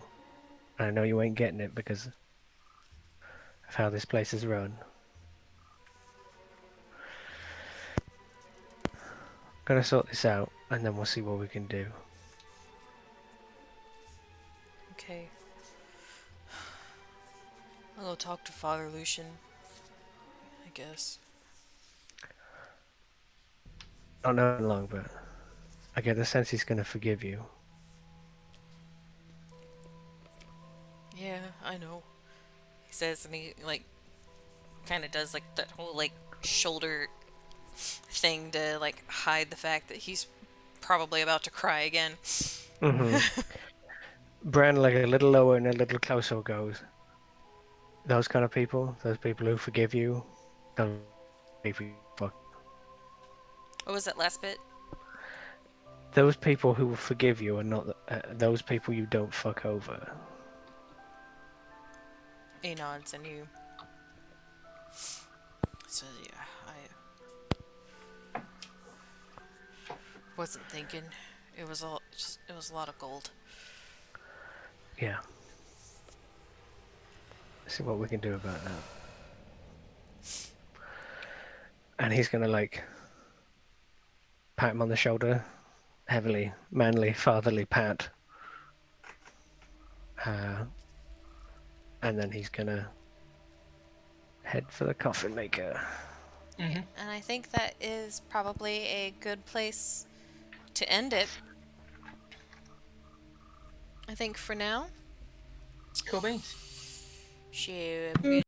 And I know you ain't getting it because of how this place is run. Gonna sort this out, and then we'll see what we can do. Okay. I'll go talk to Father Lucian, I guess. Not know how long, but I get the sense he's gonna forgive you. Yeah, I know. He says, and he like kind of does like that whole like shoulder thing to like hide the fact that he's probably about to cry again. Mm-hmm. Bran, like a little lower and a little closer, goes. Those kind of people, those people who forgive you, those people you fuck. What was that last bit? Those people who will forgive you are not those people you don't fuck over. He nods, and you. So yeah, I wasn't thinking. It was all just. It was a lot of gold. Yeah. See what we can do about that. And he's gonna like pat him on the shoulder, heavily, manly, fatherly pat. And then he's gonna head for the coffin maker. Mm-hmm. And I think that is probably a good place to end it. I think for now. Cool beans. She